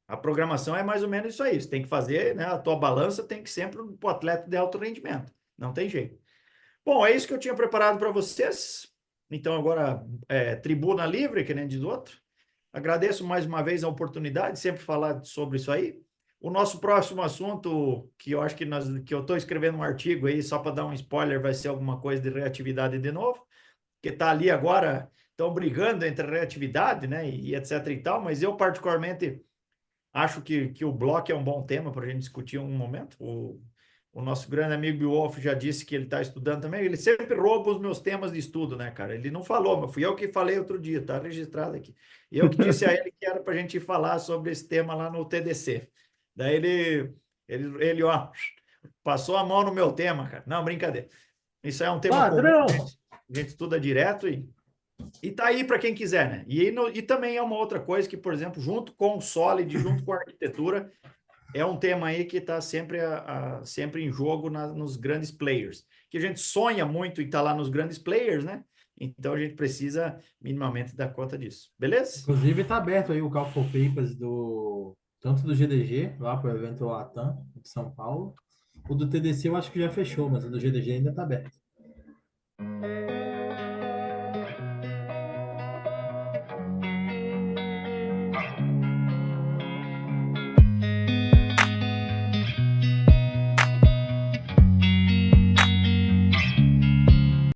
A programação é mais ou menos isso aí. Você tem que fazer, né? A tua balança tem que sempre para o atleta de alto rendimento. Não tem jeito. Bom, é isso que eu tinha preparado para vocês. Então, agora, tribuna livre, que nem diz outro. Agradeço mais uma vez a oportunidade de sempre falar sobre isso aí. O nosso próximo assunto, que eu acho que eu estou escrevendo um artigo aí, só para dar um spoiler, vai ser alguma coisa de reatividade de novo, que está ali agora, estão brigando entre reatividade, né, e etc e tal, mas eu particularmente acho que o bloco é um bom tema para a gente discutir em um momento. O nosso grande amigo Bill Wolf já disse que ele está estudando também. Ele sempre rouba os meus temas de estudo, né, cara? Ele não falou, mas fui eu que falei outro dia, está registrado aqui. Eu que disse a ele que era para a gente falar sobre esse tema lá no TDC. Daí ele ó, passou a mão no meu tema, cara. Não, brincadeira. Isso é um tema comum, Padrão! a gente estuda direto e tá aí para quem quiser, né? E também é uma outra coisa que, por exemplo, junto com o Solid, junto com a arquitetura, é um tema aí que está sempre em jogo nos grandes players. Que a gente sonha muito em estar lá nos grandes players, né? Então a gente precisa minimamente dar conta disso. Beleza? Inclusive, está aberto aí o Call for Papers tanto do GDG, lá para o evento Latam, de São Paulo. O do TDC eu acho que já fechou, mas o do GDG ainda está aberto.